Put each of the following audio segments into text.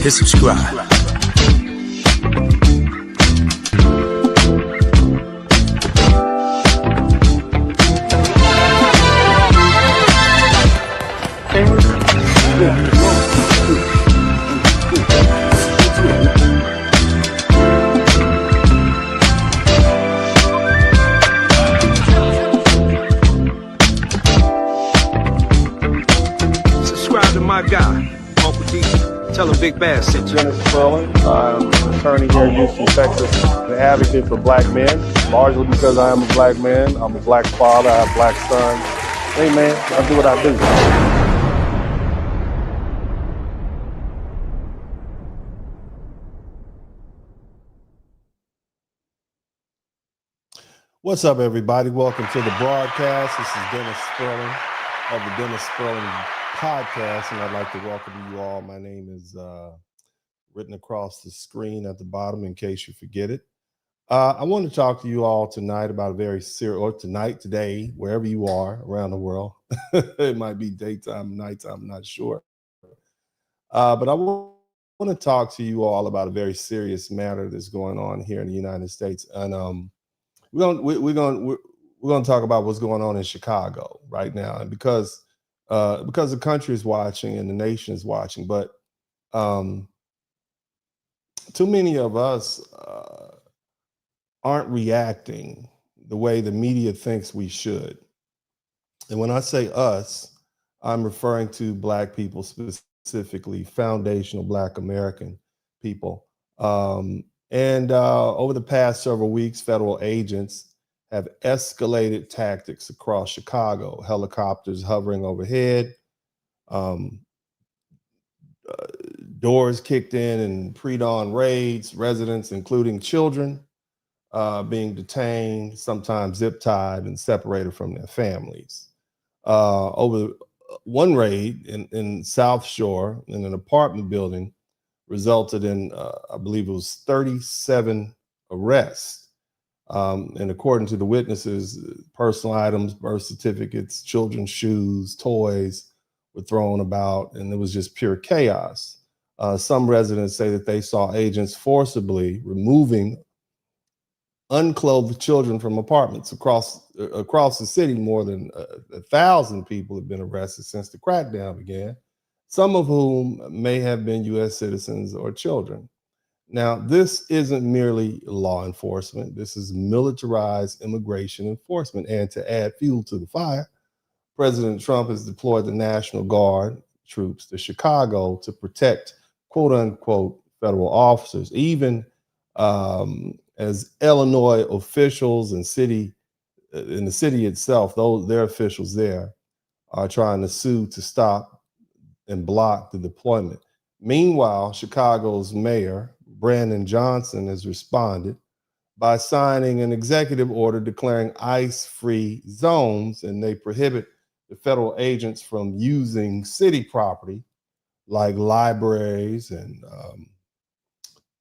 hit subscribe. Subscribe to my guy, Uncle D. Tell him Big Bass sent you. Dennis Spurling. I'm an attorney here in Houston, Texas, an advocate for black men, largely because I am a black man. I'm a black father, I have black sons. Hey man, I do what I do. What's up, everybody? Welcome to the broadcast. This is Dennis Spurling of the Dennis Spurling podcast, and I'd like to welcome you all. My name is written across the screen at the bottom in case you forget it. I want to talk to you all tonight about a very serious, or today, wherever you are around the world. It might be daytime, nighttime, I'm not sure. But I want to talk to you all about a very serious matter that's going on here in the United States. And we're going to talk about what's going on in Chicago right now, and because the country is watching and the nation is watching, but too many of us aren't reacting the way the media thinks we should. And when I say us, I'm referring to Black people, specifically foundational Black American people. And over the past several weeks, federal agents have escalated tactics across Chicago, helicopters hovering overhead, doors kicked in and pre-dawn raids, residents, including children, being detained, sometimes zip-tied and separated from their families. Over one raid in South Shore in an apartment building resulted in, I believe it was 37 arrests. And according to the witnesses, personal items, birth certificates, children's shoes, toys were thrown about, and it was just pure chaos. Some residents say that they saw agents forcibly removing unclothed children from apartments across the city. More than 1,000 people have been arrested since the crackdown began, some of whom may have been U.S. citizens or children. Now, this isn't merely law enforcement. This is militarized immigration enforcement. And to add fuel to the fire, President Trump has deployed the National Guard troops to Chicago to protect, quote unquote, federal officers, even as Illinois officials and in the city itself, their officials there are trying to sue to stop and block the deployment. Meanwhile, Chicago's mayor, Brandon Johnson, has responded by signing an executive order declaring ICE-free zones, and they prohibit the federal agents from using city property like libraries and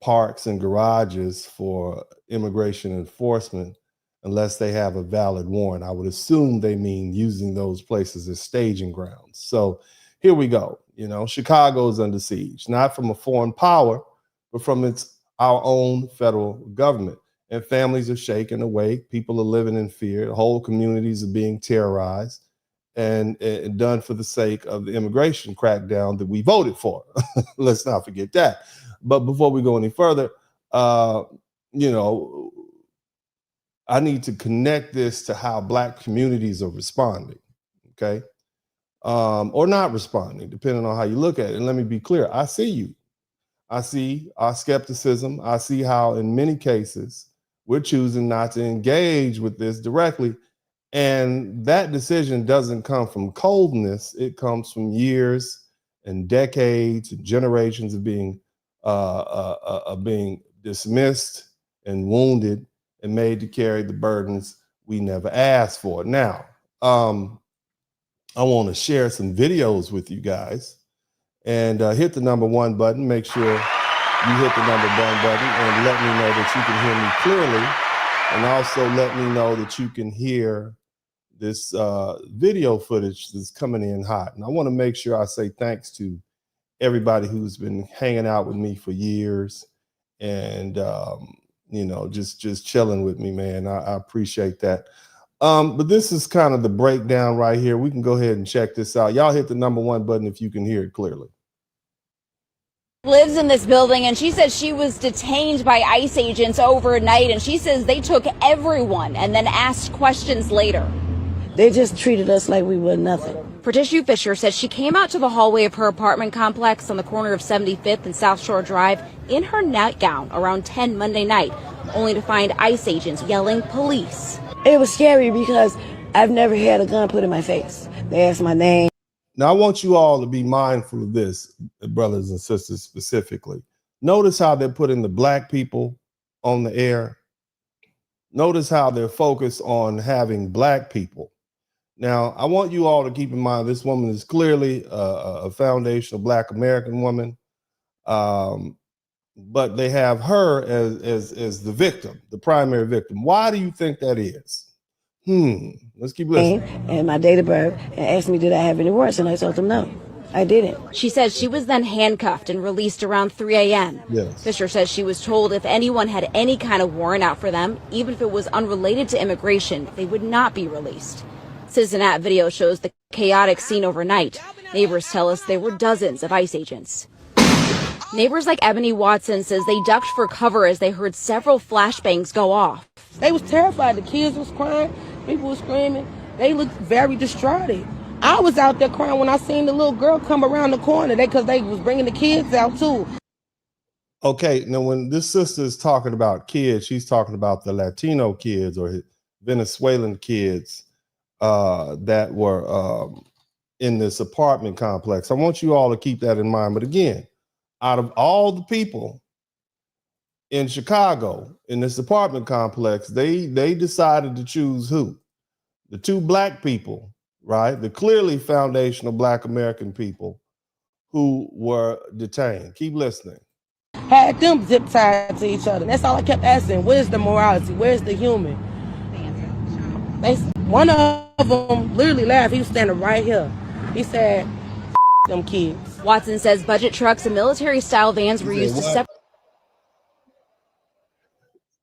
parks and garages for immigration enforcement unless they have a valid warrant. I would assume they mean using those places as staging grounds. So here we go. You know, Chicago is under siege, not from a foreign power, but from our own federal government. And families are shaken awake. People are living in fear. Whole communities are being terrorized and done for the sake of the immigration crackdown that we voted for. Let's not forget that. But before we go any further, you know, I need to connect this to how Black communities are responding, okay? Or not responding, depending on how you look at it. And let me be clear, I see you. I see our skepticism. I see how in many cases we're choosing not to engage with this directly. And that decision doesn't come from coldness. It comes from years and decades and generations of being dismissed and wounded and made to carry the burdens we never asked for. Now, I want to share some videos with you guys, and hit the number 1 button. Make sure you hit the number 1 button and let me know that you can hear me clearly. And also let me know that you can hear this video footage that's coming in hot. And I want to make sure I say thanks to everybody who's been hanging out with me for years and just chilling with me, man. I appreciate that. But this is kind of the breakdown right here. We can go ahead and check this out. Y'all hit the #1 button if you can hear it clearly. Lives in this building, and she says she was detained by ICE agents overnight, and she says they took everyone and then asked questions later. They just treated us like we were nothing. Patricia Fisher says she came out to the hallway of her apartment complex on the corner of 75th and South Shore Drive in her nightgown around 10 Monday night, only to find ICE agents yelling police. It was scary because I've never had a gun put in my face. They asked my name. Now, I want you all to be mindful of this, brothers and sisters specifically. Notice how they're putting the black people on the air. Notice how they're focused on having black people. Now, I want you all to keep in mind this woman is clearly a foundational Black American woman, but they have her as the victim, the primary victim. Why do you think that is? Let's keep listening. And my date of birth, and asked me did I have any warrants, and I told them no, I didn't. She says she was then handcuffed and released around 3 a.m. Yes. Fisher says she was told if anyone had any kind of warrant out for them, even if it was unrelated to immigration, they would not be released. Citizen App video shows the chaotic scene overnight. Neighbors tell us there were dozens of ICE agents. Neighbors like Ebony Watson says they ducked for cover as they heard several flashbangs go off. They was terrified. The kids was crying. People were screaming. They looked very distraught. I was out there crying when I seen the little girl come around the corner because they was bringing the kids out too. Okay, now when this sister is talking about kids, she's talking about the Latino kids or Venezuelan kids that were in this apartment complex. I want you all to keep that in mind. But again, out of all the people in Chicago in this apartment complex, they decided to choose who? The two black people, right? The clearly foundational Black American people who were detained. Keep listening. Had them zip tied to each other. That's all I kept asking. Where's the morality? Where's the human? One of them literally laughed. He was standing right here. He said, them kids. Watson says budget trucks and military-style vans were used to separate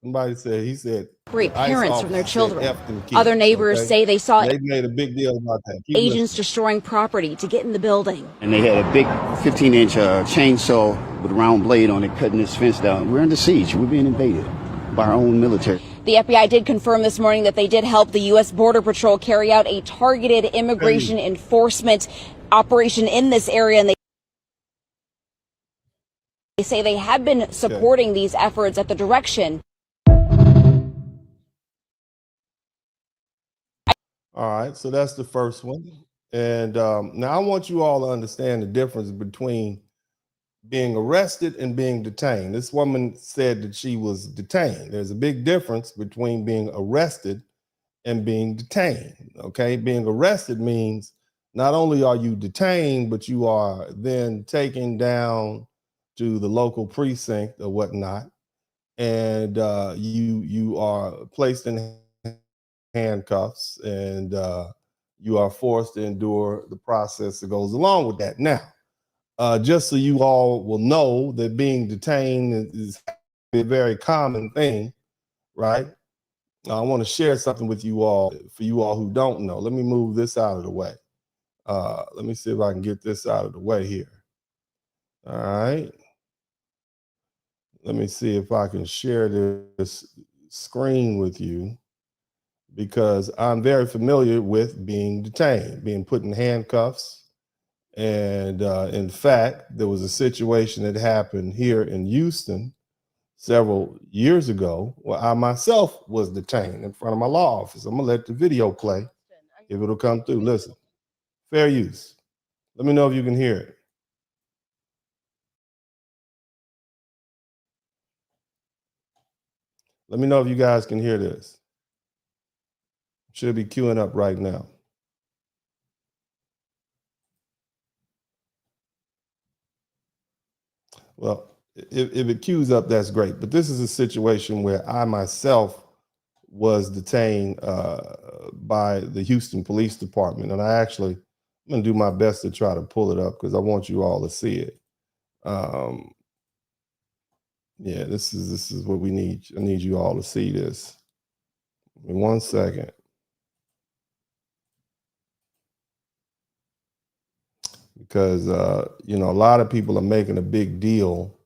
He said parents from their children. Other neighbors say they saw they made a big deal about that. Agents destroying property to get in the building. And they had a big 15-inch chainsaw with a round blade on it, cutting this fence down. We're under siege. We're being invaded by our own military. The FBI did confirm this morning that they did help the U.S. Border Patrol carry out a targeted immigration enforcement operation in this area, and they say they have been supporting these efforts at the direction. All right, so that's the first one. And now I want you all to understand the difference between being arrested and being detained. This woman said that she was detained. There's a big difference between being arrested and being detained, okay? Being arrested means not only are you detained, but you are then taken down to the local precinct or whatnot, and you are placed in handcuffs, and you are forced to endure the process that goes along with that. Now, just so you all will know that being detained is a very common thing, right? I want to share something with you all, for you all who don't know. Let me move this out of the way. Let me see if I can get this out of the way here. All right. Let me see if I can share this screen with you, because I'm very familiar with being detained, being put in handcuffs. And in fact, there was a situation that happened here in Houston several years ago where I myself was detained in front of my law office. I'm gonna let the video play if it'll come through. Listen, fair use. Let me know if you can hear it. Let me know if you guys can hear this. Should be queuing up right now. Well, if it queues up, that's great. But this is a situation where I myself was detained by the Houston Police Department. And I'm going to do my best to try to pull it up because I want you all to see it. Yeah, this is what we need. I need you all to see this. In 1 second. Because you know, a lot of people are making a big deal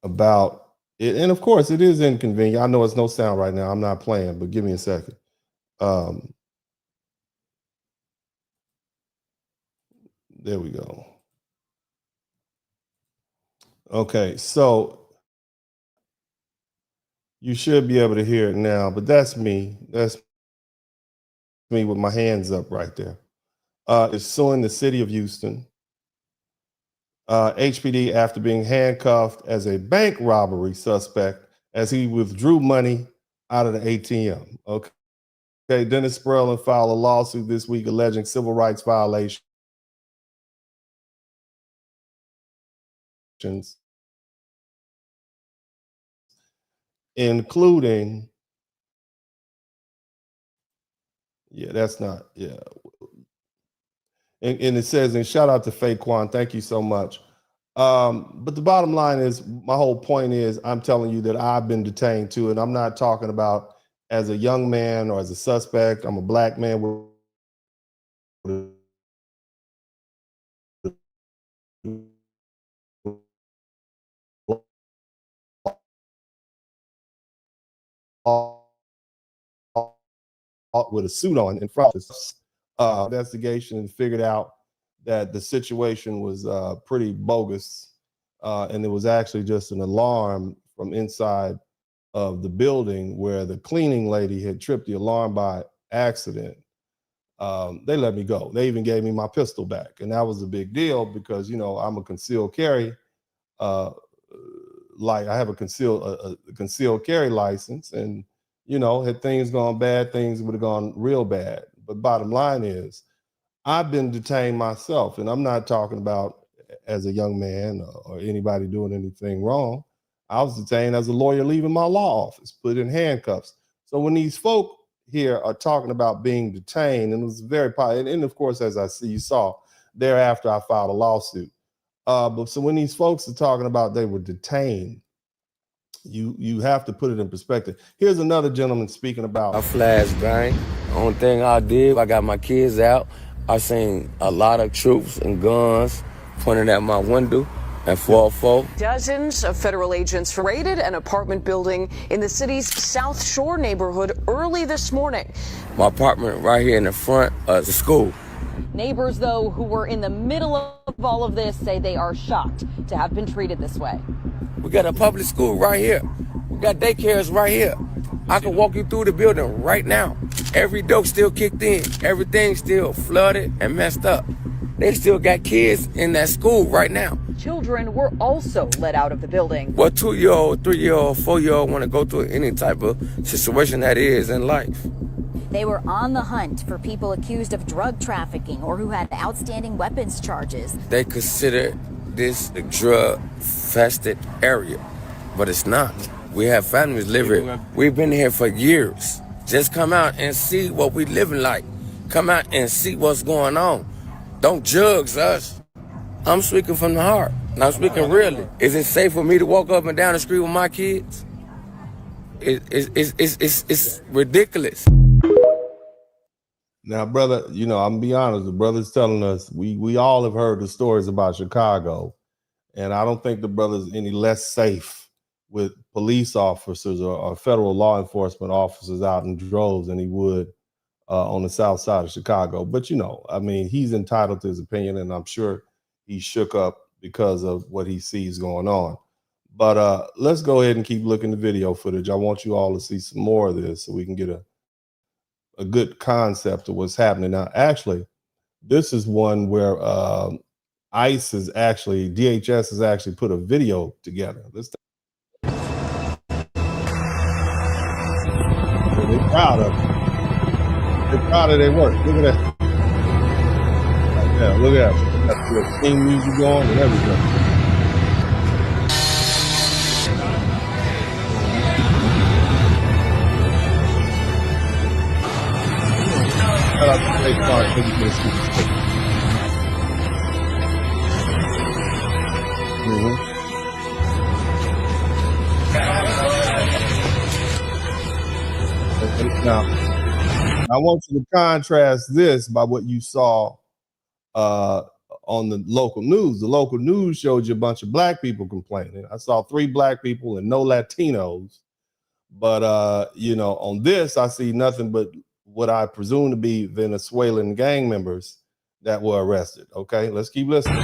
about it. And of course it is inconvenient. I know it's no sound right now. I'm not playing, but give me a second. There we go. Okay, so you should be able to hear it now, but that's me. That's me with my hands up right there. Is suing the city of Houston, HPD, after being handcuffed as a bank robbery suspect as he withdrew money out of the ATM. Okay, Dennis Spurling filed a lawsuit this week alleging civil rights violations, including, yeah, that's not, yeah. And it says, and shout out to Faquan, thank you so much. But the bottom line is, my whole point is, I'm telling you that I've been detained too, and I'm not talking about as a young man or as a suspect. I'm a black man with a suit on in front of investigation, and figured out that the situation was pretty bogus, and it was actually just an alarm from inside of the building where the cleaning lady had tripped the alarm by accident. They let me go. They even gave me my pistol back, and that was a big deal because, you know, I'm a concealed carry. Like, I have a concealed carry license, and, you know, had things gone bad, things would have gone real bad. But bottom line is, I've been detained myself, and I'm not talking about as a young man or anybody doing anything wrong. I was detained as a lawyer leaving my law office, put in handcuffs. So when these folk here are talking about being detained, and it was very positive, and of course, as you saw, thereafter I filed a lawsuit. But so when these folks are talking about they were detained, you have to put it in perspective. Here's another gentleman speaking about I flashbang. Only thing I did, I got my kids out. I seen a lot of troops and guns pointing at my window at 404. Dozens of federal agents raided an apartment building in the city's South Shore neighborhood early this morning. My apartment right here in the front of the school. Neighbors, though, who were in the middle of all of this say they are shocked to have been treated this way. We got a public school right here. We got daycares right here. I can walk you through the building right now. Every door still kicked in. Everything still flooded and messed up. They still got kids in that school right now. Children were also let out of the building. Well, 2-year-old, 3-year-old, 4-year-old want to go through any type of situation that is in life. They were on the hunt for people accused of drug trafficking or who had outstanding weapons charges. They consider this a drug-infested area, but it's not. We have families live here. We've been here for years. Just come out and see what we living like. Come out and see what's going on. Don't judge us. I'm speaking from the heart, and I'm speaking really. Is it safe for me to walk up and down the street with my kids? It's ridiculous. Now, brother, you know, I'm gonna be honest, the brother's telling us we all have heard the stories about Chicago, and I don't think the brother's any less safe with police officers or federal law enforcement officers out in droves than he would on the south side of Chicago. But, you know, I mean, he's entitled to his opinion, and I'm sure he's shook up because of what he sees going on. But let's go ahead and keep looking at the video footage. I want you all to see some more of this so we can get a good concept of what's happening. Now, actually, this is one where ICE is actually, DHS has actually put a video together. They're proud of it. They're proud of their work. Look at that. Right there, look at that. That's the theme music going and everything. Shout out to State Park. Thank you for the Now, I want you to contrast this by what you saw on the local news. The local news showed you a bunch of black people complaining. I saw 3 black people and no Latinos. But you know, on this, I see nothing but what I presume to be Venezuelan gang members that were arrested. Okay, let's keep listening.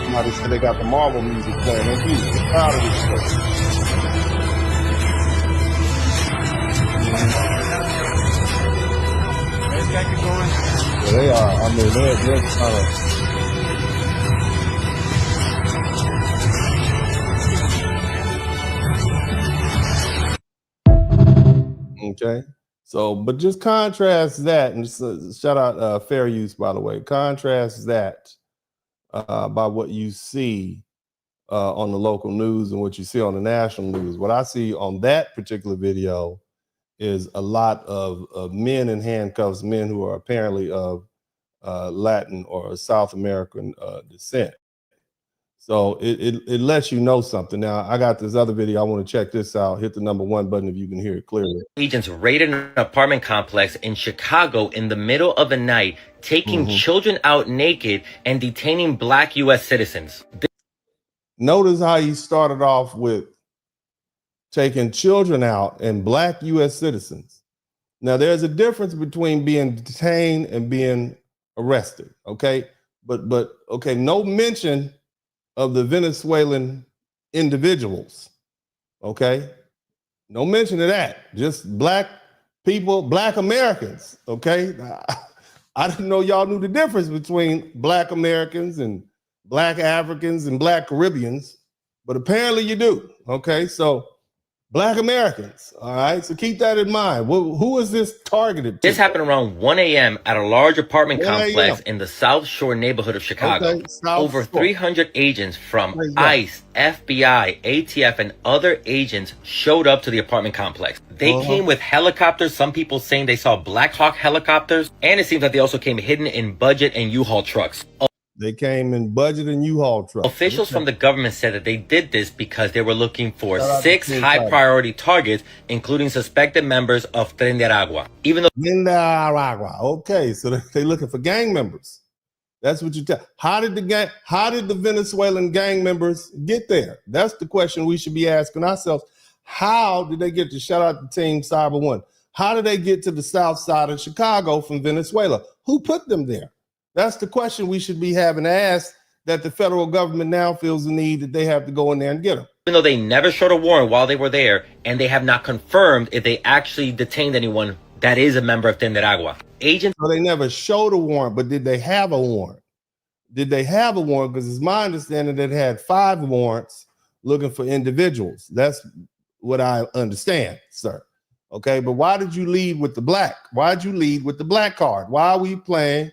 Somebody said they got the Marvel music playing. Let's get proud of this stuff. Yeah, they are. I mean, they're kind of okay. So, but just contrast that, and just, shout out Fair Use, by the way. Contrast that by what you see on the local news and what you see on the national news. What I see on that particular video is a lot of men in handcuffs, men who are apparently of Latin or South American descent. So it lets you know something. Now, I got this other video. I want to check this out. Hit the #1 button if you can hear it clearly. Agents raided an apartment complex in Chicago in the middle of the night, taking children out naked and detaining black U.S. citizens. Notice how he started off with taking children out and black U.S. citizens. Now, there's a difference between being detained and being arrested, okay? But okay, no mention of the Venezuelan individuals, okay? No mention of that. Just black people, black Americans, okay? I didn't know y'all knew the difference between black Americans and black Africans and black Caribbeans, but apparently you do, okay? So black Americans, all right? So keep that in mind. Who is this targeted to? This happened around 1 a.m. at a large apartment complex in the South Shore neighborhood of Chicago. Okay, Over 300 agents from ICE, FBI, ATF, and other agents showed up to the apartment complex. They came with helicopters, some people saying they saw Black Hawk helicopters, and it seems that they also came hidden in budget and U-Haul trucks. They came in budget and U-Haul trucks. Officials from the government said that they did this because they were looking for 6 high-priority targets, including suspected members of Tren de Aragua. Even though okay, so they're looking for gang members. That's what you tell. How did the Venezuelan gang members get there? That's the question we should be asking ourselves. How did they get to, shout out to Team Cyber One, how did they get to the south side of Chicago from Venezuela? Who put them there? That's the question we should be having to ask, that the federal government now feels the need that they have to go in there and get them. Even though they never showed a warrant while they were there, and they have not confirmed if they actually detained anyone that is a member of Tren de Aragua. Agents. So they never showed a warrant, but did they have a warrant? Did they have a warrant? Because it's my understanding that it had 5 warrants looking for individuals. That's what I understand, sir. Okay, but why did you lead with the black? Why did you lead with the black card? Why are we playing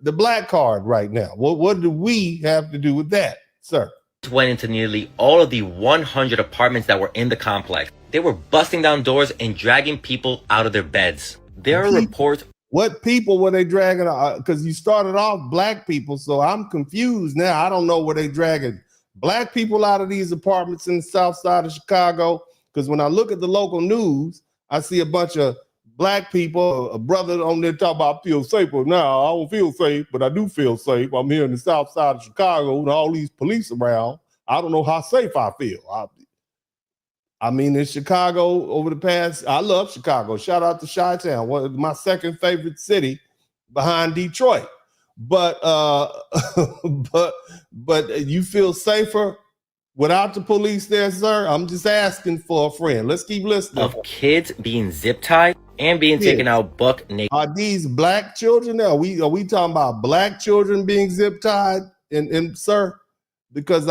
the black card right now? What do we have to do with that, sir? Went into nearly all of the 100 apartments that were in the complex. They were busting down doors and dragging people out of their beds. There are reports. What people were they dragging out? Because you started off black people, so I'm confused now. I don't know where they dragging black people out of these apartments in the south side of Chicago. Because when I look at the local news, I see a bunch of black people, a brother on there talking about feel safer. Now, I don't feel safe, but I do feel safe. I'm here in the south side of Chicago and all these police around. I don't know how safe I feel. I mean, in Chicago over the past, I love Chicago. Shout out to Chi-Town, one of my second favorite city behind Detroit. But but you feel safer without the police there, sir? I'm just asking for a friend. Let's keep listening. Of kids being zip tied and being taken out buck naked. Are these black children? Are we talking about black children being zip tied? And sir, because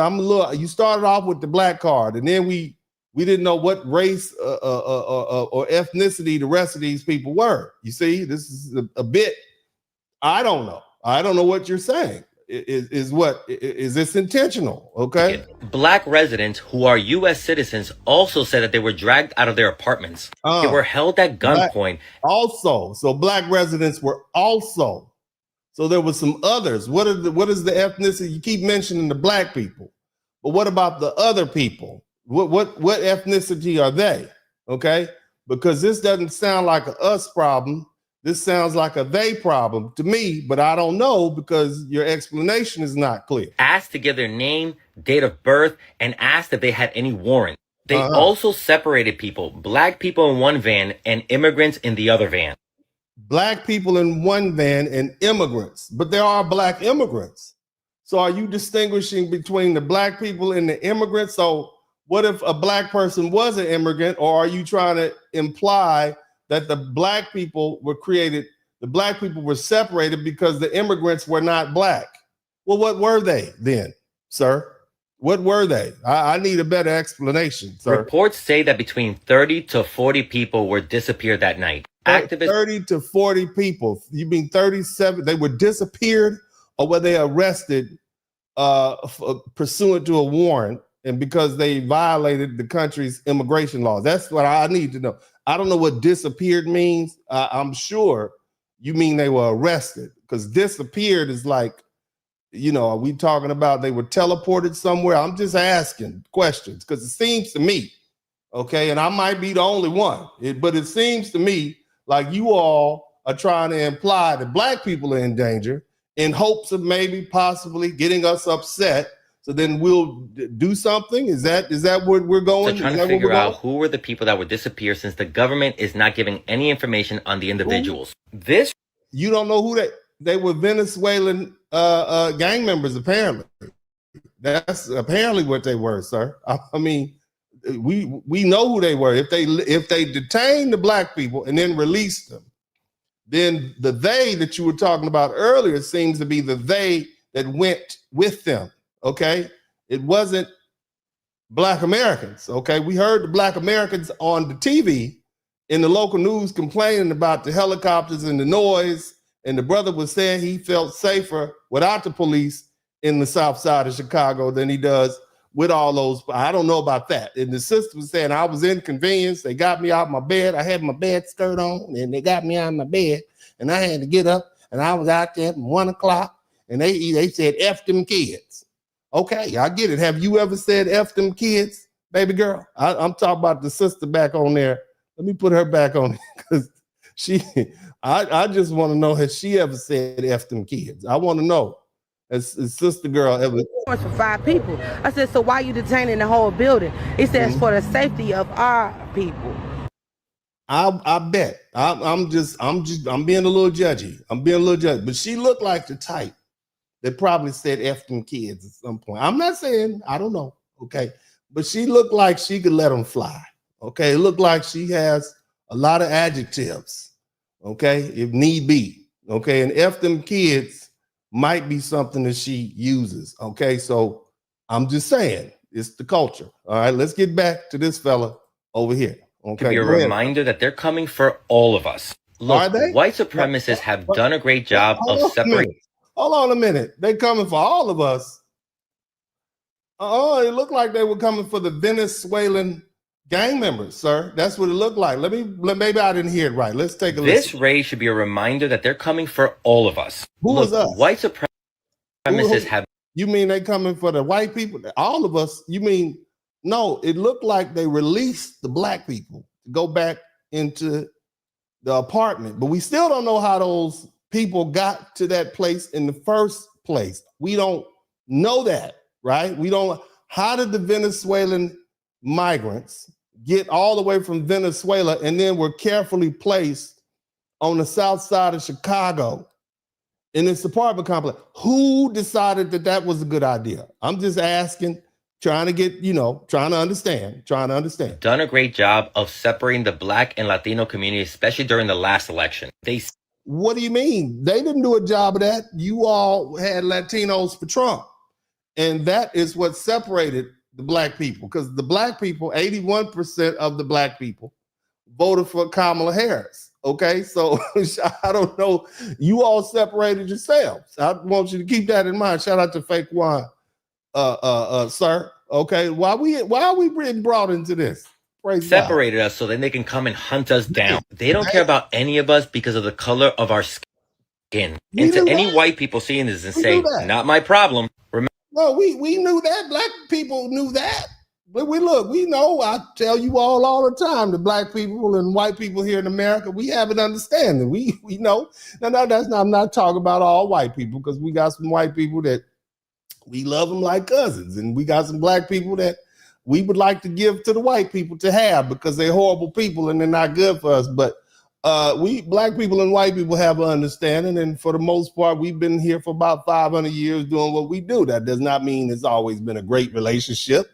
you started off with the black card, and then we didn't know what race or ethnicity the rest of these people were. You see, this is a bit. I don't know. I don't know what you're saying. Is this intentional? Okay. Black residents who are U.S. citizens also said that they were dragged out of their apartments. They were held at gunpoint. So black residents were also. So there was some others. What is the ethnicity? You keep mentioning the black people, but what about the other people? What ethnicity are they? Okay. because this doesn't sound like a us problem. This sounds like a they problem to me, but I don't know because your explanation is not clear. Asked to give their name, date of birth, and asked if they had any warrant. They also separated people, black people in one van and immigrants in the other van. Black people in one van and immigrants, but there are black immigrants. So are you distinguishing between the black people and the immigrants? So what if a black person was an immigrant, or are you trying to imply that the black people were created, the black people were separated because the immigrants were not black? Well, what were they then, sir? What were they? I need a better explanation, sir. Reports say that between 30 to 40 people were disappeared that night. Activists 30 to 40 people. You mean 37? They were disappeared, or were they arrested pursuant to a warrant and because they violated the country's immigration laws? That's what I need to know. I don't know what disappeared means. I'm sure you mean they were arrested, because disappeared is like, you know, are we talking about they were teleported somewhere? I'm just asking questions because it seems to me, okay, and I might be the only one, but it seems to me like you all are trying to imply that black people are in danger in hopes of maybe possibly getting us upset, so then we'll do something. Is that where we're going? So trying to figure out who were the people that were disappeared, since the government is not giving any information on the individuals. This, you don't know who they were. Venezuelan gang members, apparently. That's apparently what they were, sir. I mean, we know who they were. If they detained the black people and then released them, then the they that you were talking about earlier seems to be the they that went with them. Okay, it wasn't black Americans. Okay, we heard the black Americans on the TV in the local news complaining about the helicopters and the noise. And the brother was saying he felt safer without the police in the south side of Chicago than he does with all those. I don't know about that. And the sister was saying, I was inconvenienced. They got me out of my bed. I had my bed skirt on, and they got me out of my bed. And I had to get up, and I was out there at 1 o'clock, and they said, F them kids. Okay, I get it. Have you ever said F them kids, baby girl? I'm talking about the sister back on there. Let me put her back on because I just want to know, has she ever said F them kids? I want to know. Has sister girl ever? For 5 people. I said, so why are you detaining the whole building? It says for the safety of our people. I bet. I'm being a little judgy. But she looked like the type that probably said F them kids at some point. I'm not saying, I don't know. Okay. But she looked like she could let them fly. Okay. It looked like she has a lot of adjectives. Okay. If need be. Okay. And F them kids might be something that she uses. Okay. So I'm just saying, it's the culture. All right. Let's get back to this fella over here. Okay. To be a reminder that they're coming for all of us. Look, white supremacists have done a great job of separating. Hold on a minute. They coming for all of us. It looked like they were coming for the Venezuelan gang members, sir. That's what it looked like. Maybe I didn't hear it right. Let's take a listen. This raid should be a reminder that they're coming for all of us. Who was us? White supremacists have. You mean they coming for the white people? All of us? You mean, no, it looked like they released the black people to go back into the apartment, but we still don't know how those people got to that place in the first place. We don't know that, right? We don't. How did the Venezuelan migrants get all the way from Venezuela and then were carefully placed on the south side of Chicago in this apartment complex? Who decided that that was a good idea? I'm just asking, trying to get, trying to understand. Done a great job of separating the black and Latino community, especially during the last election. What do you mean? They didn't do a job of that. You all had Latinos for Trump. And that is what separated the black people, because the black people, 81% of the black people voted for Kamala Harris. Okay, so I don't know. You all separated yourselves. I want you to keep that in mind. Shout out to Fake One, sir. Okay, why are we being brought into this? Separated us so then they can come and hunt us down. They don't care about any of us because of the color of our skin. And to any white people seeing this and say, not my problem. No, we knew that. Black people knew that. But we know, I tell you all the time, the black people and white people here in America, we have an understanding. We know. No, that's not, I'm not talking about all white people, because we got some white people that we love them like cousins. And we got some black people that we would like to give to the white people to have, because they're horrible people and they're not good for us. But we black people and white people have an understanding. And for the most part, we've been here for about 500 years doing what we do. That does not mean it's always been a great relationship.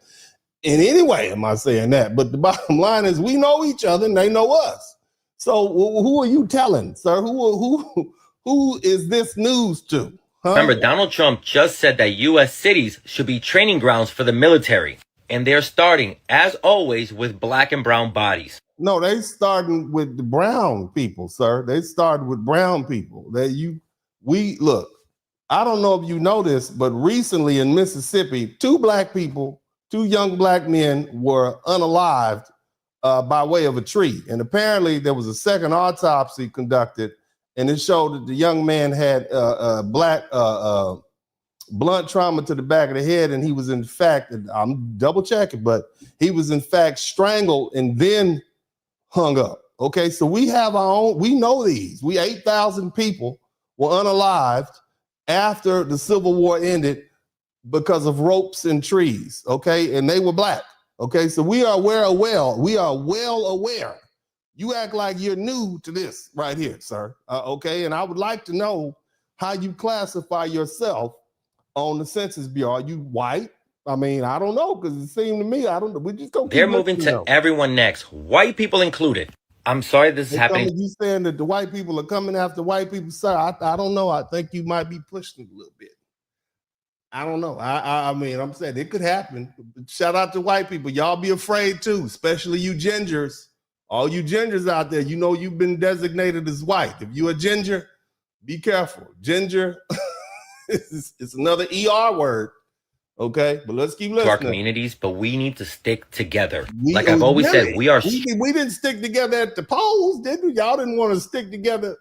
In any way am I saying that, but the bottom line is we know each other and they know us. So who are you telling, sir? Who is this news to? Huh? Remember, Donald Trump just said that U.S. cities should be training grounds for the military, and they're starting, as always, with black and brown bodies. No, they starting with the brown people, sir. They started with brown people. Look, I don't know if you know this, but recently in Mississippi, two young black men were unalived by way of a tree. And apparently there was a second autopsy conducted, and it showed that the young man had blunt trauma to the back of the head. And he was in fact, I'm double checking, but he was in fact strangled and then hung up. Okay, so we have our own, we know these. 8,000 people were unalived after the Civil War ended because of ropes and trees, okay? And they were black, okay? So we are well aware. You act like you're new to this right here, sir, okay? And I would like to know how you classify yourself on the Census Bureau. Are you white? I mean, I don't know, because it seemed to me, I don't know. We just don't. They're moving to everyone next, white people included. I'm sorry this is happening. You saying that the white people are coming after white people, sir? I don't know. I think you might be pushing a little bit. I don't know. I mean, I'm saying it could happen. Shout out to white people. Y'all be afraid too, especially you gingers. All you gingers out there, you know you've been designated as white. If you're a ginger, be careful. Ginger it's another ER word. Okay, but let's keep listening. To our communities, but we need to stick together. Like I've always said, we didn't stick together at the polls, did we? Y'all didn't want to stick together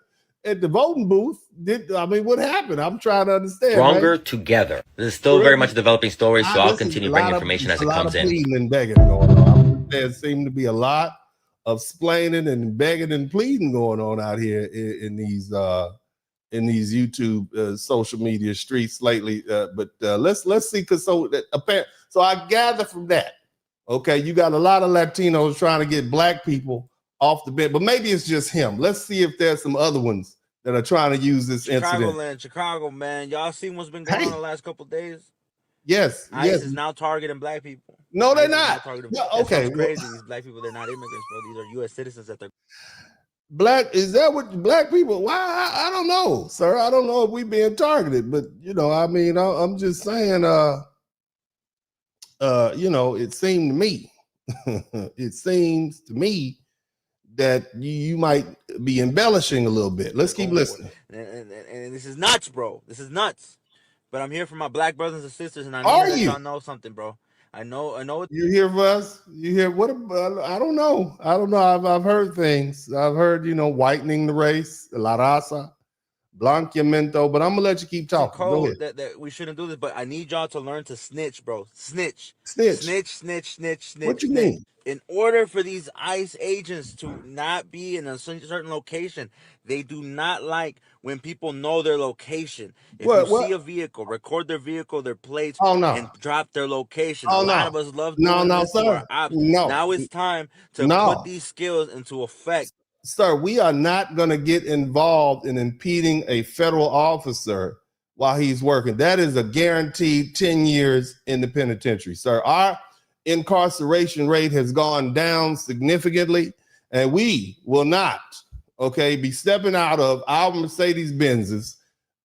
at the voting booth. What happened? I'm trying to understand. Stronger together. This is still very much a developing story, so I'll continue bringing information as it comes in. Pleading and begging going on. There seems to be a lot of splaining and begging and pleading going on out here in these YouTube social media streets lately. But let's see, because so I gather from that, okay, you got a lot of Latinos trying to get black people off the bed, but maybe it's just him. Let's see if there's some other ones that are trying to use this incident. Chicago, man. Y'all seen what's been going on the last couple of days? Yes. ICE is now targeting black people. No, they're not. Yeah, okay. Crazy. These black people, they're not immigrants, bro. These are U.S. citizens that they're black. Is that what black people? Why? I don't know, sir. I don't know if we being targeted, but I'm just saying, it seemed to me, it seems to me that you might be embellishing a little bit. Let's keep listening. And this is nuts, bro. This is nuts. But I'm here for my black brothers and sisters, and I need to let y'all know something, bro. I know. You here for us? You hear what? I don't know. I've heard things. I've heard, whitening the race, la raza, blanqueamiento. But I'm gonna let you keep talking. Go ahead. That we shouldn't do this, but I need y'all to learn to snitch, bro. Snitch. What you mean? In order for these ICE agents to not be in a certain location, they do not like when people know their location. If you see a vehicle, record their vehicle, their plates, and drop their location. A lot of us love doing this to our ops. Now it's time to put these skills into effect. Sir, we are not going to get involved in impeding a federal officer while he's working. That is a guaranteed 10 years in the penitentiary, sir. Our incarceration rate has gone down significantly, and we will not, be stepping out of our Mercedes-Benzes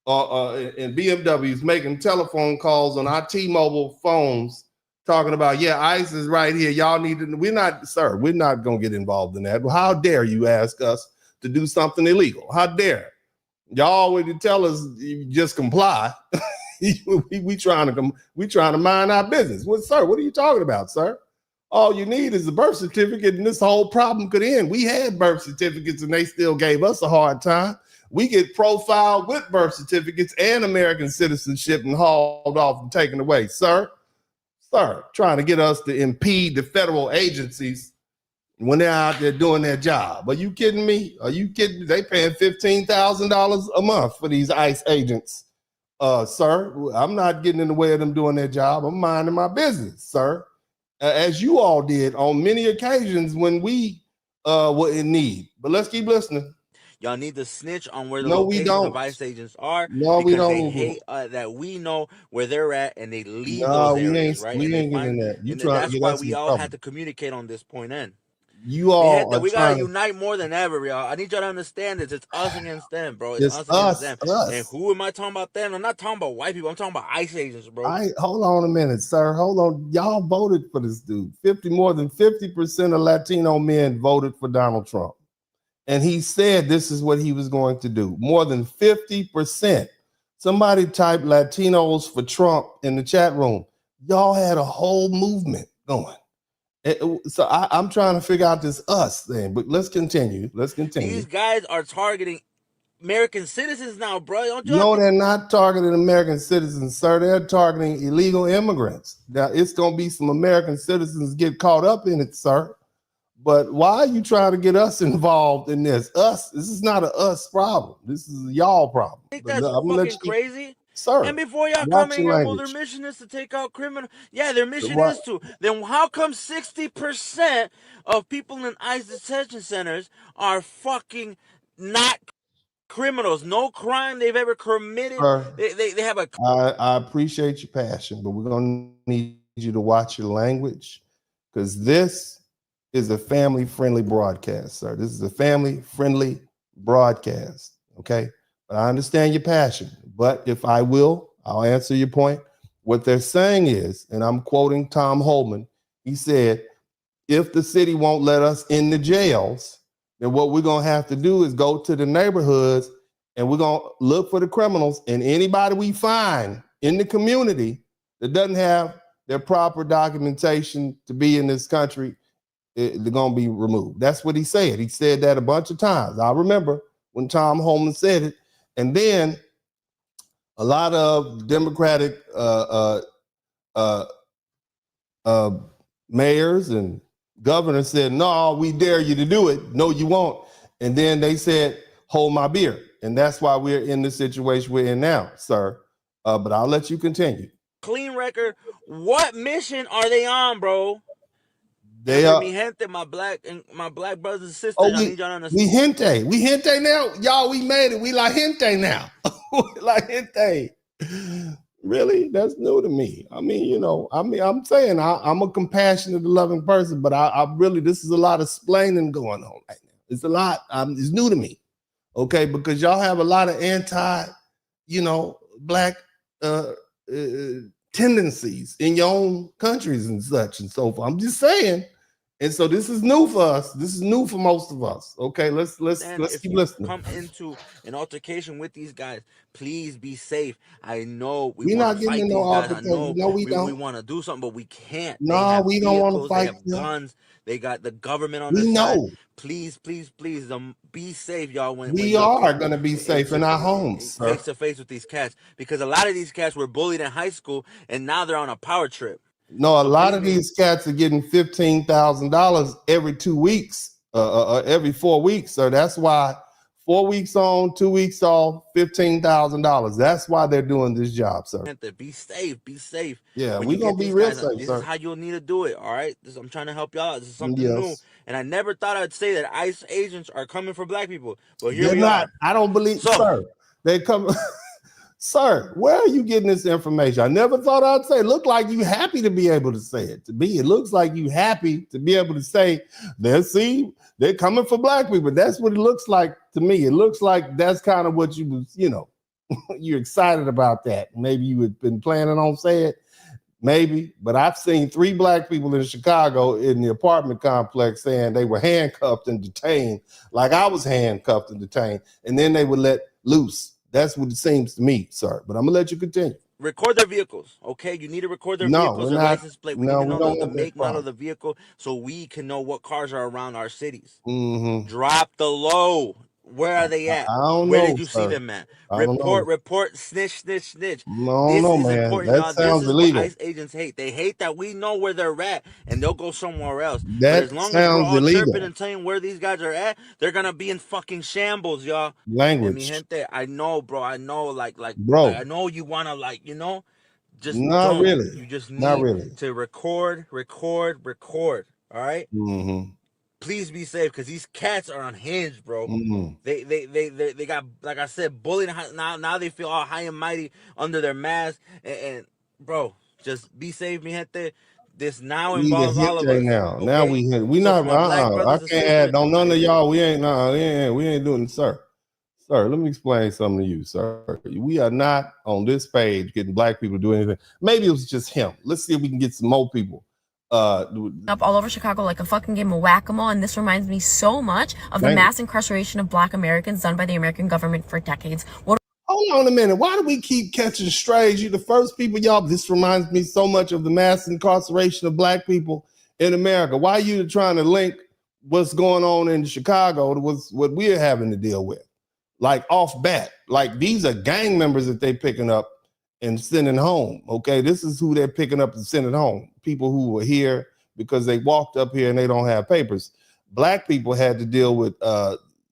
and BMWs, making telephone calls on our T-Mobile phones, talking about, ICE is right here. Y'all need to, we're not going to get involved in that. Well, how dare you ask us to do something illegal? How dare? Y'all always tell us you just comply. we trying to mind our business. Well, sir, what are you talking about, sir? All you need is a birth certificate and this whole problem could end. We had birth certificates and they still gave us a hard time. We get profiled with birth certificates and American citizenship and hauled off and taken away. Sir, sir, trying to get us to impede the federal agencies when they're out there doing their job. Are you kidding me? Are you kidding me? They paying $15,000 a month for these ICE agents. Sir, I'm not getting in the way of them doing their job. I'm minding my business, sir. As you all did on many occasions when we were in need. But let's keep listening. Y'all need to snitch on where the No, we locations don't. of ICE agents are, No, we because they don't. hate that we know where they're at and they leave No, those areas, right? we And they ain't getting find, that. You and trying to that's get why us we in all trouble. had to communicate on this point end. You all are We gotta trying to. unite more than ever, y'all. I need y'all to understand this. It's us against them, bro. It's It's us against us, them. us. And who am I talking about them? I'm not talking about white people. I'm talking about ICE agents, bro. Hold on a minute, sir. Hold on. Y'all voted for this dude. More than 50% of Latino men voted for Donald Trump. And he said this is what he was going to do. More than 50%. Somebody typed Latinos for Trump in the chat room. Y'all had a whole movement going. So I'm trying to figure out this us thing, but let's continue. These guys are targeting American citizens now, bro. No, they're not targeting American citizens, sir. They're targeting illegal immigrants. Now, it's going to be some American citizens get caught up in it, sir. But why are you trying to get us involved in this? This is not a us problem. This is a y'all problem. I think that's fucking crazy. Sir, and before y'all watch come in your here, well, language. their mission is to take out criminals. Yeah, their mission What? is to. Then how come 60% of people in ICE detention centers are fucking not criminals? No crime they've ever committed. Sir, They have a. I appreciate your passion, but we're going to need you to watch your language, because this is a family-friendly broadcast, sir. This is a family-friendly broadcast, okay? But I understand your passion. But if I will, I'll answer your point. What they're saying is, and I'm quoting Tom Holman, he said, if the city won't let us in the jails, then what we're going to have to do is go to the neighborhoods and we're going to look for the criminals, and anybody we find in the community that doesn't have their proper documentation to be in this country, they're going to be removed. That's what he said. He said that a bunch of times. I remember when Tom Holman said it. And then a lot of Democratic mayors and governors said, no, we dare you to do it. No, you won't. And then they said, hold my beer. And that's why we're in the situation we're in now, sir. But I'll let you continue. Clean record. What mission are they on, bro? They are. Mi gente, my black brothers and sisters. I need y'all to understand. We gente now. Y'all, we made it. We la gente now. La gente. Really? That's new to me. I mean, I'm saying I'm a compassionate, loving person, but I really, this is a lot of splaining going on right now. It's a lot. It's new to me. Okay, because y'all have a lot of black tendencies in your own countries and such and so forth. I'm just saying. And so this is new for us. This is new for most of us. Okay, let's keep listening. Come into an altercation with these guys, please be safe. I know we're not getting into no altercation. No, we don't. We want to do something, but we can't. No, we don't want to fight. They have guns. They got the government on their side. Please, be safe, y'all. We are going to be safe in our homes, face to face with these cats, because a lot of these cats were bullied in high school and now they're on a power trip. No, a lot of these cats are getting $15,000 every 2 weeks, every 4 weeks. So that's why 4 weeks on, 2 weeks off, $15,000. That's why they're doing this job, sir. Be safe. Yeah, we're going to be real safe, this sir. This is how you'll need to do it, all right? I'm trying to help y'all out. This is something new. And I never thought I'd say that ICE agents are coming for black people. But here we are. I don't believe, sir. They come... Sir, where are you getting this information? I never thought I'd say. It looked like you happy to be able to say it. It looks like you happy to be able to say, they're coming for black people. That's what it looks like to me. It looks like that's kind of what you was, you're excited about that. Maybe you had been planning on saying it, maybe. But I've seen 3 black people in Chicago in the apartment complex saying they were handcuffed and detained, like I was handcuffed and detained, and then they were let loose. That's what it seems to me, sir. But I'm gonna let you continue. Record their vehicles, okay? You need to record their vehicles, their license plate. We need to know the make, model of the vehicle so we can know what cars are around our cities. Mm-hmm. Drop the low. Where are they at? I don't Where know, did you see sir. them at? I don't know. Report, snitch, snitch, snitch. I don't This know, is man. important, That y'all. This sounds is what illegal. ICE agents hate. They hate that we know where they're at and they'll go somewhere else. But as That long as we're sounds all chirping illegal. and telling where these guys are at, they're gonna be in fucking shambles, y'all. And mi Language, gente, I know, bro. I know, like bro. I know you wanna, like, just Not don't. really. You just Not need really. to record. All right. Mm-hmm. Please be safe, because these cats are unhinged, bro. Mm-hmm. They got, like I said, bullied. Now they feel all high and mighty under their mask. And bro, just be safe, mi gente. This now We the involves hip all of J us, now. Now okay? we hit. We So not. for my black I brothers and can't add. sisters, Don't none I of hate y'all. We ain't. Nah. We ain't doing. Sir. Let me explain something to you, sir. We are not on this page getting black people to do anything. Maybe it was just him. Let's see if we can get some more people. Up all over Chicago like a fucking game of whack-a-mole, and this reminds me so much of the mass incarceration of Black Americans done by the American government for decades. Hold on a minute. Why do we keep catching strays? You the first people, y'all. This reminds me so much of the mass incarceration of black people in America. Why are you trying to link what's going on in Chicago to what we're having to deal with? Like off bat, like these are gang members that they're picking up and sending home. Okay, this is who they're picking up and sending home. People who were here because they walked up here and they don't have papers. Black people had to deal with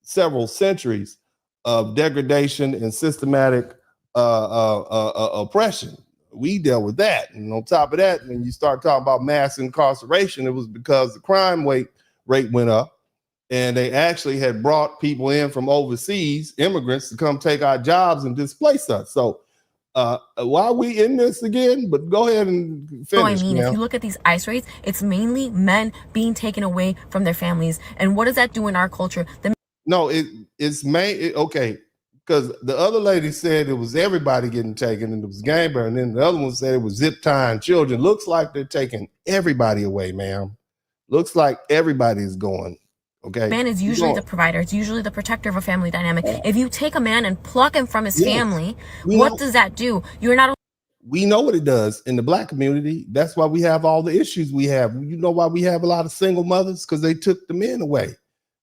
several centuries of degradation and systematic oppression. We dealt with that. And on top of that, when you start talking about mass incarceration, it was because the crime rate went up. And they actually had brought people in from overseas, immigrants, to come take our jobs and displace us. So why are we in this again? But go ahead and finish. I mean, if you look at these ICE raids, it's mainly men being taken away from their families. And what does that do in our culture? It's okay. Because the other lady said it was everybody getting taken and it was gangbang. And then the other one said it was zip tying children. Looks like they're taking everybody away, ma'am. Looks like everybody's going. Okay. Man is usually the provider. It's usually the protector of a family dynamic. If you take a man and pluck him from his family, what does that do? You're not. We know what it does in the black community. That's why we have all the issues we have. You know why we have a lot of single mothers? Because they took the men away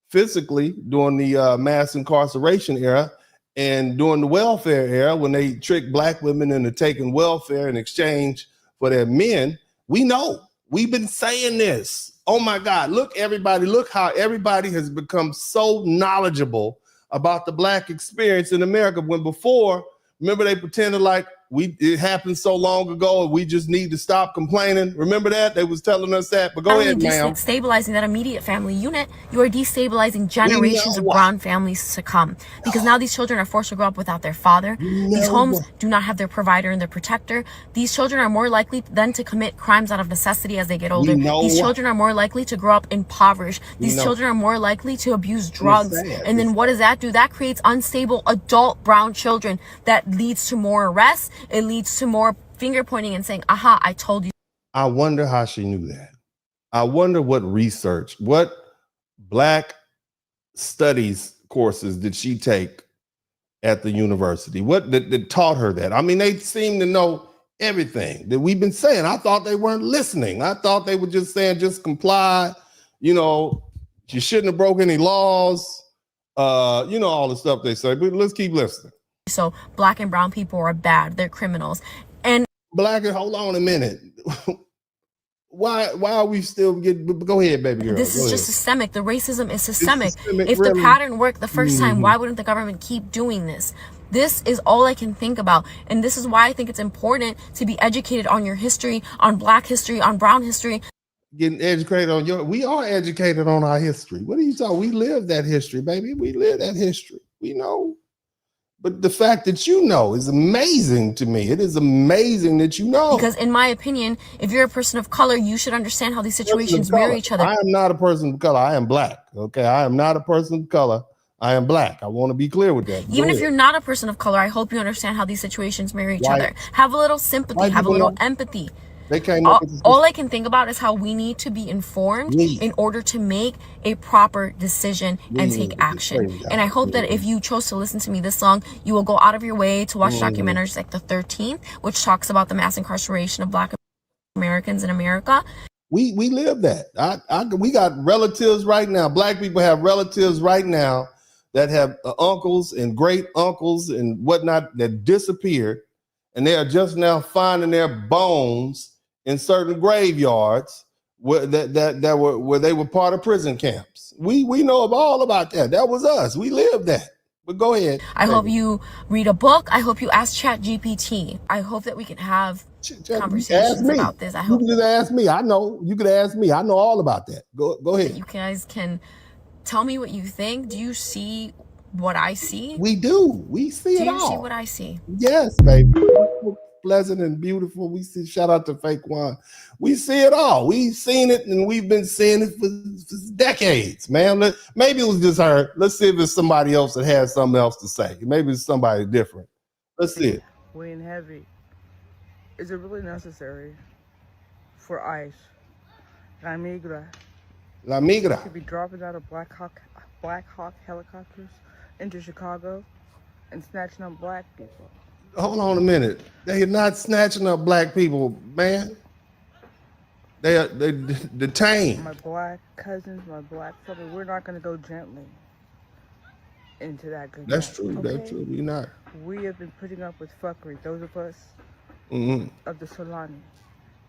physically during the mass incarceration era and during the welfare era when they tricked black women into taking welfare in exchange for their men. We know. We've been saying this. Oh my God, look, everybody, look how everybody has become so knowledgeable about the black experience in America when before, remember they pretended like it happened so long ago and we just need to stop complaining. Remember that? They was telling us that, but go ahead, ma'am. Destabilizing that immediate family unit, you are destabilizing generations of brown families to come, because now these children are forced to grow up without their father. These homes do not have their provider and their protector. These children are more likely then to commit crimes out of necessity as they get older. These children are more likely to grow up impoverished. These children are more likely to abuse drugs. And then what does that do? That creates unstable adult brown children that leads to more arrests. It leads to more finger pointing and saying, aha, I told you. I wonder how she knew that. I wonder what research, what black studies courses did she take at the university? What that taught her that? I mean, they seem to know everything that we've been saying. I thought they weren't listening. I thought they were just saying, just comply. You know, you shouldn't have broke any laws. You know, all the stuff they say, but let's keep listening. So black and brown people are bad. They're criminals. And hold on a minute. Why are we still getting? Go ahead, baby girl. This is just systemic. The racism is systemic. If the pattern worked the first time, why wouldn't the government keep doing this? This is all I can think about. And this is why I think it's important to be educated on your history, on black history, on brown history. Getting educated on we are educated on our history. What are you talking? We live that history, baby. We live that history. We know. But the fact that you know is amazing to me. It is amazing that you know. Because in my opinion, if you're a person of color, you should understand how these situations mirror each other. I am not a person of color. I am black. Okay. I am not a person of color. I am black. I want to be clear with that. Even if you're not a person of color, I hope you understand how these situations mirror each other. Have a little sympathy, have a little empathy. They came all I can think about is how we need to be informed in order to make a proper decision and take action. And I hope that if you chose to listen to me this long, you will go out of your way to watch documentaries like The 13th, which talks about the mass incarceration of black Americans in America. We live that. We got relatives right now. Black people have relatives right now that have uncles and great uncles and whatnot that disappeared, and they are just now finding their bones in certain graveyards where where they were part of prison camps. We know all about that. That was us. We lived that. But go ahead. I hope you read a book. I hope you ask ChatGPT. I hope that we can have conversations about this. I hope you can just ask me. I know. You can ask me. I know all about that. Go ahead. You guys can tell me what you think. Do you see what I see? We do. We see it all. Do you see what I see? Yes, baby. Pleasant and beautiful. We see. Shout out to Fake One. We see it all. We've seen it, and we've been seeing it for decades, man. Maybe it was just her. Let's see if it's somebody else that has something else to say. Maybe it's somebody different. Let's see it. Weighing heavy. Is it really necessary for ICE? La Migra to be dropping out of Black Hawk helicopters into Chicago and snatching up black people? Hold on a minute. They are not snatching up black people, man. They detained. My black cousins, my black family, we're not going to go gently into that good. That's true. Okay? That's true. We're not. We have been putting up with fuckery. Those of us of the Solani.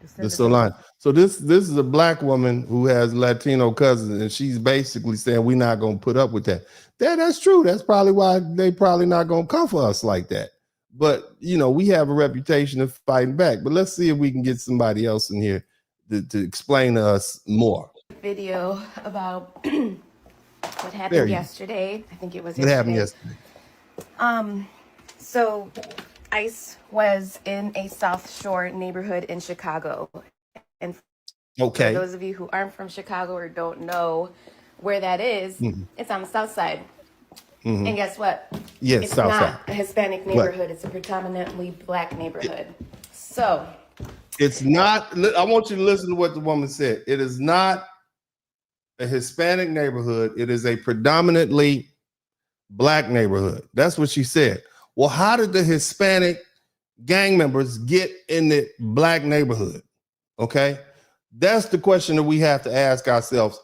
The Solani. So this is a black woman who has Latino cousins, and she's basically saying we're not going to put up with that. That's true. That's probably why they probably not going to come for us like that. But, we have a reputation of fighting back. But let's see if we can get somebody else in here to explain to us more. Video about what happened yesterday. I think it was yesterday. What happened yesterday? So ICE was in a South Shore neighborhood in Chicago. And for those of you who aren't from Chicago or don't know where that is, it's on the South Side. And guess what? Yes, it's South not Side. a Hispanic neighborhood. It's a predominantly black neighborhood. So it's not. I want you to listen to what the woman said. It is not a Hispanic neighborhood. It is a predominantly black neighborhood. That's what she said. Well, how did the Hispanic gang members get in the black neighborhood? Okay, that's the question that we have to ask ourselves.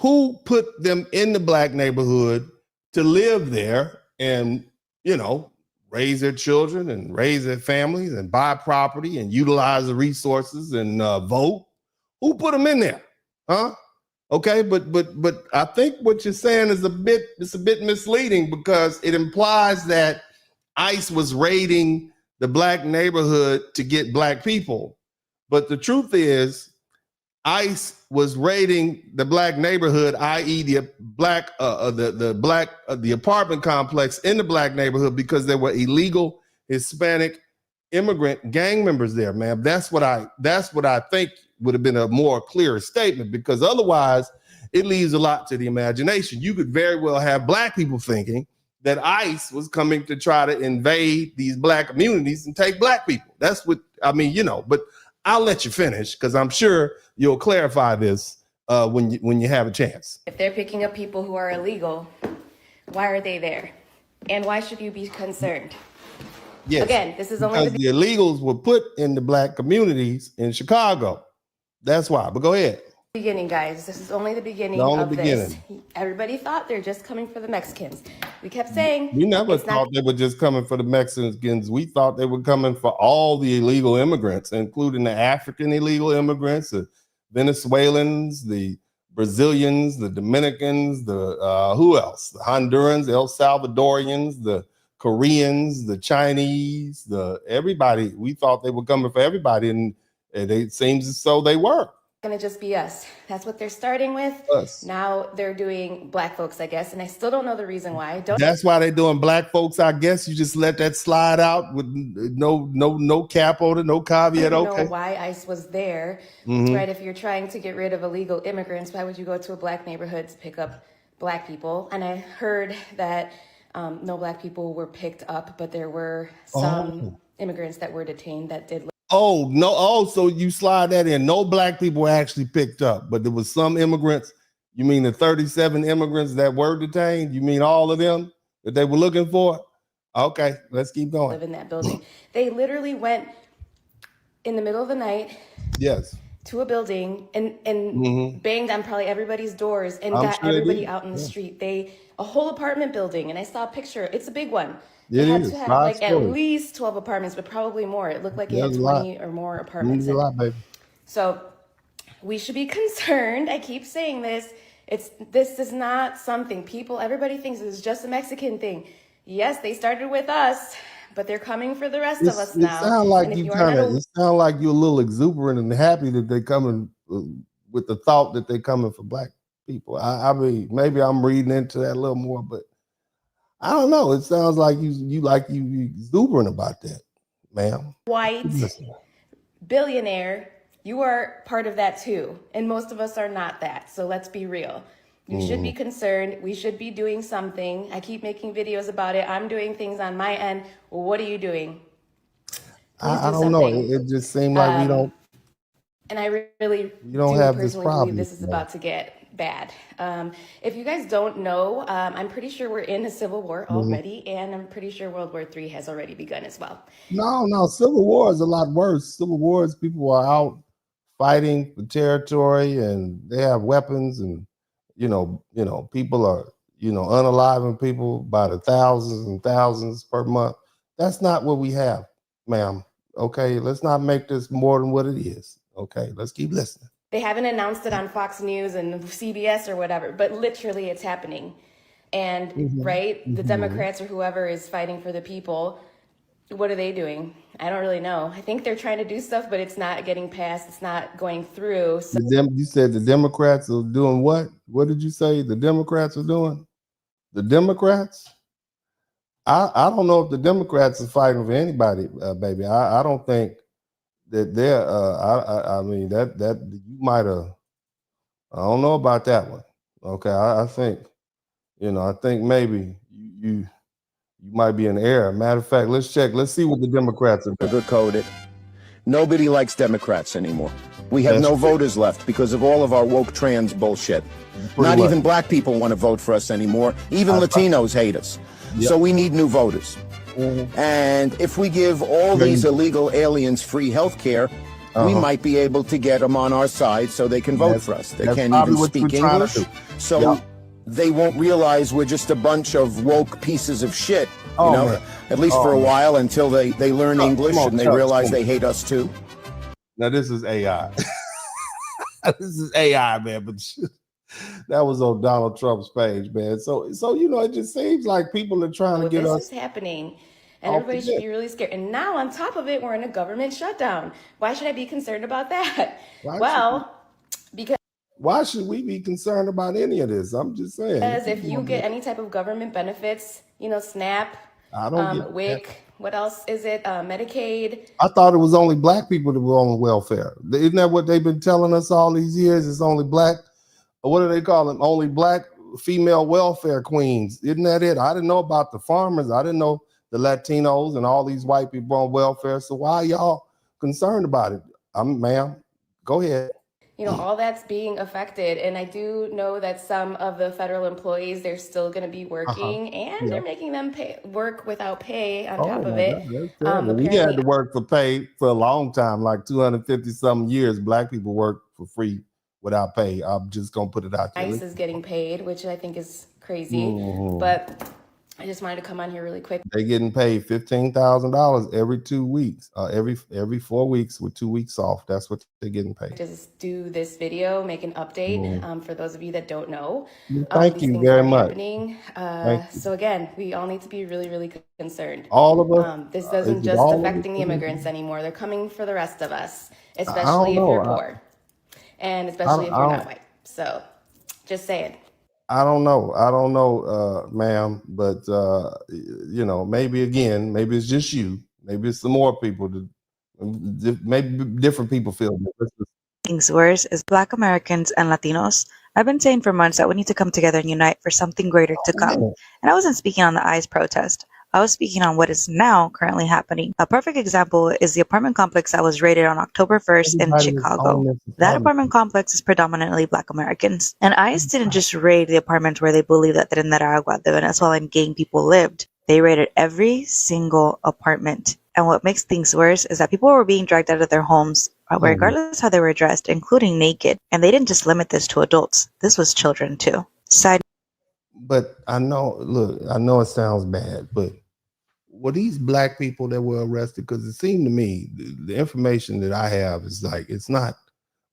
Who put them in the black neighborhood to live there and, raise their children and raise their families and buy property and utilize the resources and vote? Who put them in there? Huh? Okay, but I think what you're saying is a bit misleading, because it implies that ICE was raiding the black neighborhood to get black people. But the truth is, ICE was raiding the black neighborhood, i.e. the apartment complex in the black neighborhood, because there were illegal Hispanic immigrant gang members there, man. That's what I think would have been a more clearer statement, because otherwise it leaves a lot to the imagination. You could very well have black people thinking that ICE was coming to try to invade these black communities and take black people. That's what I mean, but I'll let you finish, because I'm sure you'll clarify this when you have a chance. if they're picking up people who are illegal, why are they there? And why should you be concerned? Yes. Again, this is only because the illegals were put in the black communities in Chicago. That's why. But go ahead. beginning, guys. This is only the beginning of this. Everybody thought they're just coming for the Mexicans. We kept saying we never thought they were just coming for the Mexicans. We thought they were coming for all the illegal immigrants, including the African illegal immigrants, the Venezuelans, the Brazilians, the Dominicans, the who else? The Hondurans, the El Salvadorians, the Koreans, the Chinese, the everybody. We thought they were coming for everybody, and it seems as though they were. Gonna just be us. That's what they're starting with. Us. Now they're doing black folks, I guess, and I still don't know the reason why. That's why they're doing black folks. I guess you just let that slide out with no cap on it, no caveat. I don't Okay. know why ICE was there, right? If you're trying to get rid of illegal immigrants, why would you go to a black neighborhood to pick up black people? And I heard that no black people were picked up, but there were some immigrants that were detained that did. Oh, no. Oh, so you slide that in. No black people were actually picked up, but there was some immigrants. You mean the 37 immigrants that were detained? You mean all of them that they were looking for? Okay, let's keep going. Live in that building. They literally went in the middle of the night. Yes. to a building and banged on probably everybody's doors and I'm got sure they everybody did. out in the Yeah. street. A whole apartment building, and I saw a picture. It's a big one. They It had is to have 5 like at stories. least 12 apartments, but probably more. It looked like it had There's a lot. 20 or more There's apartments. a lot, baby. So we should be concerned. I keep saying this. This is not something everybody thinks it's just a Mexican thing. Yes, they started with us, but they're coming for the rest of us It now. sounds like And if you you are not it sound like you're a little exuberant and happy that they coming with the thought that they coming for black people. I mean, maybe I'm reading into that a little more, but I don't know. It sounds like you exuberant about that, ma'am. white Listen. billionaire, you are part of that too. And most of us are not that. So let's be real. You should be concerned. We should be doing something. I keep making videos about it. I'm doing things on my end. What are you doing? I don't know. It just seemed like we don't. And I really don't have this personally problem. believe this is about to get bad. If you guys don't know, I'm pretty sure we're in a civil war already, and I'm pretty sure World War III has already begun as well. No. Civil War is a lot worse. Civil Wars, people are out fighting for territory, and they have weapons, and people are unaliving people by the thousands and thousands per month. That's not what we have, ma'am. Okay, let's not make this more than what it is. Okay, let's keep listening. They haven't announced it on Fox News and CBS or whatever, but literally it's happening. And the Democrats or whoever is fighting for the people, what are they doing? I don't really know. I think they're trying to do stuff, but it's not getting passed. It's not going through. So You said the Democrats are doing what? What did you say the Democrats are doing? The Democrats? I don't know if the Democrats are fighting for anybody, baby. I don't think that they're. I mean that you might have. I don't know about that one. Okay, I think I think maybe you might be in error. Matter of fact, let's check. Let's see what the Democrats are doing. Sugar-coated. Nobody likes Democrats anymore. We have no voters left because of all of our woke trans bullshit. Not even black people want to vote for us anymore. Even Latinos hate us. So we need new voters. And if we give all these illegal aliens free health care, we might be able to get them on our side so they can vote for us. They can't even speak English. So they won't realize we're just a bunch of woke pieces of shit, at least for a while until they learn English and they realize they hate us too. Now this is AI. This is AI, man, but that was on Donald Trump's page, man. So it just seems like people are trying to get us. This is happening, and everybody should be really scared. And now on top of it, we're in a government shutdown. Why should I be concerned about that? Because why should we be concerned about any of this? I'm just saying. Because if you get any type of government benefits, SNAP, I don't get WIC, what else is it? Medicaid. I thought it was only black people that were on welfare. Isn't that what they've been telling us all these years? It's only black. What do they call them? Only black female welfare queens. Isn't that it? I didn't know about the farmers. I didn't know the Latinos and all these white people on welfare. So why are y'all concerned about it? Ma'am, go ahead. All that's being affected. And I do know that some of the federal employees, they're still going to be working and they're making them work without pay on top of it. We had to work for pay for a long time, like 250 something years. Black people work for free without pay. I'm just going to put it out there. ICE is getting paid, which I think is crazy. But I just wanted to come on here really quick. They're getting paid $15,000 every 2 weeks, every 4 weeks with 2 weeks off. That's what they're getting paid. Just do this video, make an update for those of you that don't know. Thank you very much. So again, we all need to be really, really concerned. All of us. This doesn't just affecting the immigrants anymore. They're coming for the rest of us, especially if you're poor, and especially if you're not white. So, just saying. I don't know, ma'am, but maybe it's just you. Maybe it's some more people. Maybe different people feel this. Things worse is Black Americans and Latinos. I've been saying for months that we need to come together and unite for something greater to come. And I wasn't speaking on the ICE protest. I was speaking on what is now currently happening. A perfect example is the apartment complex that was raided on October 1st in Chicago. That apartment complex is predominantly Black Americans. And ICE didn't just raid the apartments where they believe that in Nicaragua, the Venezuelan gang people lived. They raided every single apartment. And what makes things worse is that people were being dragged out of their homes regardless how they were dressed, including naked. And they didn't just limit this to adults. This was children too. But I know, look, I know it sounds bad, but were these black people that were arrested? Because it seemed to me, the information that I have is like, it's not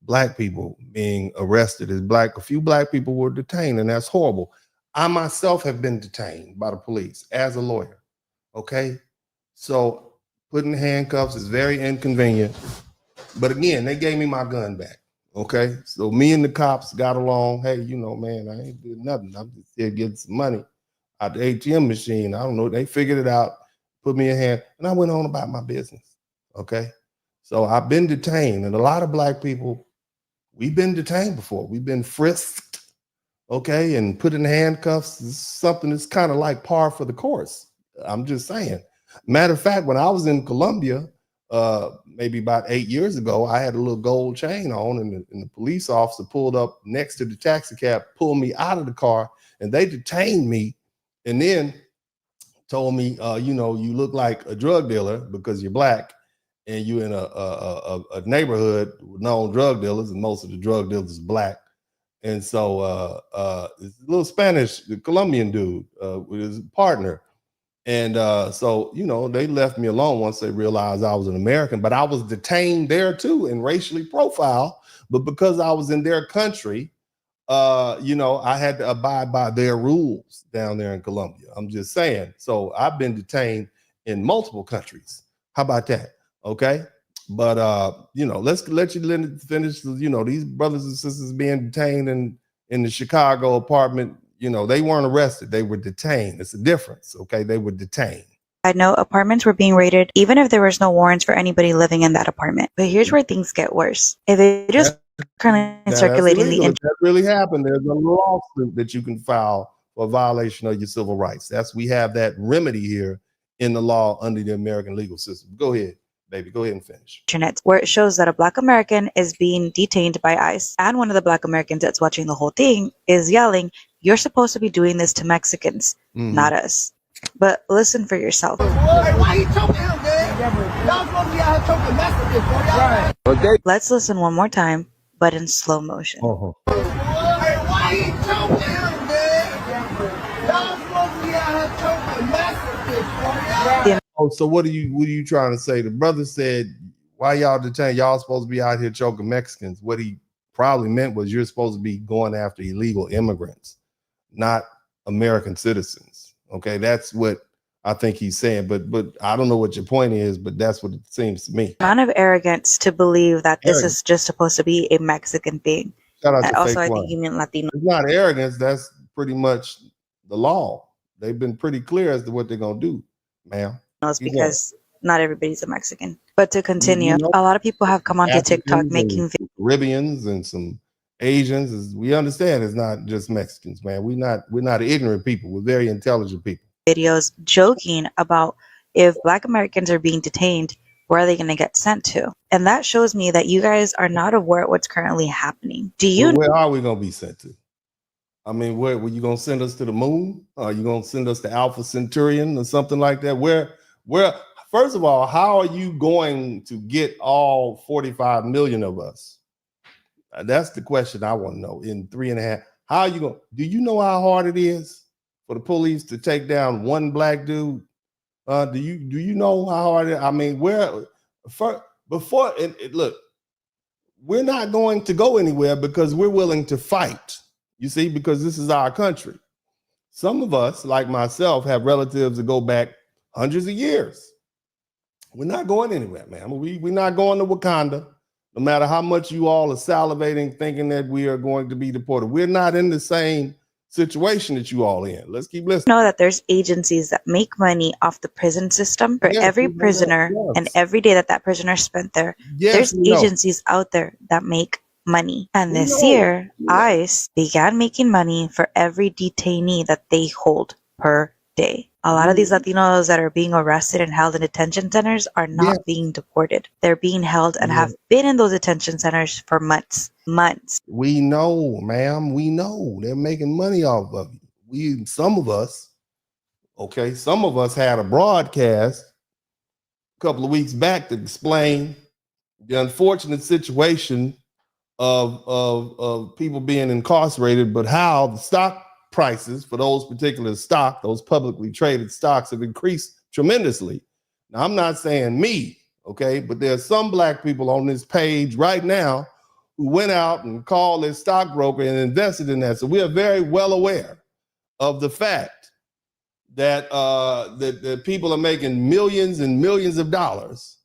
black people being arrested. It's black, a few black people were detained, and that's horrible. I myself have been detained by the police as a lawyer. Okay. So putting handcuffs is very inconvenient. But again, they gave me my gun back. Okay. So me and the cops got along. Hey, you know, man, I ain't did nothing. I'm just here getting some money out the ATM machine. I don't know. They figured it out, put me in hand, and I went on about my business. Okay. So I've been detained, and a lot of black people, we've been detained before. We've been frisked, okay, and put in handcuffs is something that's kind of like par for the course. I'm just saying. Matter of fact, when I was in Colombia, maybe about 8 years ago, I had a little gold chain on, and the police officer pulled up next to the taxi cab, pulled me out of the car, and they detained me, and then told me, you know, you look like a drug dealer because you're black, and you're in a neighborhood with known drug dealers, and most of the drug dealers is black. And so this little Spanish, the Colombian dude with his partner. And so, you know, they left me alone once they realized I was an American, but I was detained there too and racially profiled. But because I was in their country, you know, I had to abide by their rules down there in Colombia. I'm just saying. So I've been detained in multiple countries. How about that? Okay. But you know, let's let you finish. You know, these brothers and sisters being detained in the Chicago apartment, you know, they weren't arrested, they were detained. It's a difference. Okay, they were detained. I know apartments were being raided, even if there was no warrants for anybody living in that apartment. But here's where things get worse. If it just currently circulating the if that really happened, there's a lawsuit that you can file for violation of your civil rights. We have that remedy here in the law under the American legal system. Go ahead, baby. Go ahead and finish. Internet, where it shows that a Black American is being detained by ICE, and one of the Black Americans that's watching the whole thing is yelling, "You're supposed to be doing this to Mexicans, not us." But listen for yourself. Why you choking him, man? Y'all supposed to be out here choking Mexicans, boy. Right. Let's listen one more time, but in slow motion. Why you choking him, man? Y'all supposed to be out here choking Mexicans, boy. Oh, so what are you trying to say? The brother said, why y'all detained? Y'all supposed to be out here choking Mexicans. What he probably meant was you're supposed to be going after illegal immigrants, not American citizens. Okay, that's what I think he's saying. But I don't know what your point is, but that's what it seems to me. Amount of arrogance to believe that this is just supposed to be a Mexican thing. Shout out to also, I Fake think you mean Latino. It's not arrogance. That's pretty much the law. They've been pretty clear as to what they're gonna do, ma'am. It's because not everybody's a Mexican. But to continue, a lot of people have come onto TikTok making Caribbeans and some Asians. We understand it's not just Mexicans, man. We're not ignorant people. We're very intelligent people. Videos joking about if Black Americans are being detained, where are they going to get sent to? And that shows me that you guys are not aware of what's currently happening. Do you? Where are we going to be sent to? I mean, where you going to send us to the moon? Are you going to send us to Alpha Centaurian or something like that? Where? First of all, how are you going to get all 45 million of us? That's the question I want to know. In 3.5, how are you going? Do you know how hard it is for the police to take down one black dude? Do you know how hard it is? I mean, look, we're not going to go anywhere because we're willing to fight. You see, because this is our country. Some of us, like myself, have relatives that go back hundreds of years. We're not going anywhere, man. We're not going to Wakanda. No matter how much you all are salivating, thinking that we are going to be deported. We're not in the same situation that you all in. Let's keep listening. Know that there's agencies that make money off the prison system for every prisoner and every day that prisoner spent there. There's agencies out there that make money. And this year, ICE began making money for every detainee that they hold per day. A lot of these Latinos that are being arrested and held in detention centers are not being deported. They're being held and have been in those detention centers for months. We know, ma'am. We know they're making money off of you. Some of us had a broadcast a couple of weeks back to explain the unfortunate situation of people being incarcerated, but how the stock prices for those particular stock, those publicly traded stocks, have increased tremendously. Now, I'm not saying me, okay, but there are some black people on this page right now who went out and called their stockbroker and invested in that. So we are very well aware of the fact that that people are making millions and millions of dollars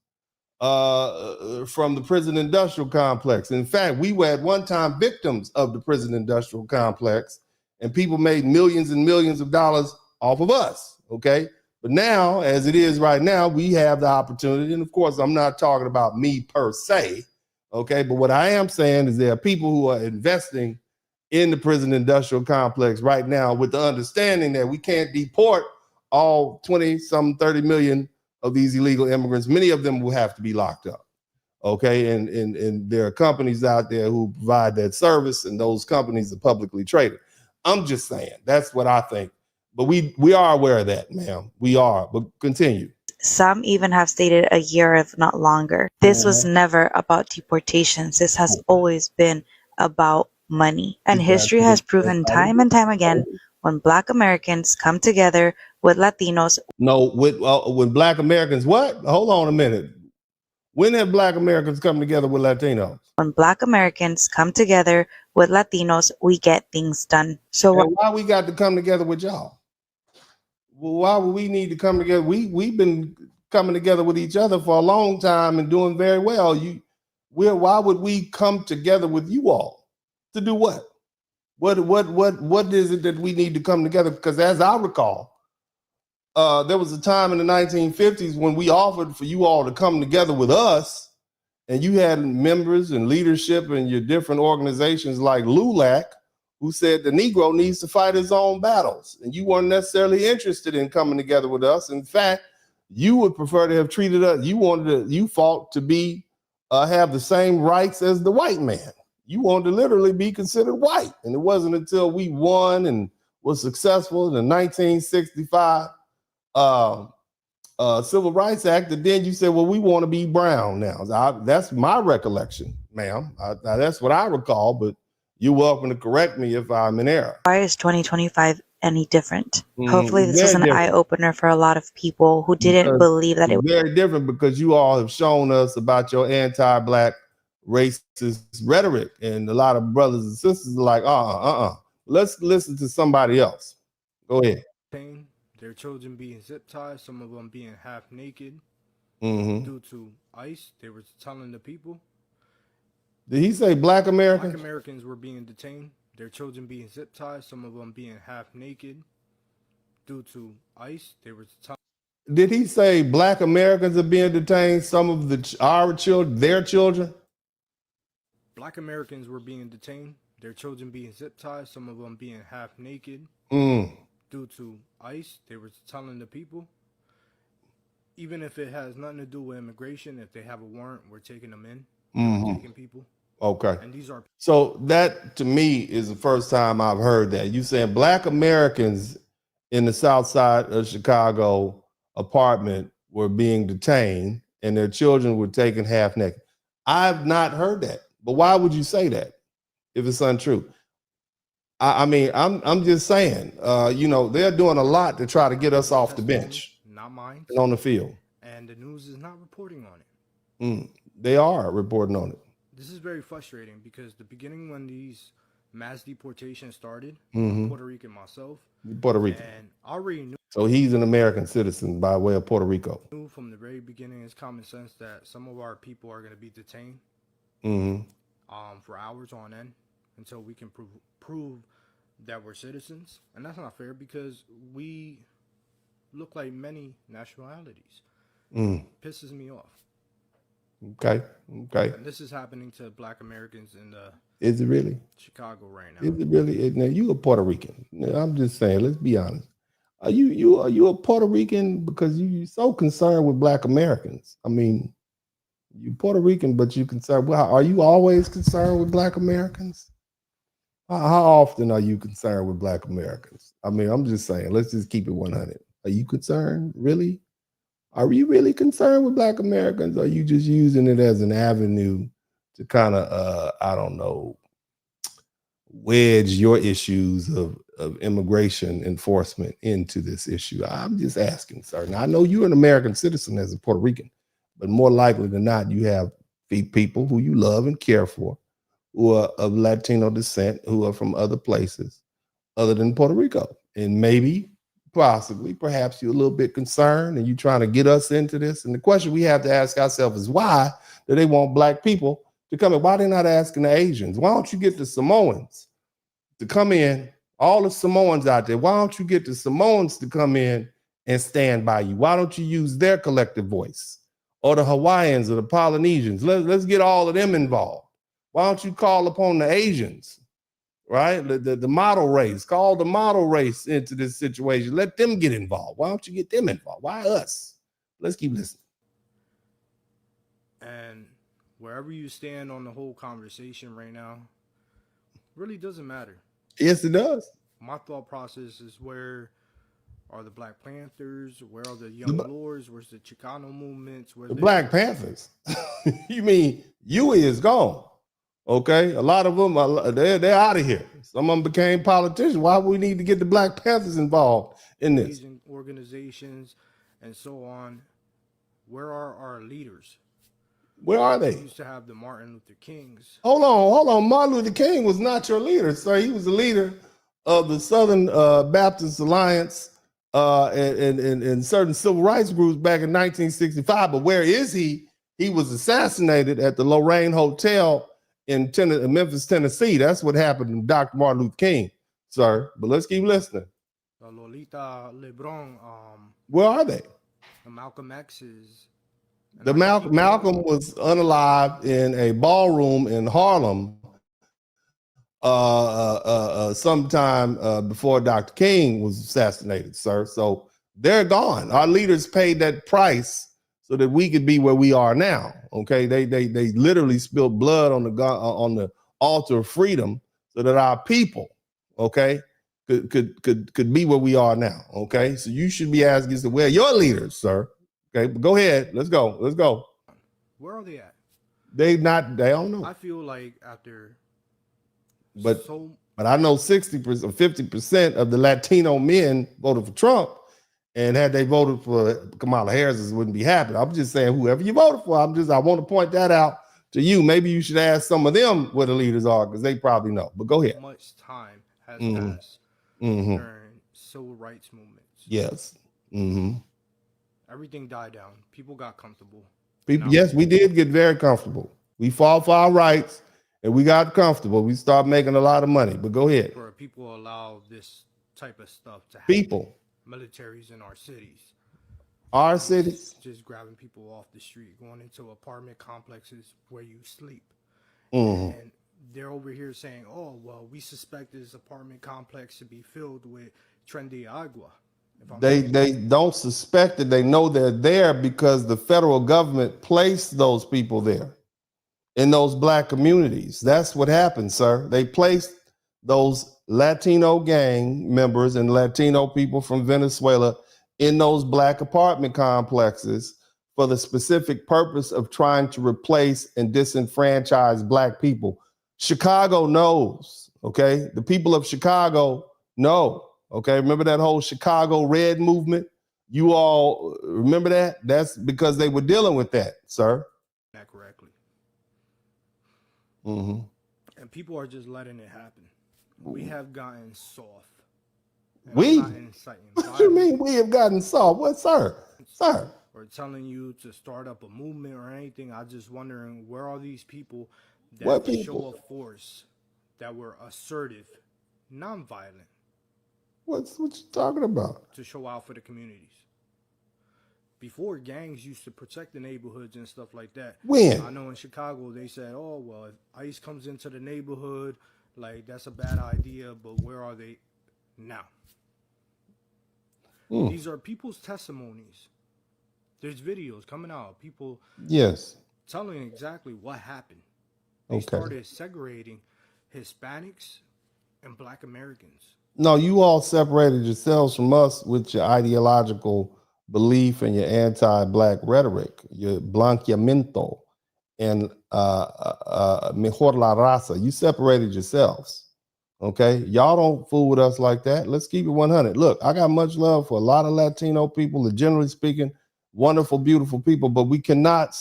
from the prison industrial complex. In fact, we were at one time victims of the prison industrial complex, and people made millions and millions of dollars off of us, okay? But now, as it is right now, we have the opportunity, and of course, I'm not talking about me per se, okay? But what I am saying is there are people who are investing in the prison industrial complex right now with the understanding that we can't deport all 30 million of these illegal immigrants. Many of them will have to be locked up, okay? And there are companies out there who provide that service, and those companies are publicly traded. I'm just saying, that's what I think. But we are aware of that, ma'am. We are, but continue. Some even have stated a year, if not longer. This was never about deportations. This has always been about money. And history has proven time and time again, when Black Americans come together with Latinos. No, when Black Americans what? Hold on a minute. When have Black Americans come together with Latinos? When Black Americans come together with Latinos, we get things done. So why we got to come together with y'all? Well, why would we need to come together? We've been coming together with each other for a long time and doing very well. Why would we come together with you all to do what? What is it that we need to come together? Because as I recall, there was a time in the 1950s when we offered for you all to come together with us, and you had members and leadership in your different organizations like LULAC, who said the Negro needs to fight his own battles, and you weren't necessarily interested in coming together with us. In fact, you would prefer to have treated us. You fought to be have the same rights as the white man. You wanted to literally be considered white, and it wasn't until we won and was successful in the 1965 Civil Rights Act that then you said, well, we want to be brown now. That's my recollection, ma'am. That's what I recall, but you're welcome to correct me if I'm in error. Why is 2025 any different? Hopefully this was an eye-opener for a lot of people who didn't believe that it was very different, because you all have shown us about your anti-Black racist rhetoric, and a lot of brothers and sisters are like, let's listen to somebody else. Go ahead. Their children being zip tied, some of them being half naked due to ICE. They were telling the people. Did he say Black Americans? Black Americans were being detained, their children being zip tied, some of them being half naked due to ICE. They were Did he say Black Americans are being detained, some of our children, their children? Black Americans were being detained, their children being zip tied, some of them being half naked due to ICE. They were telling the people, even if it has nothing to do with immigration, if they have a warrant, we're taking them in. We're taking people. Okay. And these are so that to me is the first time I've heard that. You saying Black Americans in the South Side of Chicago apartment were being detained and their children were taken half naked. I've not heard that. But why would you say that if it's untrue? I mean, I'm just saying, they're doing a lot to try to get us off the bench, not mine, and on the field. And the news is not reporting on it. They are reporting on it. This is very frustrating because the beginning when these mass deportations started, Puerto Rican myself. Puerto Rican. And I already knew. So he's an American citizen by way of Puerto Rico. Knew from the very beginning, it's common sense that some of our people are going to be detained for hours on end until we can prove that we're citizens. And that's not fair because we look like many nationalities. Pisses me off. Okay. And this is happening to Black Americans in the Is it really? Chicago right now. Is it really? Now you a Puerto Rican. I'm just saying, let's be honest. Are you a Puerto Rican because you're so concerned with Black Americans? I mean, you're Puerto Rican, but you're concerned. Well, are you always concerned with Black Americans? How often are you concerned with Black Americans? I mean, I'm just saying, let's just keep it 100. Are you concerned? Really? Are you really concerned with Black Americans? Or are you just using it as an avenue to kind of, I don't know, wedge your issues of immigration enforcement into this issue? I'm just asking, sir. Now, I know you're an American citizen as a Puerto Rican, but more likely than not, you have people who you love and care for who are of Latino descent, who are from other places other than Puerto Rico. And maybe, possibly, perhaps you're a little bit concerned and you're trying to get us into this. And the question we have to ask ourselves is, why do they want Black people to come in? Why they're not asking the Asians? Why don't you get the Samoans to come in? All the Samoans out there, why don't you get the Samoans to come in and stand by you? Why don't you use their collective voice? Or the Hawaiians or the Polynesians? Let's get all of them involved. Why don't you call upon the Asians, right? The model race, call the model race into this situation. Let them get involved. Why don't you get them involved? Why us? Let's keep listening. And wherever you stand on the whole conversation right now, really doesn't matter. Yes, it does. My thought process is, where are the Black Panthers? Where are the Young Lords? Where's the Chicano movements? Where's the Black Panthers? You mean Huey is gone? Okay, a lot of them they're out of here. Some of them became politicians. Why would we need to get the Black Panthers involved in this? Organizations and so on. Where are our leaders? Where are they? We used to have the Martin Luther Kings. Hold on. Martin Luther King was not your leader, sir. He was the leader of the Southern Baptist Alliance and certain civil rights groups back in 1965. But where is he? He was assassinated at the Lorraine Hotel in Memphis, Tennessee. That's what happened to Dr. Martin Luther King, sir. But let's keep listening. Lolita Lebron. Where are they? The Malcolm X's. The Malcolm was unalived in a ballroom in Harlem sometime before Dr. King was assassinated, sir. So they're gone. Our leaders paid that price so that we could be where we are now. Okay, they literally spilled blood on the altar of freedom so that our people, okay, could be where we are now. Okay, so you should be asking us to where your leaders, sir. Okay, but go ahead. Let's go. Where are they at? They don't know. I feel like after but I know 60% or 50% of the Latino men voted for Trump. And had they voted for Kamala Harris, this wouldn't be happening. I'm just saying, whoever you voted for, I want to point that out to you. Maybe you should ask some of them where the leaders are, because they probably know. But go ahead. Much time has passed during civil rights movements. Yes. Everything died down. People got comfortable. Yes, we did get very comfortable. We fought for our rights and we got comfortable. We started making a lot of money. But go ahead. Where people allow this type of stuff to happen. Militaries in our cities. Our cities? Just grabbing people off the street, going into apartment complexes where you sleep. And they're over here saying, oh, well, we suspect this apartment complex to be filled with Tren de Agua. They don't suspect it. They know they're there because the federal government placed those people there in those Black communities. That's what happened, sir. They placed those Latino gang members and Latino people from Venezuela in those Black apartment complexes for the specific purpose of trying to replace and disenfranchise Black people. Chicago knows, okay? The people of Chicago know, okay? Remember that whole Chicago Red movement? You all remember that? That's because they were dealing with that, sir. That correctly. And people are just letting it happen. We have gotten soft. What you mean we have gotten soft? What, sir? Or telling you to start up a movement or anything. I'm just wondering, where are these people that show a force, that were assertive, nonviolent? What you talking about? To show out for the communities. Before, gangs used to protect the neighborhoods and stuff like that. When? I know in Chicago they said, oh, well, if ICE comes into the neighborhood, like, that's a bad idea, but where are they now? These are people's testimonies. There's videos coming out, people telling exactly what happened. They started segregating Hispanics and Black Americans. No, you all separated yourselves from us with your ideological belief and your anti-black rhetoric, your blanqueamiento, and mejor la raza. You separated yourselves. Okay, y'all don't fool with us like that. Let's keep it 100. Look, I got much love for a lot of Latino people, and generally speaking, wonderful, beautiful people, but we cannot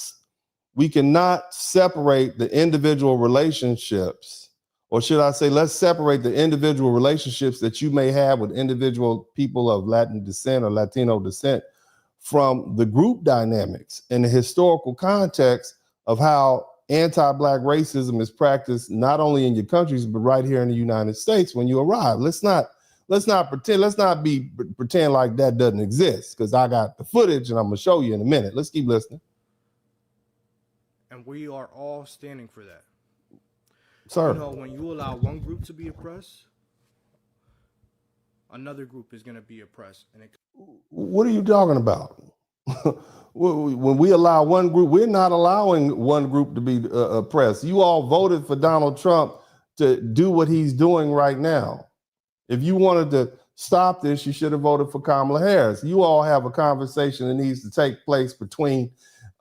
separate the individual relationships, or should I say, let's separate the individual relationships that you may have with individual people of Latin descent or Latino descent from the group dynamics and the historical context of how anti-black racism is practiced not only in your countries but right here in the United States when you arrive. Let's not pretend like that doesn't exist, because I got the footage and I'm gonna show you in a minute. Let's keep listening. And we are all standing for that. Sir. You know, when you allow one group to be oppressed, another group is going to be oppressed. And what are you talking about? When we allow one group, we're not allowing one group to be oppressed. You all voted for Donald Trump to do what he's doing right now. If you wanted to stop this, you should have voted for Kamala Harris. You all have a conversation that needs to take place between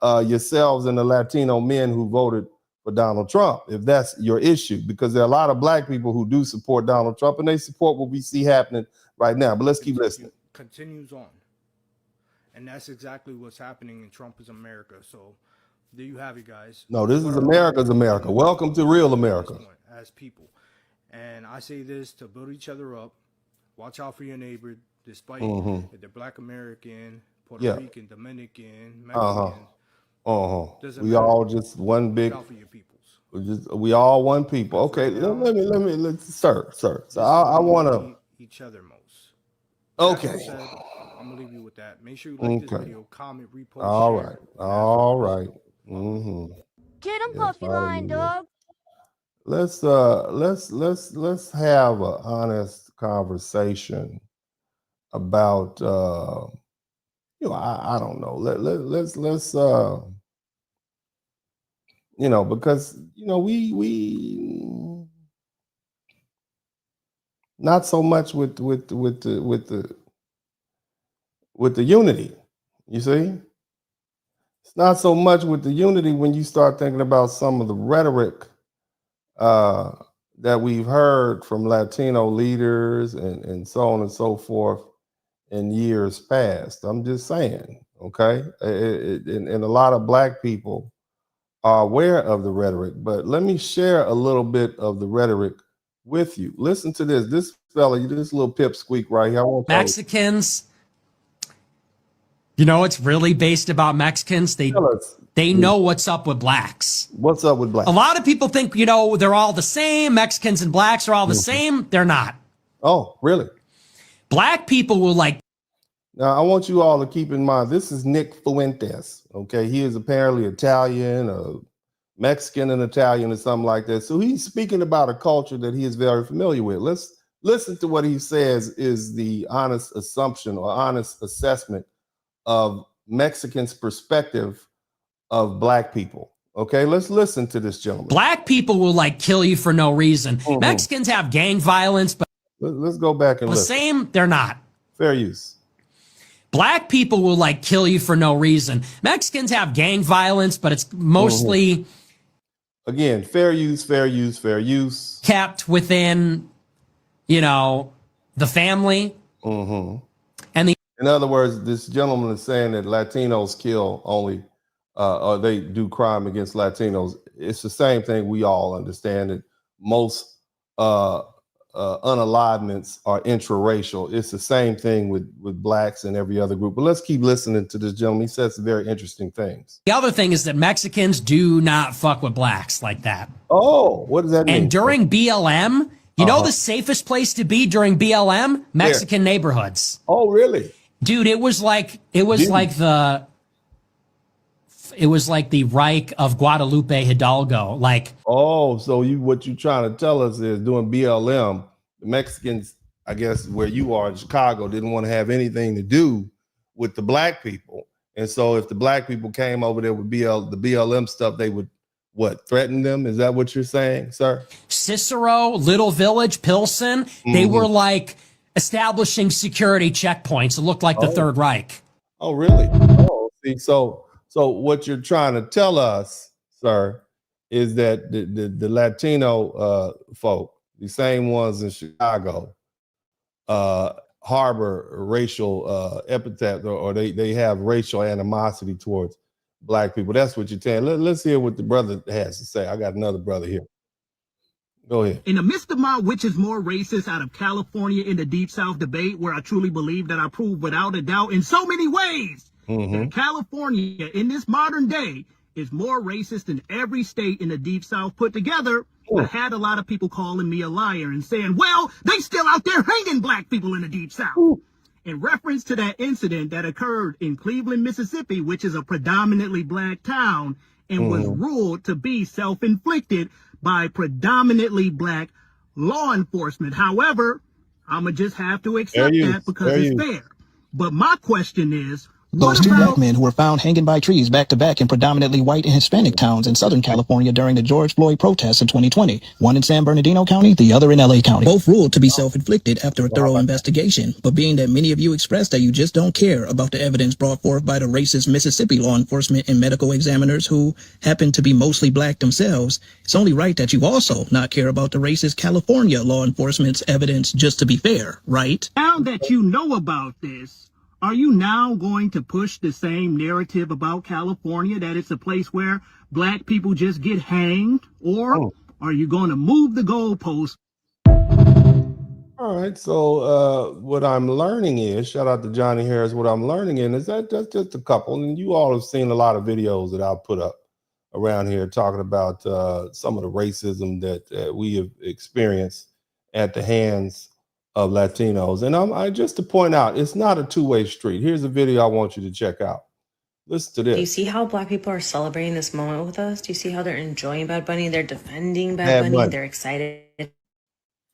yourselves and the Latino men who voted for Donald Trump, if that's your issue, because there are a lot of black people who do support Donald Trump and they support what we see happening right now. But let's keep listening. Continues on. And that's exactly what's happening in Trump is America. So there you have it, guys. No, this is America's America. Welcome to real America. As people. And I say this to build each other up. Watch out for your neighbor, despite if they're Black American, Puerto Rican, Dominican, Mexican. We all just one big. We all one people. Okay, let's sir. So I want to each other most. Okay. I'm gonna leave you with that. Make sure you like this video, comment, repost. All right. Kid, I'm puffy line, dog. Let's have an honest conversation about I don't know. Let's because we not so much with the unity. You see, it's not so much with the unity when you start thinking about some of the rhetoric that we've heard from Latino leaders and so on and so forth in years past. I'm just saying, okay? And a lot of black people are aware of the rhetoric, but let me share a little bit of the rhetoric with you. Listen to this. This fella, this little pipsqueak right here. Mexicans, you know, it's really based about Mexicans. They know what's up with blacks. What's up with blacks? A lot of people think, you know, they're all the same. Mexicans and blacks are all the same. They're not. Oh, really? Black people will like. Now, I want you all to keep in mind, this is Nick Fuentes, okay? He is apparently Italian, Mexican and Italian or something like that. So he's speaking about a culture that he is very familiar with. Let's listen to what he says is the honest assumption or honest assessment of Mexicans' perspective of black people. Okay, let's listen to this gentleman. Black people will like kill you for no reason. Mexicans have gang violence, but let's go back and the listen. same, they're not. Fair use. Black people will like kill you for no reason. Mexicans have gang violence, but it's mostly again, fair use, fair use, fair use. Kept within, you know, the family. And in other words, this gentleman is saying that Latinos kill only or they do crime against Latinos. It's the same thing. We all understand that most unalivements are intraracial. It's the same thing with blacks and every other group. But let's keep listening to this gentleman. He says some very interesting things. The other thing is that Mexicans do not fuck with blacks like that. Oh, what does that mean? And during BLM, you know the safest place to be during BLM? Mexican neighborhoods. Oh, really? Dude, it was like the Reich of Guadalupe Hidalgo. Like, oh, so what you trying to tell us is during BLM, the Mexicans, I guess where you are in Chicago, didn't want to have anything to do with the black people. And so if the black people came over there with the BLM stuff, they would threaten them? Is that what you're saying, sir? Cicero, Little Village, Pilsen, they were like establishing security checkpoints. It looked like the Third Reich. Oh, really? Oh, see, so what you're trying to tell us, sir, is that the Latino folk, the same ones in Chicago, harbor racial epithets, or they have racial animosity towards black people. That's what you're saying. Let's hear what the brother has to say. I got another brother here. Go ahead. In the midst of my which is more racist out of California in the Deep South debate, where I truly believe that I prove without a doubt in so many ways that California in this modern day is more racist than every state in the Deep South put together, I had a lot of people calling me a liar and saying, well, they still out there hanging black people in the Deep South. In reference to that incident that occurred in Cleveland, Mississippi, which is a predominantly black town and was ruled to be self-inflicted by predominantly black law enforcement. However, I'm going to just have to accept that because it's fair. But my question is, Those two black men who were found hanging by trees back to back in predominantly white and Hispanic towns in Southern California during the George Floyd protests in 2020, one in San Bernardino County, the other in LA County, both ruled to be self-inflicted after a thorough investigation. But being that many of you expressed that you just don't care about the evidence brought forth by the racist Mississippi law enforcement and medical examiners who happen to be mostly black themselves, it's only right that you also not care about the racist California law enforcement's evidence, just to be fair, right? Now that you know about this, are you now going to push the same narrative about California, that it's a place where black people just get hanged? Or are you going to move the goalposts? All right. So what I'm learning is, shout out to Johnny Harris, what I'm learning is that that's just a couple. And you all have seen a lot of videos that I'll put up around here talking about some of the racism that we have experienced at the hands of Latinos. And I just to point out, it's not a two-way street. Here's a video I want you to check out. Listen to this. Do you see how black people are celebrating this moment with us? Do you see how they're enjoying Bad Bunny? They're defending Bad Bunny. They're excited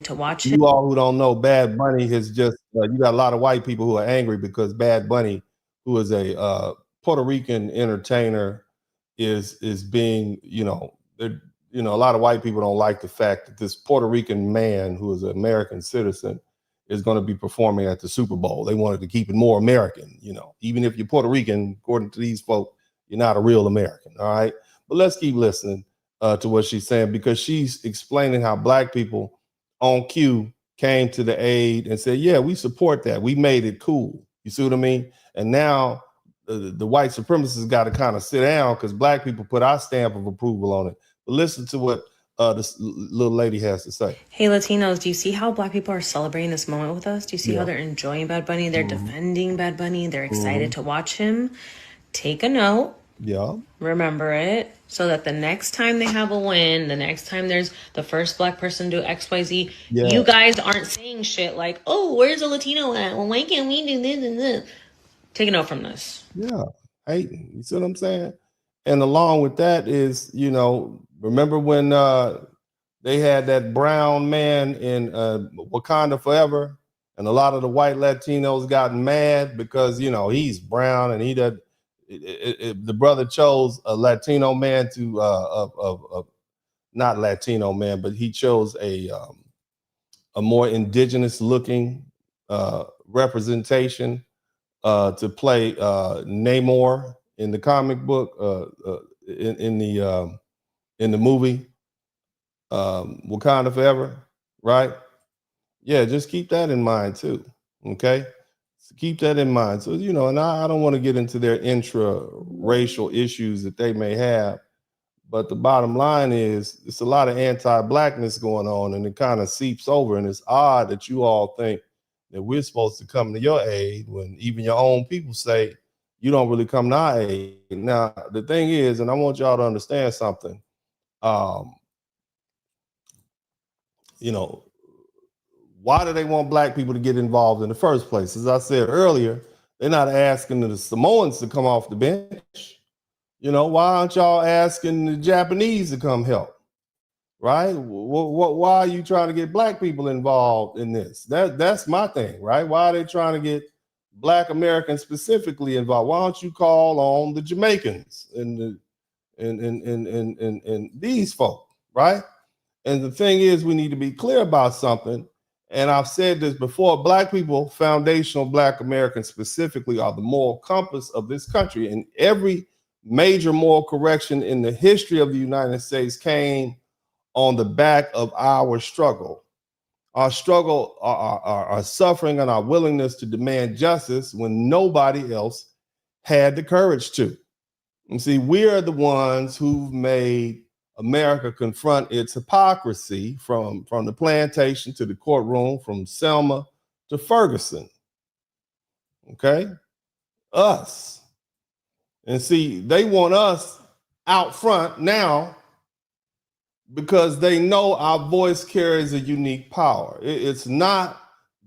to watch it. You all who don't know, Bad Bunny has just, you got a lot of white people who are angry because Bad Bunny, who is a Puerto Rican entertainer, is being, a lot of white people don't like the fact that this Puerto Rican man who is an American citizen is going to be performing at the Super Bowl. They wanted to keep it more American, even if you're Puerto Rican, according to these folk, you're not a real American. All right. But let's keep listening to what she's saying, because she's explaining how black people on cue came to the aid and said, yeah, we support that. We made it cool. You see what I mean? And now the white supremacists got to kind of sit down because black people put our stamp of approval on it. But listen to what this little lady has to say. Hey, Latinos, do you see how black people are celebrating this moment with us? Do you see how they're enjoying Bad Bunny? They're defending Bad Bunny. They're excited to watch him. Take a note. Yeah. Remember it, so that the next time they have a win, the next time there's the first black person to do XYZ, you guys aren't saying shit like, oh, where's a Latino at? Well, why can't we do this and this? Take a note from this. Yeah. Hating. You see what I'm saying? And along with that is, remember when they had that brown man in Wakanda Forever, and a lot of the white Latinos got mad because, he's brown and he does. The brother chose a Latino man to not Latino man, but he chose a more indigenous looking representation to play Namor in the comic book, in the movie Wakanda Forever, right? Yeah, just keep that in mind too. Okay. Keep that in mind. So, and I don't want to get into their intra-racial issues that they may have, but the bottom line is it's a lot of anti-blackness going on, and it kind of seeps over. And it's odd that you all think that we're supposed to come to your aid when even your own people say you don't really come to our aid. Now, the thing is, and I want y'all to understand something, why do they want black people to get involved in the first place? As I said earlier, they're not asking the Samoans to come off the bench. Why aren't y'all asking the Japanese to come help? Right? Why are you trying to get black people involved in this? That's my thing, right? Why are they trying to get black Americans specifically involved? Why don't you call on the Jamaicans and these folk, right? And the thing is, we need to be clear about something. and I've said this before, black people, foundational black Americans specifically, are the moral compass of this country. And every major moral correction in the history of the United States came on the back of our struggle. Our struggle, our suffering, and our willingness to demand justice when nobody else had the courage to. And see, we are the ones who've made America confront its hypocrisy from the plantation to the courtroom, from Selma to Ferguson. Okay? Us. And see, they want us out front now because they know our voice carries a unique power. It's not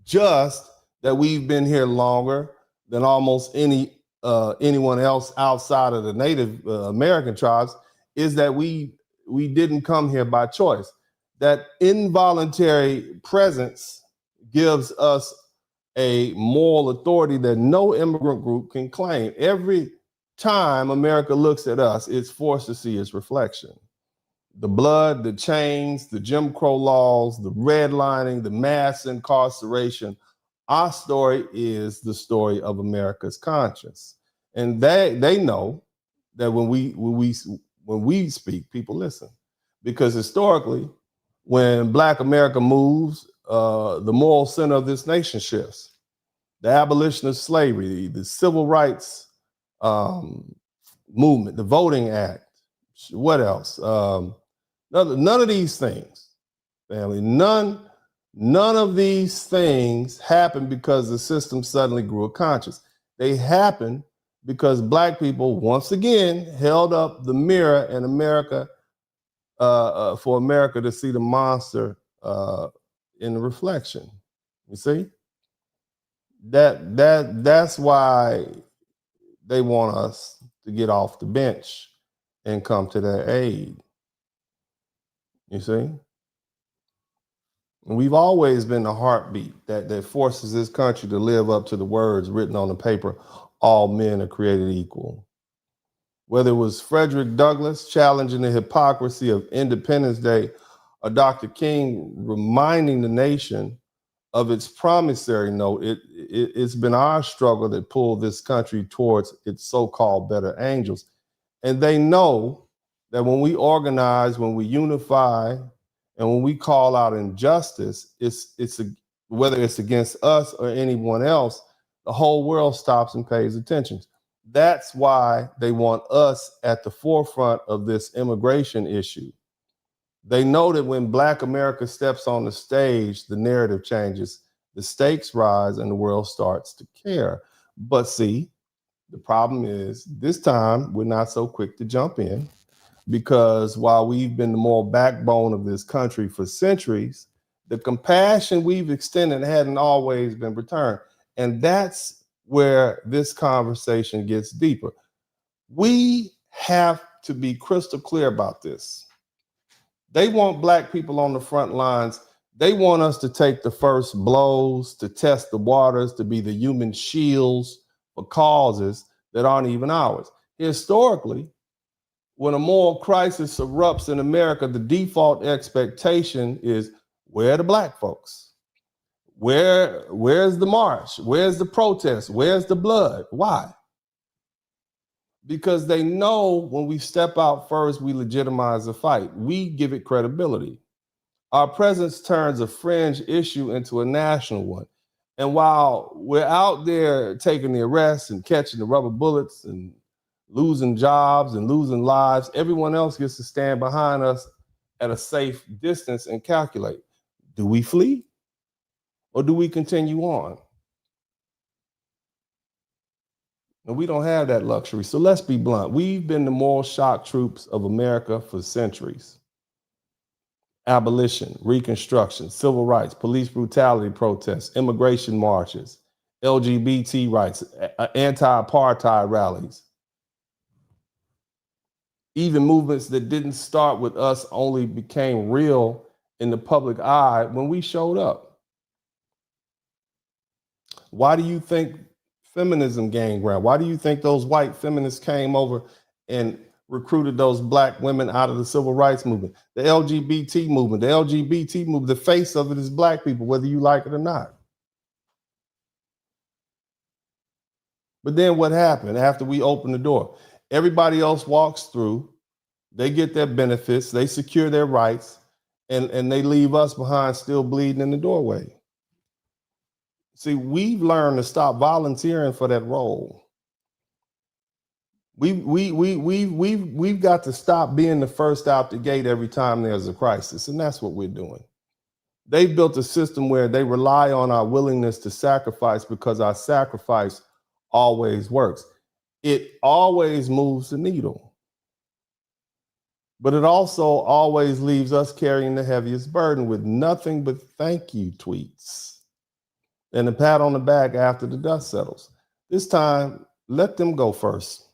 just that we've been here longer than almost anyone else outside of the Native American tribes, is that we didn't come here by choice. That involuntary presence gives us a moral authority that no immigrant group can claim. Every time America looks at us, it's forced to see its reflection. The blood, the chains, the Jim Crow laws, the redlining, the mass incarceration. Our story is the story of America's conscience. And they know that when we speak, people listen. Because historically, when Black America moves, the moral center of this nation shifts. The abolition of slavery, the civil rights movement, the Voting Act, what else? None of these things, family, none of these things happened because the system suddenly grew a conscience. They happened because Black people, once again, held up the mirror in America for America to see the monster in the reflection. You see? That's why they want us to get off the bench and come to their aid. You see? And we've always been the heartbeat that forces this country to live up to the words written on the paper, all men are created equal. Whether it was Frederick Douglass challenging the hypocrisy of Independence Day, or Dr. King reminding the nation of its promissory note, it's been our struggle that pulled this country towards its so-called better angels. And they know that when we organize, when we unify, and when we call out injustice, whether it's against us or anyone else, the whole world stops and pays attention. That's why they want us at the forefront of this immigration issue. They know that when Black America steps on the stage, the narrative changes, the stakes rise, and the world starts to care. But see, the problem is this time we're not so quick to jump in, because while we've been the moral backbone of this country for centuries, the compassion we've extended hadn't always been returned. And that's where this conversation gets deeper. We have to be crystal clear about this. They want Black people on the front lines. They want us to take the first blows, to test the waters, to be the human shields for causes that aren't even ours. Historically, when a moral crisis erupts in America, the default expectation is, where are the Black folks? Where's the march? Where's the protest? Where's the blood? Why? Because they know when we step out first, we legitimize the fight. We give it credibility. Our presence turns a fringe issue into a national one. And while we're out there taking the arrests and catching the rubber bullets and losing jobs and losing lives, everyone else gets to stand behind us at a safe distance and calculate. Do we flee or do we continue on? And we don't have that luxury. So let's be blunt. We've been the moral shock troops of America for centuries. Abolition, Reconstruction, civil rights, police brutality protests, immigration marches, LGBT rights, anti-apartheid rallies. Even movements that didn't start with us only became real in the public eye when we showed up. Why do you think feminism gained ground? Why do you think those white feminists came over and recruited those black women out of the civil rights movement, the LGBT movement. The LGBT movement, the face of it is black people, whether you like it or not. But then what happened after we opened the door? Everybody else walks through, they get their benefits, they secure their rights, and they leave us behind still bleeding in the doorway. See, we've learned to stop volunteering for that role. We've got to stop being the first out the gate every time there's a crisis, and that's what we're doing. They've built a system where they rely on our willingness to sacrifice because our sacrifice always works. It always moves the needle. But it also always leaves us carrying the heaviest burden with nothing but thank you tweets and a pat on the back after the dust settles. This time, let them go first.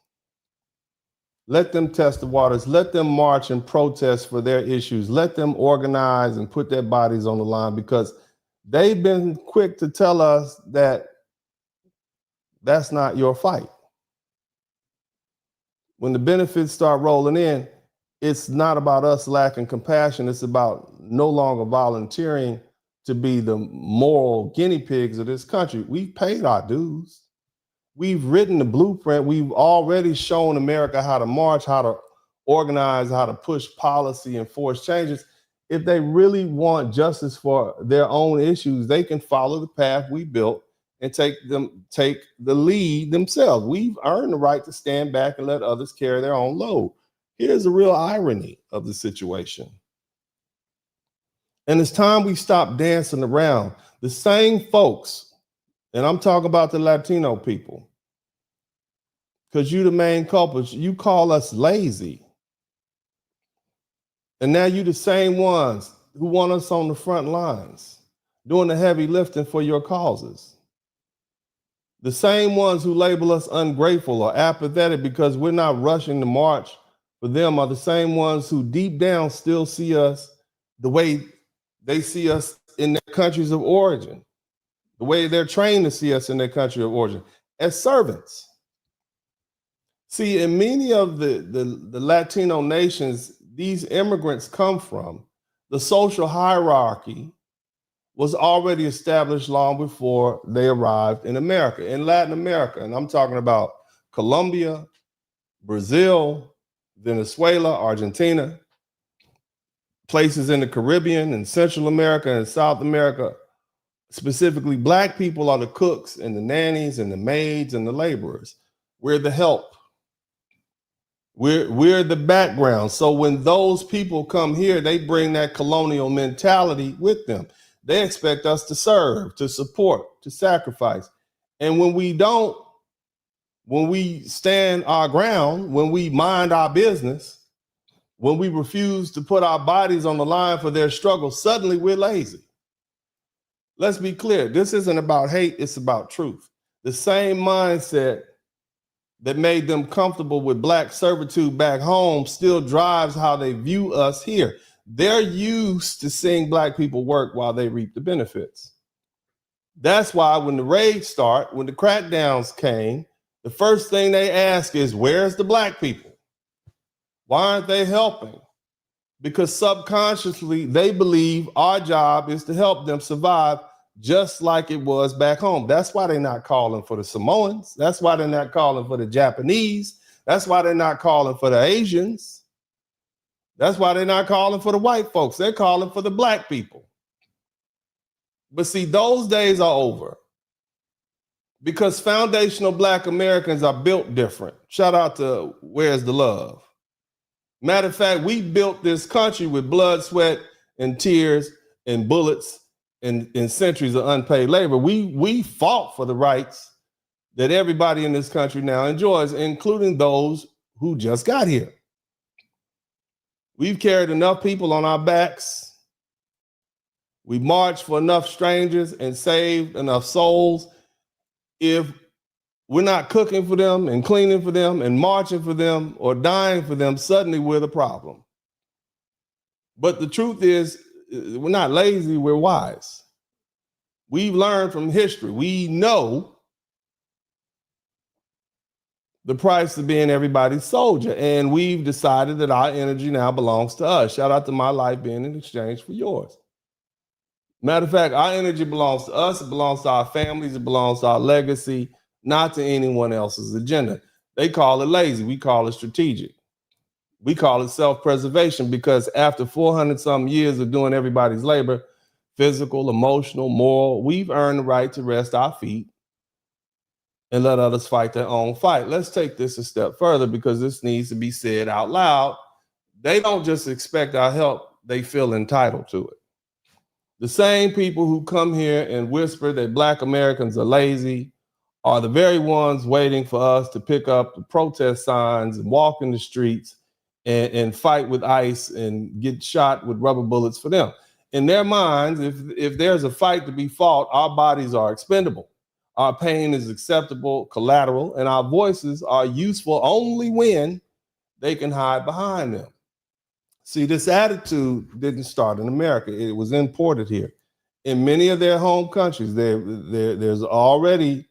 Let them test the waters. Let them march and protest for their issues. Let them organize and put their bodies on the line, because they've been quick to tell us that that's not your fight. When the benefits start rolling in, it's not about us lacking compassion. It's about no longer volunteering to be the moral guinea pigs of this country. We've paid our dues. We've written the blueprint. We've already shown America how to march, how to organize, how to push policy and force changes. If they really want justice for their own issues, they can follow the path we built and take the lead themselves. We've earned the right to stand back and let others carry their own load. Here's the real irony of the situation. And it's time we stop dancing around. The same folks, and I'm talking about the Latino people, because you the main culprits, you call us lazy. And now you the same ones who want us on the front lines, doing the heavy lifting for your causes. The same ones who label us ungrateful or apathetic because we're not rushing to march for them are the same ones who deep down still see us the way they see us in their countries of origin, the way they're trained to see us in their country of origin, as servants. See, in many of the Latino nations these immigrants come from, the social hierarchy was already established long before they arrived in America, in Latin America. And I'm talking about Colombia, Brazil, Venezuela, Argentina, places in the Caribbean and Central America and South America. Specifically, Black people are the cooks and the nannies and the maids and the laborers. We're the help. We're the background. So when those people come here, they bring that colonial mentality with them. They expect us to serve, to support, to sacrifice. And when we don't, when we stand our ground, when we mind our business, when we refuse to put our bodies on the line for their struggle, suddenly we're lazy. Let's be clear. This isn't about hate. It's about truth. The same mindset that made them comfortable with Black servitude back home still drives how they view us here. They're used to seeing Black people work while they reap the benefits. That's why when the raids start, when the crackdowns came, the first thing they ask is, where's the Black people? Why aren't they helping? Because subconsciously they believe our job is to help them survive just like it was back home. That's why they're not calling for the Samoans. That's why they're not calling for the Japanese. That's why they're not calling for the Asians. That's why they're not calling for the white folks. They're calling for the Black people. But see, those days are over because foundational Black Americans are built different. Shout out to Where's the Love? Matter of fact, we built this country with blood, sweat, and tears and bullets and centuries of unpaid labor. We fought for the rights that everybody in this country now enjoys, including those who just got here. We've carried enough people on our backs. We marched for enough strangers and saved enough souls. If we're not cooking for them and cleaning for them and marching for them or dying for them, suddenly we're the problem. But the truth is, we're not lazy, we're wise. We've learned from history. We know the price of being everybody's soldier. And we've decided that our energy now belongs to us. Shout out to my life being in exchange for yours. Matter of fact, our energy belongs to us. It belongs to our families. It belongs to our legacy, not to anyone else's agenda. They call it lazy. We call it strategic. We call it self-preservation, because after 400 some years of doing everybody's labor, physical, emotional, moral, we've earned the right to rest our feet and let others fight their own fight. Let's take this a step further, because this needs to be said out loud. They don't just expect our help, they feel entitled to it. The same people who come here and whisper that Black Americans are lazy are the very ones waiting for us to pick up the protest signs and walk in the streets and fight with ICE and get shot with rubber bullets for them. In their minds, if there's a fight to be fought, our bodies are expendable. Our pain is acceptable, collateral, and our voices are useful only when they can hide behind them. See, this attitude didn't start in America. It was imported here. In many of their home countries, there's already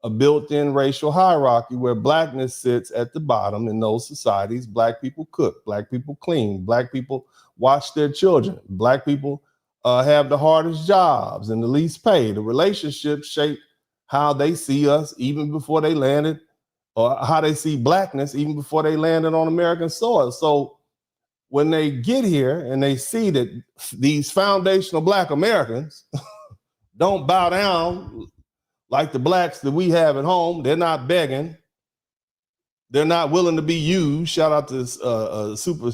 a built-in racial hierarchy where Blackness sits at the bottom. In those societies, Black people cook, Black people clean, Black people watch their children, Black people have the hardest jobs and the least pay. The relationships shape how they see us even before they landed, or how they see Blackness even before they landed on American soil. So when they get here and they see that these foundational Black Americans don't bow down like the Blacks that we have at home, they're not begging, they're not willing to be used. Shout out to Super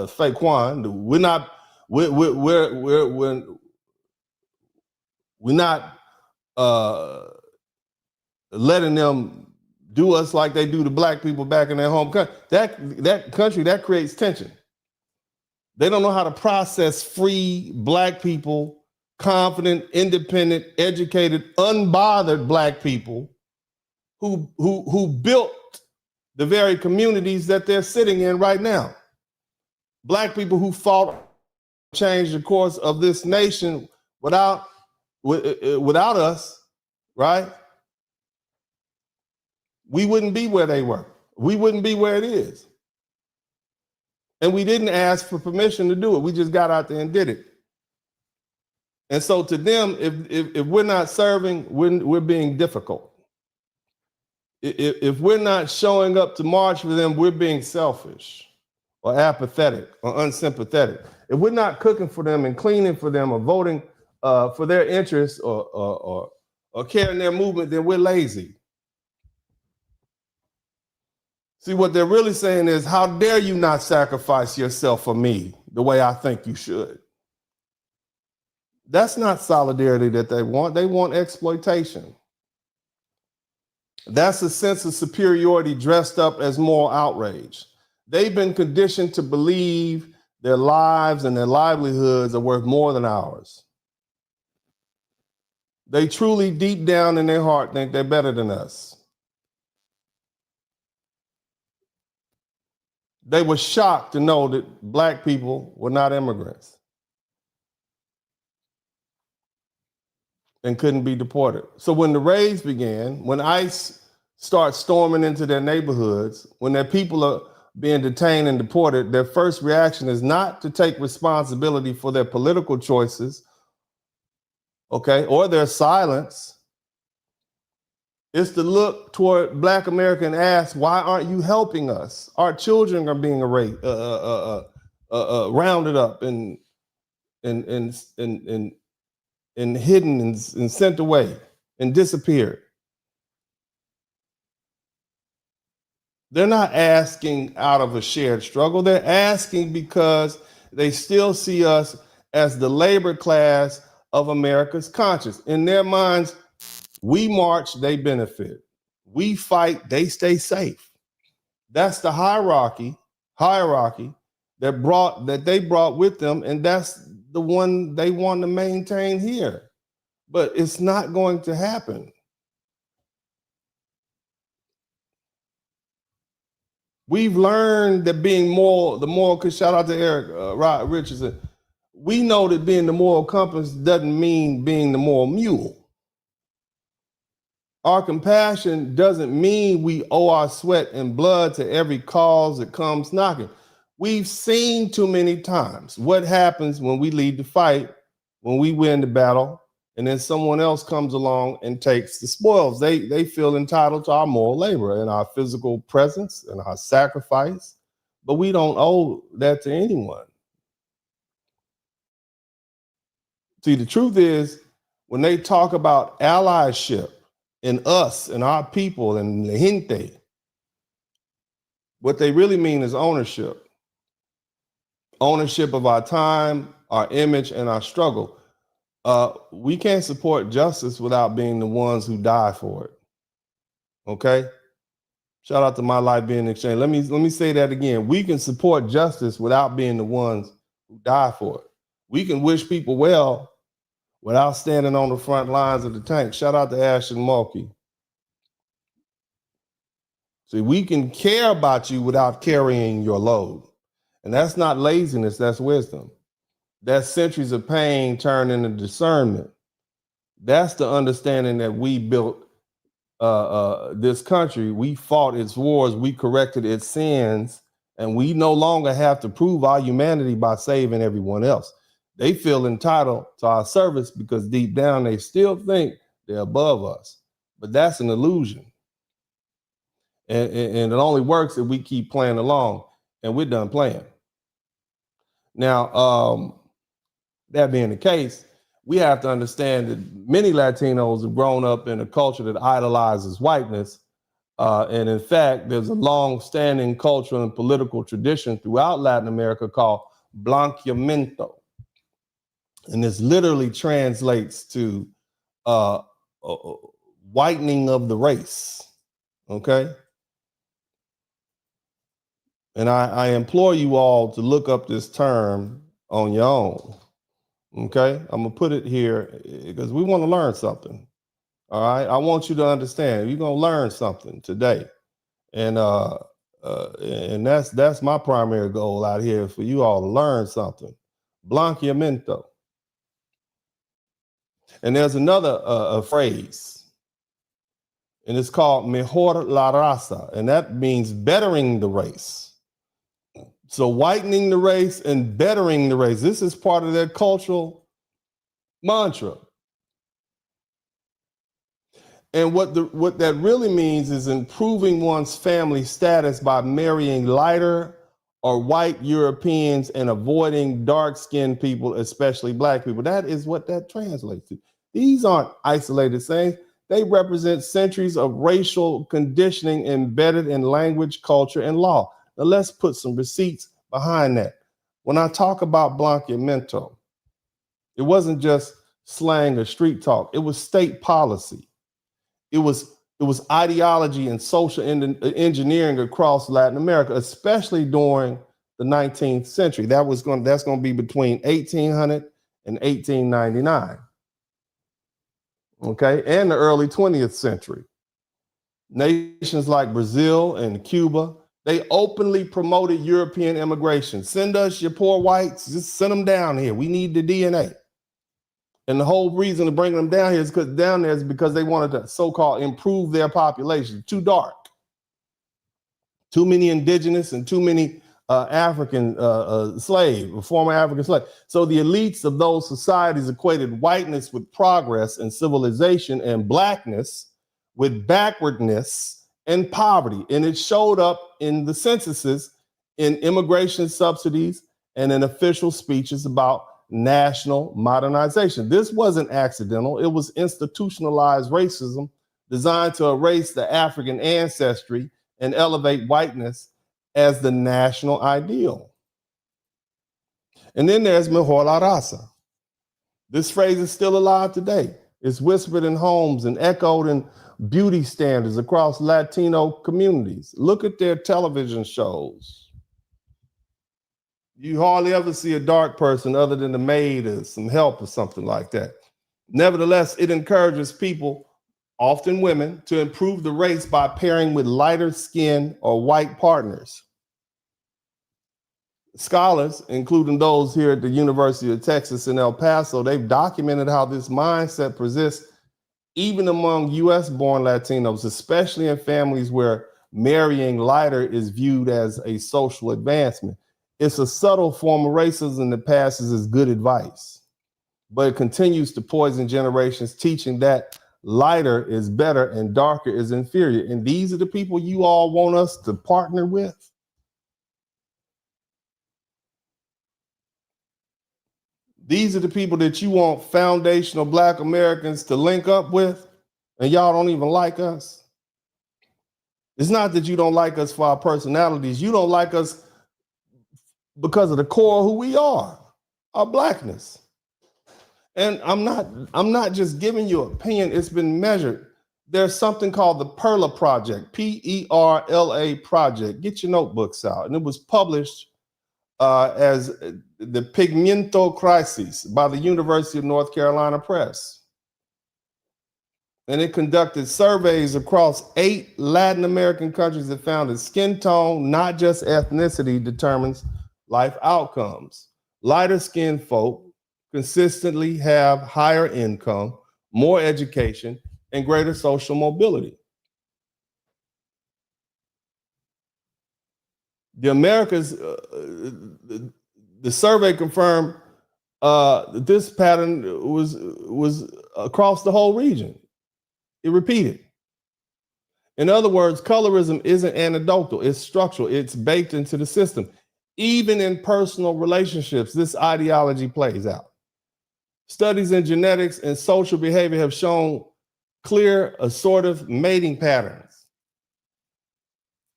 Faquan. We're not letting them do us like they do the Black people back in their home country. That country, that creates tension. They don't know how to process free Black people, confident, independent, educated, unbothered Black people who built the very communities that they're sitting in right now. Black people who fought to change the course of this nation without us, right? We wouldn't be where they were. We wouldn't be where it is. And we didn't ask for permission to do it. We just got out there and did it. And so to them, if we're not serving, we're being difficult. If we're not showing up to march for them, we're being selfish or apathetic or unsympathetic. If we're not cooking for them and cleaning for them or voting for their interests or carrying their movement, then we're lazy. See, what they're really saying is, how dare you not sacrifice yourself for me the way I think you should? That's not solidarity that they want. They want exploitation. That's a sense of superiority dressed up as moral outrage. They've been conditioned to believe their lives and their livelihoods are worth more than ours. They truly, deep down in their heart, think they're better than us. They were shocked to know that Black people were not immigrants and couldn't be deported. So when the raids began, when ICE starts storming into their neighborhoods, when their people are being detained and deported, their first reaction is not to take responsibility for their political choices, okay, or their silence. It's to look toward Black America and ask, why aren't you helping us? Our children are being rounded up and hidden and sent away and disappeared. They're not asking out of a shared struggle. They're asking because they still see us as the labor class of America's conscience. In their minds, we march, they benefit. We fight, they stay safe. That's the hierarchy that they brought with them, and that's the one they want to maintain here. But it's not going to happen. We've learned that being the moral, shout out to Eric Rod Richardson. We know that being the moral compass doesn't mean being the moral mule. Our compassion doesn't mean we owe our sweat and blood to every cause that comes knocking. We've seen too many times what happens when we lead the fight, when we win the battle, and then someone else comes along and takes the spoils. They feel entitled to our moral labor and our physical presence and our sacrifice, but we don't owe that to anyone. See, the truth is, when they talk about allyship in us and our people and la gente, what they really mean is ownership. Ownership of our time, our image, and our struggle. We can't support justice without being the ones who die for it. Okay? Shout out to My Life Being Exchanged. Let me say that again. We can support justice without being the ones who die for it. We can wish people well without standing on the front lines of the tank. Shout out to Ashton Mulkey. See, we can care about you without carrying your load. And that's not laziness, that's wisdom. That's centuries of pain turned into discernment. That's the understanding that we built this country. We fought its wars, we corrected its sins, and we no longer have to prove our humanity by saving everyone else. They feel entitled to our service because deep down they still think they're above us. But that's an illusion. And it only works if we keep playing along, and we're done playing. Now, that being the case, we have to understand that many Latinos have grown up in a culture that idolizes whiteness. And in fact, there's a long-standing cultural and political tradition throughout Latin America called blanqueamiento. And this literally translates to whitening of the race, okay? And I implore you all to look up this term on your own. Okay, I'm gonna put it here because we want to learn something. All right, I want you to understand you're gonna learn something today, and that's my primary goal out here for you all to learn something. Blanqueamiento. And there's another phrase, and it's called mejor la raza, and that means bettering the race. So whitening the race and bettering the race. This is part of their cultural mantra. And what that really means is improving one's family status by marrying lighter or white Europeans and avoiding dark-skinned people, especially black people. That is what that translates to. These aren't isolated sayings. They represent centuries of racial conditioning embedded in language, culture, and law. Now let's put some receipts behind that. When I talk about blanqueamiento, it wasn't just slang or street talk. It was state policy. It was ideology and social engineering across Latin America, especially during the 19th century. That's going to be between 1800 and 1899. Okay, and the early 20th century. Nations like Brazil and Cuba, they openly promoted European immigration. Send us your poor whites, just send them down here. We need the DNA. And the whole reason to bring them down here is because they wanted to so-called improve their population. Too dark. Too many indigenous and too many African former African slave. So the elites of those societies equated whiteness with progress and civilization, and blackness with backwardness and poverty. And it showed up in the censuses, in immigration subsidies, and in official speeches about national modernization. This wasn't accidental. It was institutionalized racism designed to erase the African ancestry and elevate whiteness as the national ideal. And then there's mejor la raza. This phrase is still alive today. It's whispered in homes and echoed in beauty standards across Latino communities. Look at their television shows. You hardly ever see a dark person other than the maid or some help or something like that. Nevertheless, it encourages people, often women, to improve the race by pairing with lighter skin or white partners. Scholars, including those here at the University of Texas in El Paso, they've documented how this mindset persists even among US-born Latinos, especially in families where marrying lighter is viewed as a social advancement. It's a subtle form of racism that passes as good advice, but it continues to poison generations, teaching that lighter is better and darker is inferior. And these are the people you all want us to partner with. These are the people that you want foundational Black Americans to link up with, and y'all don't even like us. It's not that you don't like us for our personalities. You don't like us because of the core of who we are, our Blackness. And I'm not just giving you an opinion, it's been measured. There's something called the Perla Project, P-E-R-L-A Project. Get your notebooks out. And it was published as the Pigmento Crisis by the University of North Carolina Press. And it conducted surveys across 8 Latin American countries that found that skin tone, not just ethnicity, determines life outcomes. Lighter skinned folk consistently have higher income, more education, and greater social mobility. The Americas, the survey confirmed that this pattern was across the whole region. It repeated. In other words, colorism isn't anecdotal, it's structural, it's baked into the system. Even in personal relationships, this ideology plays out. Studies in genetics and social behavior have shown clear assortative mating patterns.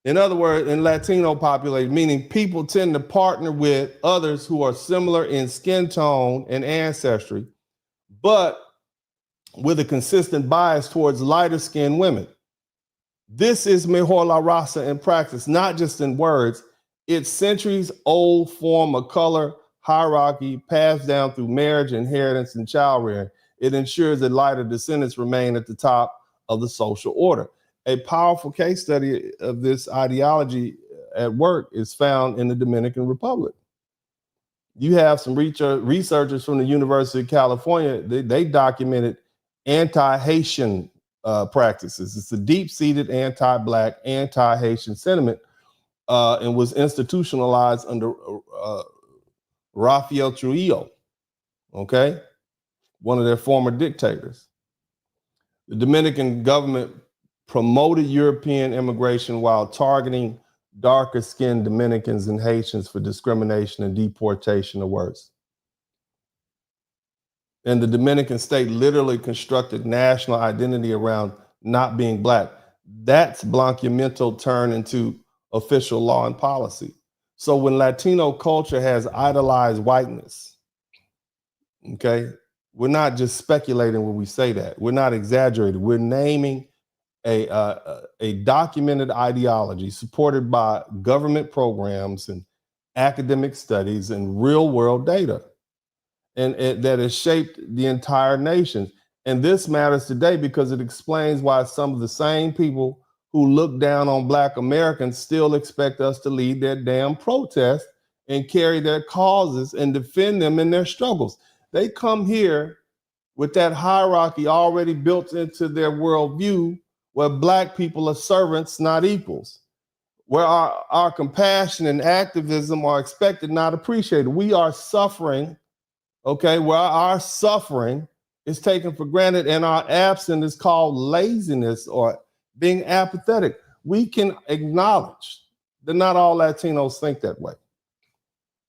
In other words, in Latino population, meaning people tend to partner with others who are similar in skin tone and ancestry, but with a consistent bias towards lighter skinned women. This is mejor la raza in practice, not just in words. It's centuries old form of color hierarchy passed down through marriage, inheritance, and child rearing. It ensures that lighter descendants remain at the top of the social order. A powerful case study of this ideology at work is found in the Dominican Republic. You have some researchers from the University of California, they documented anti-Haitian practices. It's a deep-seated anti-Black, anti-Haitian sentiment and was institutionalized under Rafael Trujillo, okay? One of their former dictators. The Dominican government promoted European immigration while targeting darker skinned Dominicans and Haitians for discrimination and deportation or worse. And the Dominican state literally constructed national identity around not being Black. That's blanqueamiento turned into official law and policy. So when Latino culture has idolized whiteness, okay, we're not just speculating when we say that. We're not exaggerating. We're naming a documented ideology supported by government programs and academic studies and real world data. And that has shaped the entire nation. And this matters today because it explains why some of the same people who look down on Black Americans still expect us to lead their damn protests and carry their causes and defend them in their struggles. They come here with that hierarchy already built into their worldview, where Black people are servants, not equals, where our compassion and activism are expected, not appreciated. We are suffering, okay, where our suffering is taken for granted and our absence is called laziness or being apathetic. We can acknowledge that not all Latinos think that way.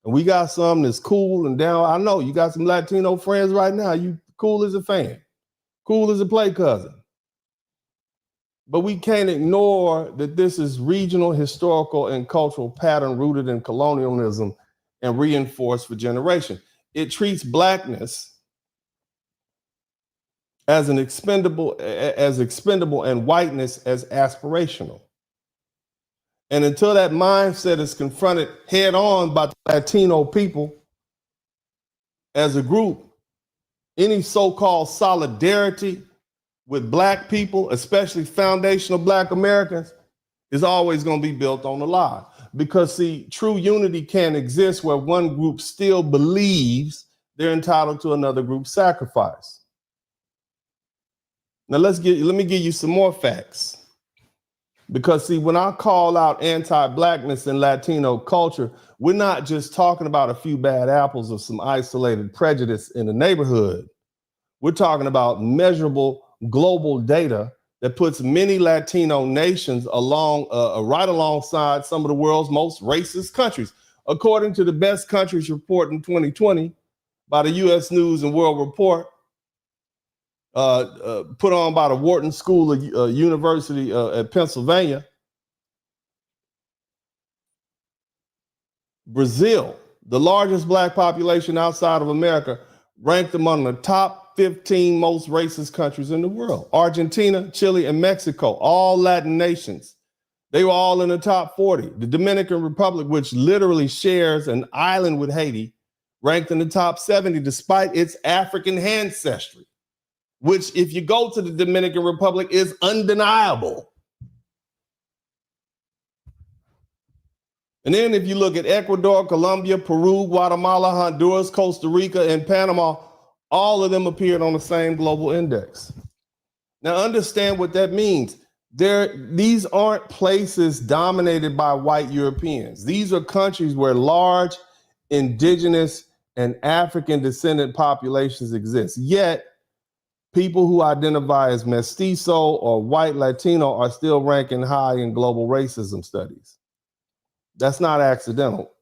And we got some that's cool and down. I know you got some Latino friends right now. You cool as a fan, cool as a play cousin. But we can't ignore that this is regional, historical, and cultural pattern rooted in colonialism and reinforced for generations. It treats Blackness as expendable and whiteness as aspirational. And until that mindset is confronted head on by the Latino people as a group, any so-called solidarity with Black people, especially foundational Black Americans, is always going to be built on a lie. Because see, true unity can't exist where one group still believes they're entitled to another group's sacrifice. Now let me give you some more facts. Because see, when I call out anti-blackness in Latino culture, we're not just talking about a few bad apples or some isolated prejudice in the neighborhood. We're talking about measurable global data that puts many Latino nations right alongside some of the world's most racist countries. According to the Best Countries Report in 2020 by the U.S. News and World Report, put on by the Wharton School of University at Pennsylvania, Brazil, the largest black population outside of America, ranked among the top 15 most racist countries in the world. Argentina, Chile, and Mexico, all Latin nations. They were all in the top 40. The Dominican Republic, which literally shares an island with Haiti, ranked in the top 70 despite its African ancestry, which if you go to the Dominican Republic is undeniable. And then if you look at Ecuador, Colombia, Peru, Guatemala, Honduras, Costa Rica, and Panama, all of them appeared on the same global index. Now understand what that means. These aren't places dominated by white Europeans. These are countries where large indigenous and African descendant populations exist. Yet people who identify as mestizo or white Latino are still ranking high in global racism studies. That's not accidental.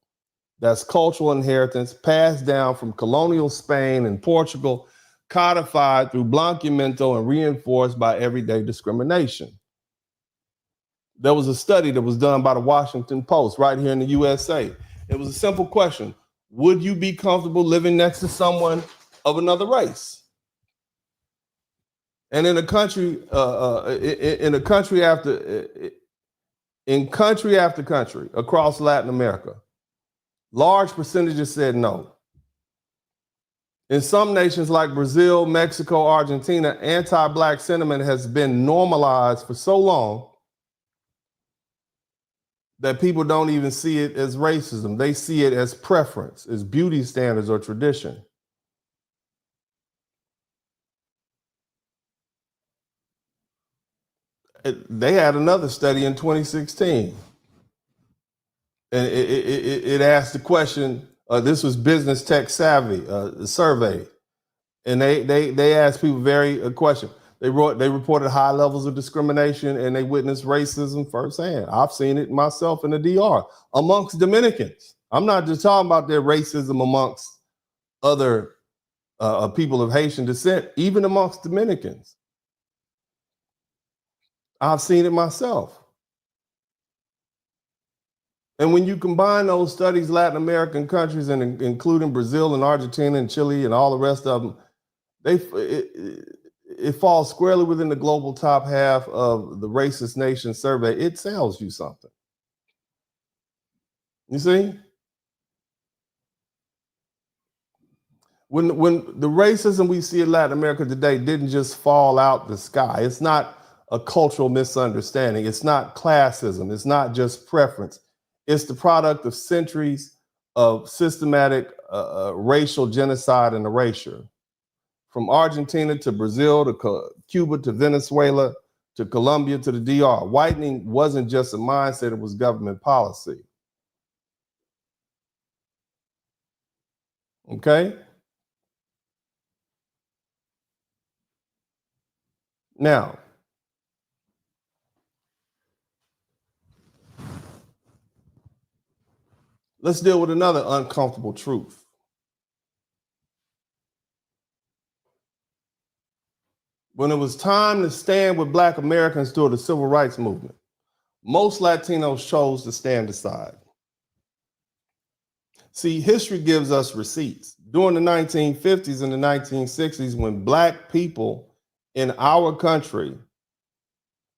That's cultural inheritance passed down from colonial Spain and Portugal, codified through blanqueamiento and reinforced by everyday discrimination. There was a study that was done by the Washington Post right here in the USA. It was a simple question. Would you be comfortable living next to someone of another race? And in country after country across Latin America, large percentages said no. In some nations like Brazil, Mexico, Argentina, anti-black sentiment has been normalized for so long that people don't even see it as racism. They see it as preference, as beauty standards or tradition. They had another study in 2016. And it asked the question, this was Business Tech Savvy, the survey. And they asked people a question. They reported high levels of discrimination and they witnessed racism firsthand. I've seen it myself in the DR amongst Dominicans. I'm not just talking about their racism amongst other people of Haitian descent, even amongst Dominicans. I've seen it myself. And when you combine those studies, Latin American countries, and including Brazil and Argentina and Chile and all the rest of them, it falls squarely within the global top half of the racist nation survey. It tells you something. You see? When the racism we see in Latin America today didn't just fall out the sky. It's not a cultural misunderstanding. It's not classism. It's not just preference. It's the product of centuries of systematic racial genocide and erasure. From Argentina to Brazil to Cuba to Venezuela to Colombia to the DR, whitening wasn't just a mindset, it was government policy. Okay? Now, let's deal with another uncomfortable truth. When it was time to stand with Black Americans during the Civil Rights Movement, most Latinos chose to stand aside. See, history gives us receipts. During the 1950s and the 1960s, when Black people in our country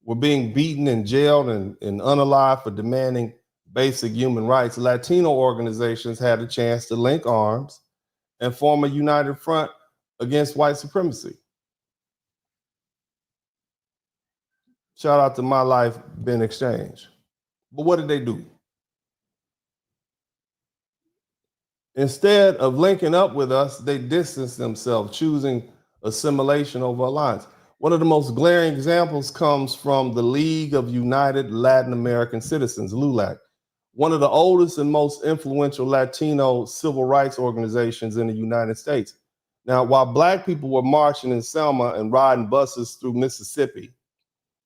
were being beaten and jailed and unalived for demanding basic human rights, Latino organizations had a chance to link arms and form a united front against white supremacy. Shout out to My Life, Ben Exchange. But what did they do? Instead of linking up with us, they distanced themselves, choosing assimilation over alliance. One of the most glaring examples comes from the League of United Latin American Citizens, LULAC, one of the oldest and most influential Latino civil rights organizations in the United States. Now, while Black people were marching in Selma and riding buses through Mississippi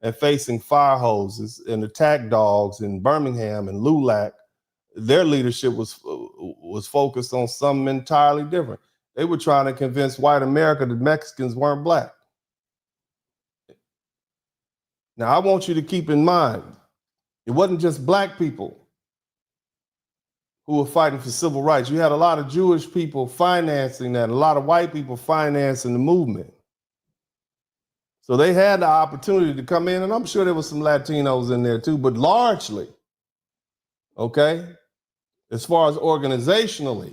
and facing fire hoses and attack dogs in Birmingham and LULAC, their leadership was focused on something entirely different. They were trying to convince white America that Mexicans weren't Black. Now, I want you to keep in mind, it wasn't just Black people who were fighting for civil rights. You had a lot of Jewish people financing that, a lot of white people financing the movement. So they had the opportunity to come in, and I'm sure there was some Latinos in there too, but largely, okay, as far as organizationally,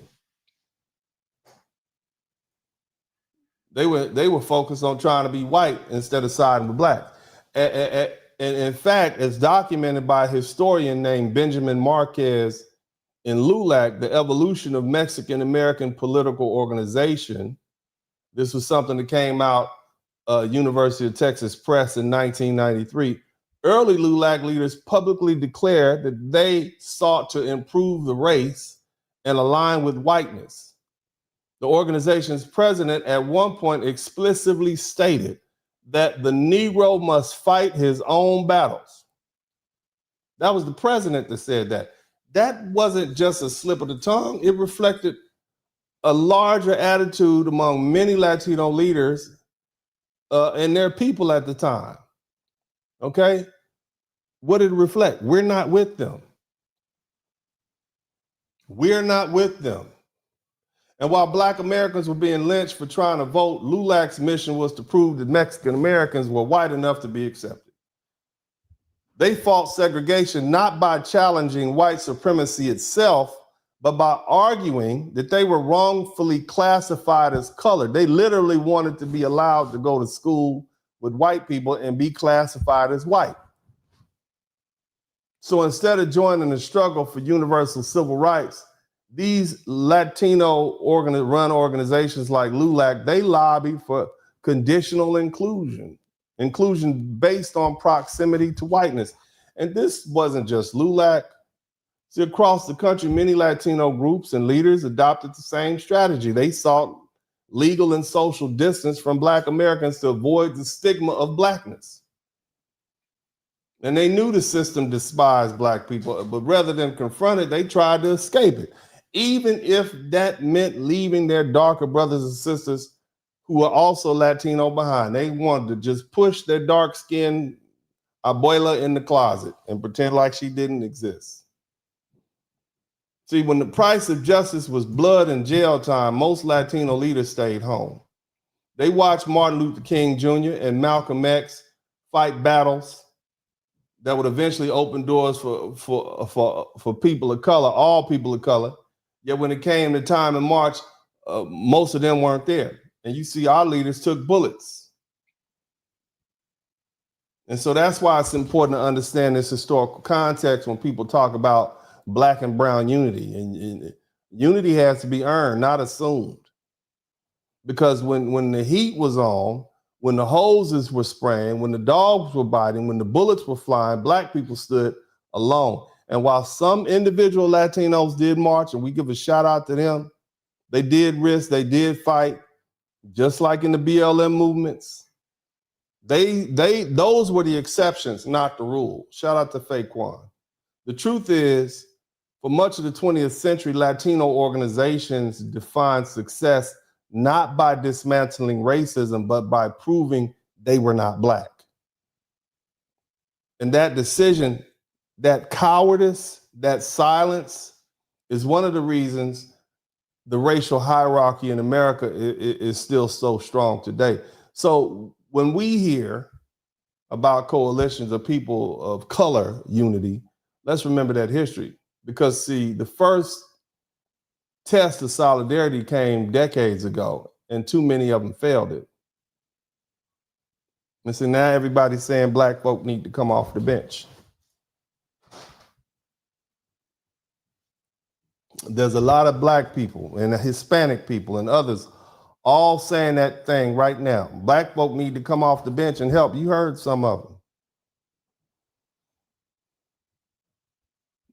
they were focused on trying to be white instead of siding with Black. And in fact, as documented by a historian named Benjamin Marquez in LULAC, the evolution of Mexican American political organization, this was something that came out University of Texas Press in 1993. Early LULAC leaders publicly declared that they sought to improve the race and align with whiteness. The organization's president at one point explicitly stated that the Negro must fight his own battles. That was the president that said that. That wasn't just a slip of the tongue. It reflected a larger attitude among many Latino leaders and their people at the time. Okay? What did it reflect? We're not with them. We're not with them. And while Black Americans were being lynched for trying to vote, LULAC's mission was to prove that Mexican Americans were white enough to be accepted. They fought segregation not by challenging white supremacy itself, but by arguing that they were wrongfully classified as colored. They literally wanted to be allowed to go to school with white people and be classified as white. So instead of joining the struggle for universal civil rights, these Latino run organizations like LULAC, they lobbied for conditional inclusion based on proximity to whiteness. And this wasn't just LULAC. See, across the country, many Latino groups and leaders adopted the same strategy. They sought legal and social distance from Black Americans to avoid the stigma of Blackness. And they knew the system despised Black people, but rather than confront it, they tried to escape it, even if that meant leaving their darker brothers and sisters who are also Latino behind. They wanted to just push their dark-skinned abuela in the closet and pretend like she didn't exist. See, when the price of justice was blood and jail time, most Latino leaders stayed home. They watched Martin Luther King Jr. and Malcolm X fight battles that would eventually open doors for people of color, all people of color. Yet when it came to time in March, most of them weren't there. And you see our leaders took bullets. And so that's why it's important to understand this historical context when people talk about Black and brown unity. And unity has to be earned, not assumed. Because when the heat was on, when the hoses were spraying, when the dogs were biting, when the bullets were flying, Black people stood alone. And while some individual Latinos did march, and we give a shout out to them, they did risk, they did fight, just like in the BLM movements. Those were the exceptions, not the rule. Shout out to Faquan. The truth is, for much of the 20th century, Latino organizations defined success not by dismantling racism, but by proving they were not Black. And that decision, that cowardice, that silence is one of the reasons the racial hierarchy in America is still so strong today. So when we hear about coalitions of people of color unity, let's remember that history. Because see, the first test of solidarity came decades ago, and too many of them failed it. And so now everybody's saying Black folk need to come off the bench. There's a lot of Black people and Hispanic people and others all saying that thing right now. Black folk need to come off the bench and help. You heard some of them.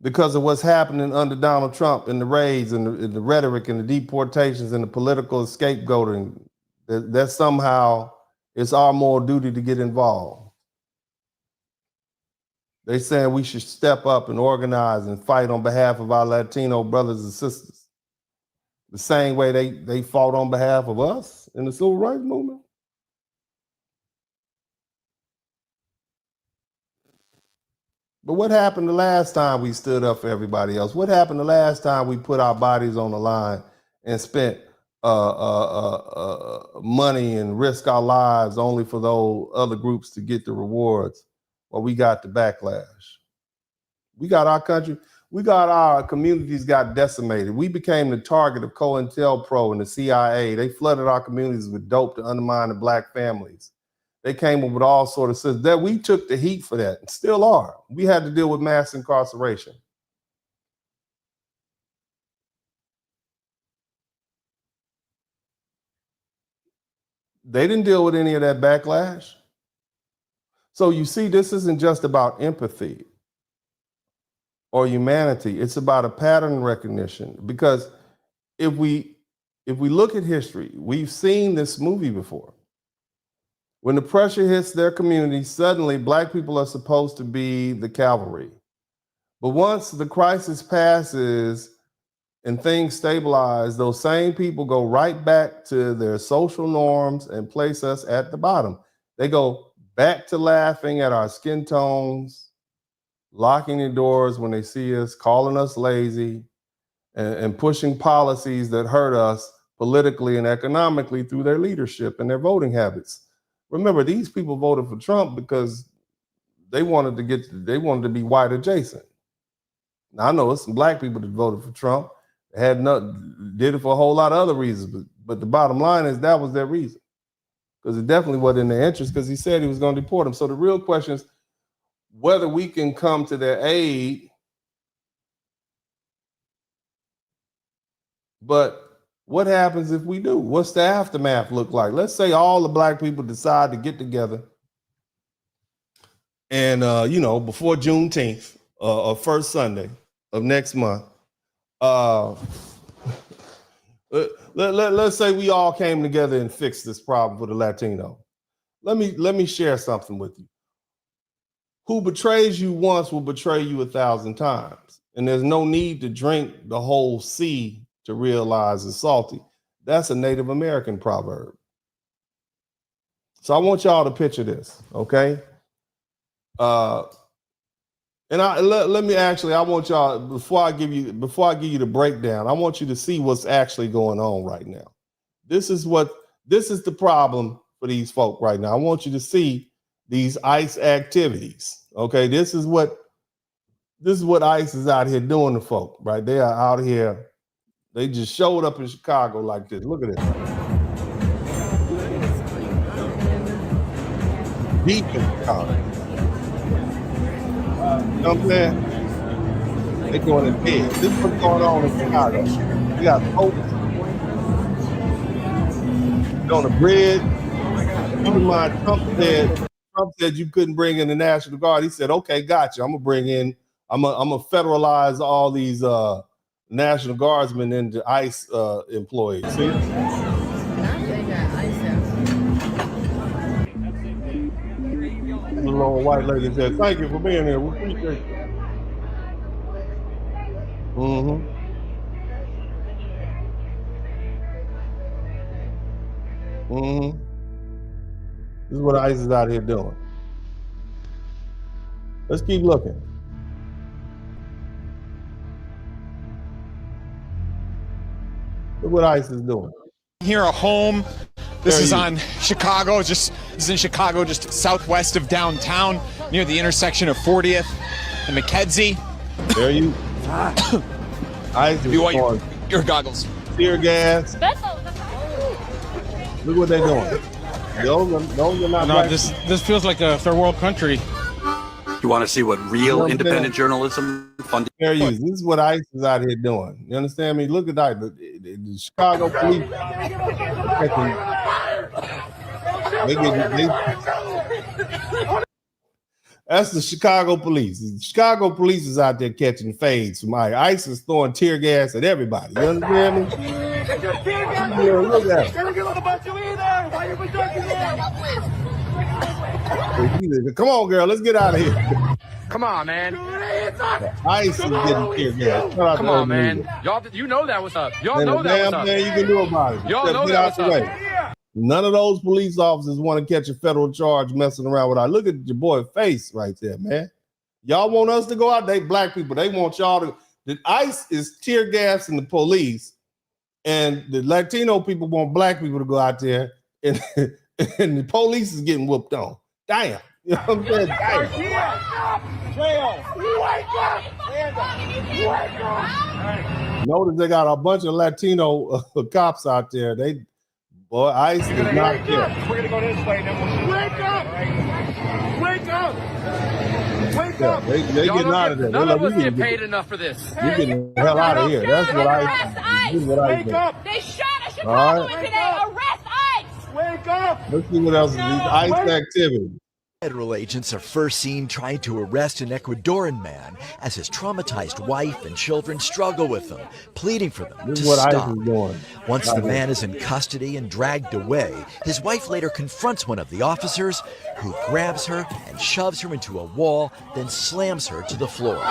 Because of what's happening under Donald Trump and the raids and the rhetoric and the deportations and the political scapegoating, that somehow it's our moral duty to get involved. They saying we should step up and organize and fight on behalf of our Latino brothers and sisters. The same way they fought on behalf of us in the civil rights movement. But what happened the last time we stood up for everybody else? What happened the last time we put our bodies on the line and spent money and risk our lives only for those other groups to get the rewards? Well, we got the backlash. We got our country, our communities got decimated. We became the target of COINTELPRO and the CIA. They flooded our communities with dope to undermine the Black families. They came up with all sorts of systems that we took the heat for that and still are. We had to deal with mass incarceration. They didn't deal with any of that backlash. So you see, this isn't just about empathy or humanity. It's about a pattern recognition. Because if we look at history, we've seen this movie before. When the pressure hits their community, suddenly Black people are supposed to be the cavalry. But once the crisis passes and things stabilize, those same people go right back to their social norms and place us at the bottom. They go back to laughing at our skin tones, locking the doors when they see us, calling us lazy, and pushing policies that hurt us politically and economically through their leadership and their voting habits. Remember, these people voted for Trump because they wanted to be white adjacent. Now, I know it's some Black people that voted for Trump. They did it for a whole lot of other reasons, but the bottom line is that was their reason. Because it definitely wasn't in their interest, because he said he was going to deport them. So the real question is whether we can come to their aid. But what happens if we do? What's the aftermath look like? Let's say all the Black people decide to get together and, before Juneteenth or first Sunday of next month, let's say we all came together and fixed this problem for the Latino. Let me share something with you. Who betrays you once will betray you 1,000 times. And there's no need to drink the whole sea to realize it's salty. That's a Native American proverb. So I want y'all to picture this, okay? And I want y'all, before I give you the breakdown, I want you to see what's actually going on right now. This is the problem for these folk right now. I want you to see these ICE activities, okay? This is what ICE is out here doing to folk, right? They are out here. They just showed up in Chicago like this. Look at this. Deep in Chicago. You know what I'm saying? They're doing it big. This is what's going on in Chicago. We got folks on the bridge. Keep in mind, Trump said you couldn't bring in the National Guard. He said, okay, gotcha. I'm gonna federalize all these National Guardsmen into ICE employees. See? The little white lady said, thank you for being here. We appreciate you. Mm-hmm. Mm-hmm. This is what ICE is out here doing. Let's keep looking. Look what ICE is doing. Here, a home. This is in Chicago, just southwest of downtown, near the intersection of 40th and McKenzie. There you. ICE is want your goggles. Tear gas. Look what they're doing. Those are not. No, this feels like a third world country. You want to see what real independent journalism funding? Fair use. This is what ICE is out here doing. You understand me? Look at that. the Chicago police. That's the Chicago police. The Chicago police is out there catching fades from ICE is throwing tear gas at everybody. You understand me? Look at him. Come on, girl. Let's get out of here. Come on, man. ICE is getting tear gas. Come on, man. Y'all, you know that was up. Y'all know that was up. You can do about it. Y'all know that was up. None of those police officers want to catch a federal charge messing around with. Look at your boy's face right there, man. Y'all want us to go out? They black people. They want y'all to. The ICE is tear gassing the police, and the Latino people want black people to go out there, and the police is getting whooped on. Damn. You know what I'm saying? Damn. Notice they got a bunch of Latino cops out there. Boy, ICE is not there. We're gonna go this way. Wake up! Wake up! Wake up! They getting out of there. None of us get paid enough for this. You getting the hell out of here. That's what ICE. Wake up! They shot a Chicagoan today. Arrest ICE! Wake up! Let's see what else is these ICE activities. Federal agents are first seen trying to arrest an Ecuadorian man as his traumatized wife and children struggle with him, pleading for them to stop. Once the man is in custody and dragged away, his wife later confronts one of the officers, who grabs her and shoves her into a wall, then slams her to the floor.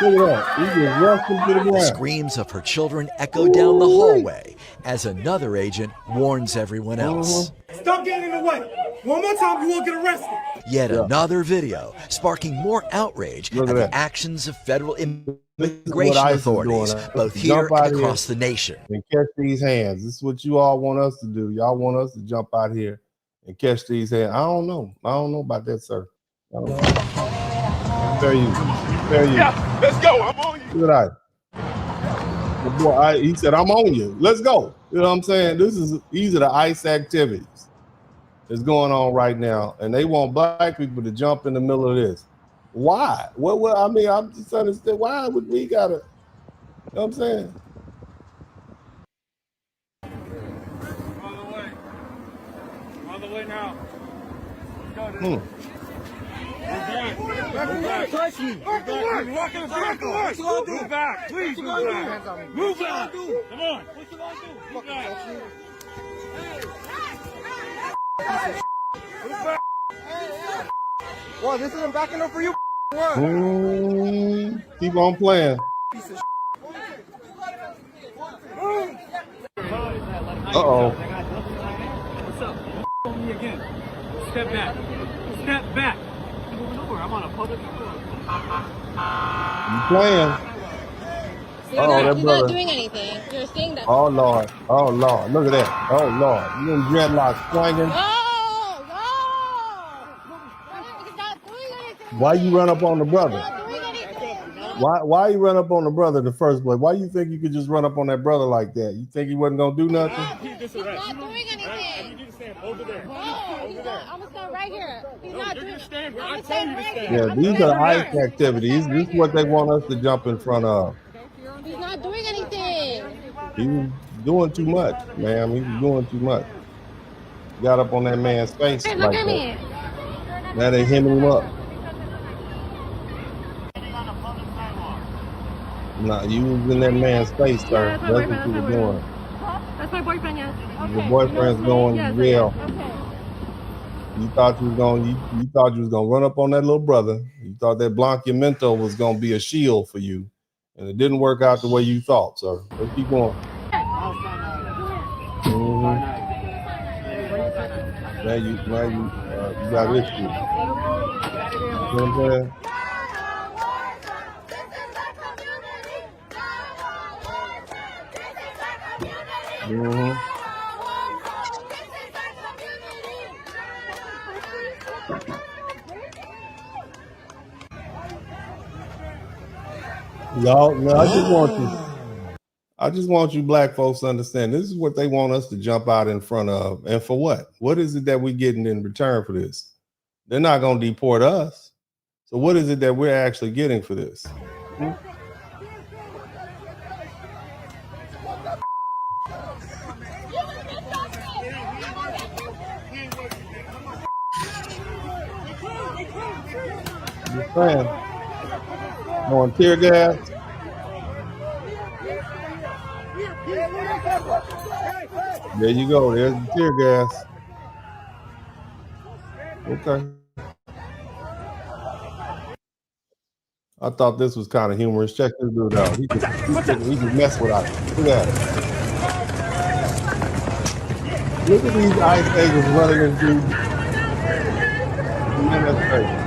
The screams of her children echo down the hallway as another agent warns everyone else. Stop getting in the way. One more time, you will get arrested. Yet another video sparking more outrage at the actions of federal immigration authorities, both here and across the nation. And catch these hands. This is what you all want us to do. Y'all want us to jump out here and catch these hands. I don't know. I don't know about that, sir. Fair you. Yeah, let's go. I'm on you. Look at that. The boy, he said, I'm on you. Let's go. You know what I'm saying? These are the ICE activities that's going on right now, and they want black people to jump in the middle of this. Why? What I mean, I'm just understand why would we gotta, you know what I'm saying? On the way now. Touch me. Move back. Please move back. Move back. Come on. What you want to do? Move back. Move back. Well, this isn't backing up for you. Keep on playing. Uh-oh. What's up? Me again. Step back. Step back. I'm on a public road. You playing. You're not doing anything. You're saying that. Oh, Lord. Oh, Lord. Look at that. Oh, Lord. You in dreadlocks swinging. Why you run up on the brother? Why you run up on the brother in the first place? Why you think you could just run up on that brother like that? You think he wasn't going to do nothing? He's not doing anything. You need to stand over there. No, I'm going to stand right here. He's not doing anything. I'm going to stand right here. Yeah, these are ICE activities. This is what they want us to jump in front of. He's not doing anything. He's doing too much, ma'am. He's doing too much. Got up on that man's face Hey, like look at that. me. Now they hemming him up. Nah, you was in that man's face, sir. Yeah, that's what you were doing. That's my boyfriend, yes. Your boyfriend's going to jail. Okay. You thought you was going. You thought you was going to run up on that little brother. You thought that Blanquimento was going to be a shield for you, and it didn't work out the way you thought, sir. Let's keep going. Now you got issues. You know what I'm saying? Y'all, no, I just want you black folks to understand this is what they want us to jump out in front of. And for what? What is it that we're getting in return for this? They're not going to deport us. So what is it that we're actually getting for this? Just saying. Going tear gas. There you go. There's the tear gas. Okay. I thought this was kind of humorous. Check this dude out. He just messed with us. Look at that. Look at these ICE agents running into. Man, that's crazy.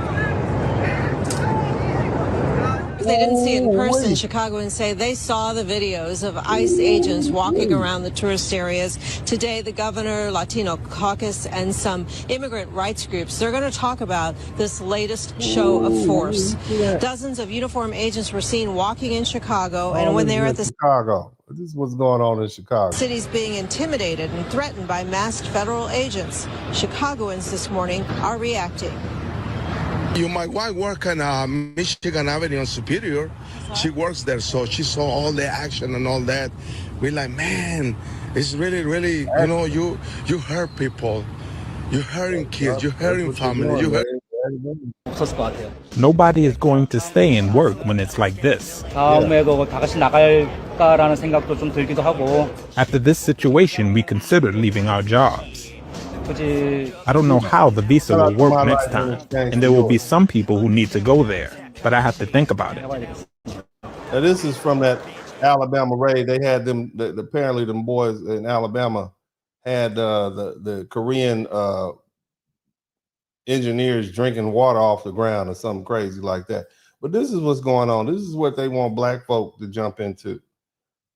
They didn't see it in person. Chicagoans say they saw the videos of ICE agents walking around the tourist areas. Today, the governor, Latino caucus, and some immigrant rights groups, they're going to talk about this latest show of force. Dozens of uniformed agents were seen walking in Chicago, and when they were at the Chicago, this is what's going on in Chicago. City's being intimidated and threatened by masked federal agents. Chicagoans this morning are reacting. My wife works on Michigan Avenue on Superior. She works there, so she saw all the action and all that. We're like, man, it's really, really, you hurt people. You're hurting kids. You're hurting families. Nobody is going to stay and work when it's like this. After this situation, we considered leaving our jobs. I don't know how the visa will work next time, and there will be some people who need to go there, but I have to think about it. Now, this is from that Alabama raid. They had them, apparently them boys in Alabama had the Korean engineers drinking water off the ground or something crazy like that. But this is what's going on. This is what they want black folk to jump into.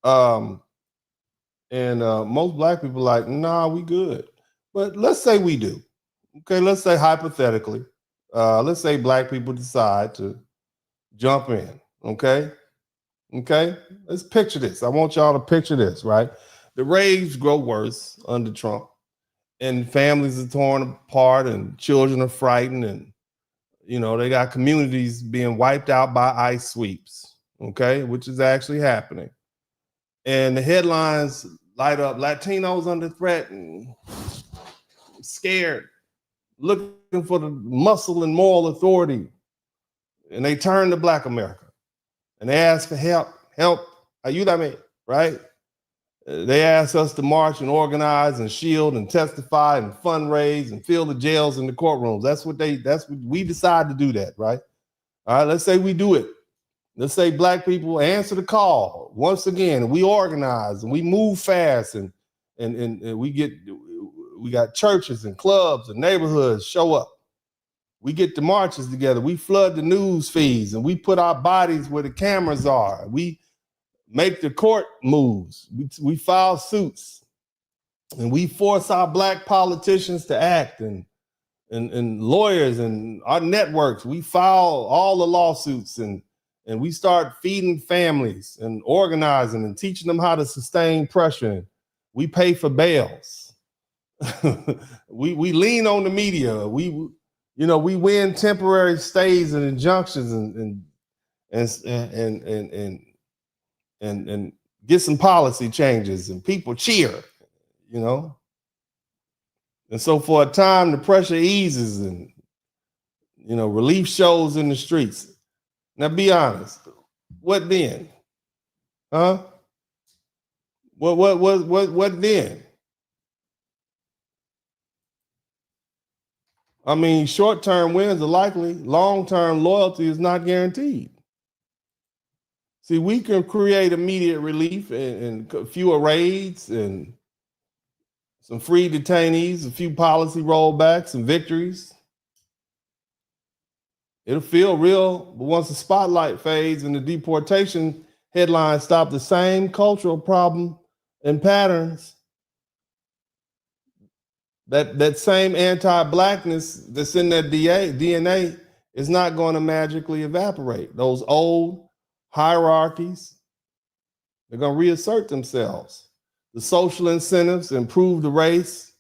Most black people are like, nah, we good. But let's say we do. Okay, let's say hypothetically, let's say black people decide to jump in. Okay, let's picture this. I want y'all to picture this, right? The raids grow worse under Trump, and families are torn apart, and children are frightened, and they got communities being wiped out by ICE sweeps. Okay, which is actually happening, and the headlines light up: Latinos under threat and scared, looking for the muscle and moral authority, and they turn to Black America and they ask for help. Ayúdame, right? They ask us to march and organize and shield and testify and fundraise and fill the jails and the courtrooms. That's what we decide to do that, right? All right, let's say we do it. Let's say black people answer the call once again, and we organize and we move fast and we got churches and clubs and neighborhoods show up. We get the marches together. We flood the news feeds and we put our bodies where the cameras are. We make the court moves. We file suits and we force our black politicians to act and lawyers and our networks. We file all the lawsuits and we start feeding families and organizing and teaching them how to sustain pressure. We pay for bails. we lean on the media. We win temporary stays and injunctions and get some policy changes, and people cheer, and so for a time the pressure eases and relief shows in the streets. Now be honest, what then? Huh? What then? I mean, short-term wins are likely, long-term loyalty is not guaranteed. See, we can create immediate relief and fewer raids and some free detainees, a few policy rollbacks and victories. It'll feel real, but once the spotlight fades and the deportation headlines stop, the same cultural problem and patterns, that same anti-blackness that's in their DNA is not going to magically evaporate. Those old hierarchies, they're going to reassert themselves. The social incentives improve the race,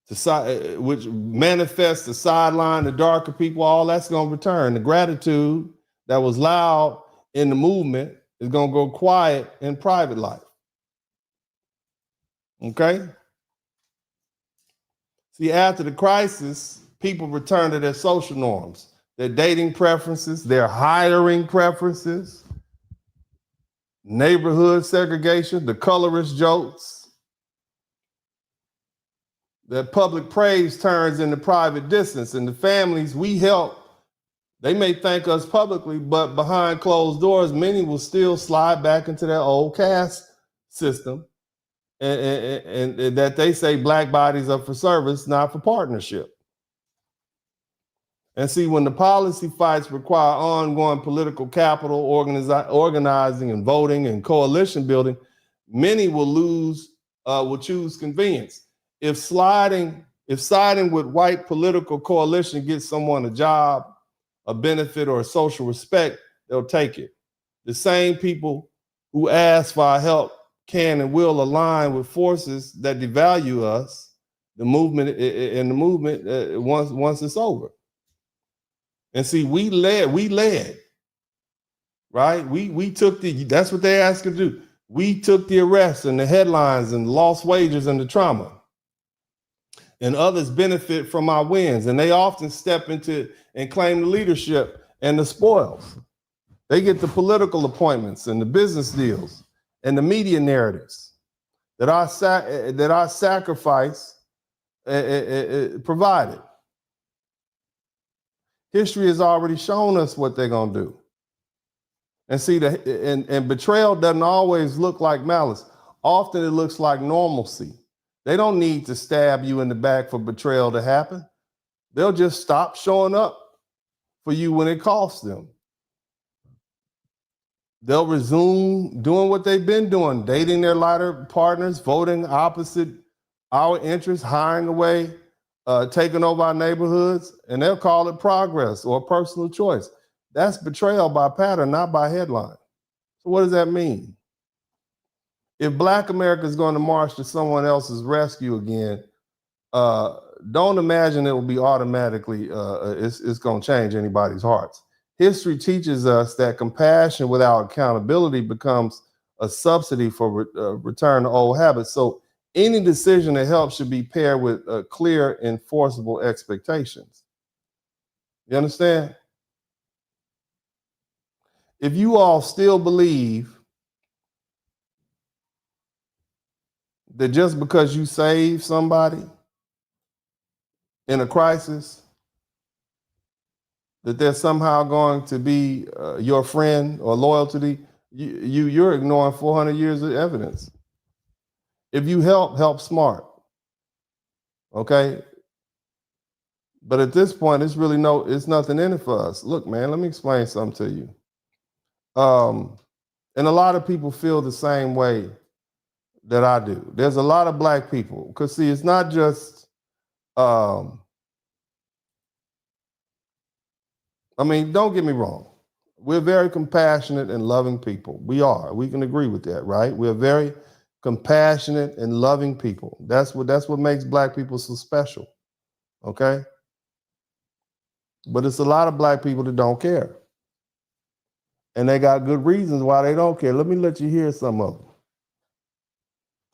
which manifests the sideline, the darker people, all that's going to return. The gratitude that was loud in the movement is going to go quiet in private life. Okay? See, after the crisis, people return to their social norms, their dating preferences, their hiring preferences, neighborhood segregation, the colorist jokes. That public praise turns into private distance, and the families we help, they may thank us publicly, but behind closed doors, many will still slide back into their old caste system, and that they say black bodies are for service, not for partnership. And see, when the policy fights require ongoing political capital, organizing and voting and coalition building, many will choose convenience. If siding with white political coalition gets someone a job, a benefit, or a social respect, they'll take it. The same people who ask for our help can and will align with forces that devalue us, the movement once it's over. And see, we led, right? We took that's what they asked us to do. We took the arrests and the headlines and lost wages and the trauma. And others benefit from our wins, and they often step into and claim the leadership and the spoils. They get the political appointments and the business deals and the media narratives that our sacrifice provided. History has already shown us what they're gonna do. And see, and betrayal doesn't always look like malice. Often it looks like normalcy. They don't need to stab you in the back for betrayal to happen. They'll just stop showing up for you when it costs them. They'll resume doing what they've been doing, dating their lighter partners, voting opposite our interests, hiring away, taking over our neighborhoods, and they'll call it progress or personal choice. That's betrayal by pattern, not by headline. So what does that mean? If Black America is going to march to someone else's rescue again, don't imagine it will be automatically, it's going to change anybody's hearts. History teaches us that compassion without accountability becomes a subsidy for return to old habits. So any decision that helps should be paired with clear, enforceable expectations. You understand? If you all still believe that just because you save somebody in a crisis, that they're somehow going to be your friend or loyal to you're ignoring 400 years of evidence. If you help smart, okay? But at this point, it's nothing in it for us. Look, man, let me explain something to you. And a lot of people feel the same way that I do. There's a lot of Black people, because see, it's not just, don't get me wrong. We're very compassionate and loving people. We are. We can agree with that, right? We're very compassionate and loving people. That's what makes Black people so special, okay? But it's a lot of Black people that don't care. And they got good reasons why they don't care. Let me let you hear some of them.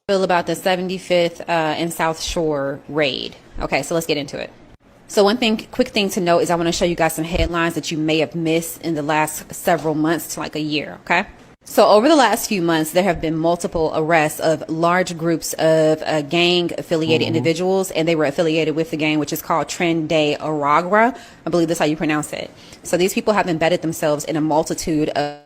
Feel about the 75th and South Shore raid. Okay, so let's get into it. So one quick thing to note is I want to show you guys some headlines that you may have missed in the last several months to like a year, okay? So over the last few months, there have been multiple arrests of large groups of gang-affiliated individuals, and they were affiliated with the gang, which is called Tren de Aragua. I believe that's how you pronounce it. So these people have embedded themselves in a multitude of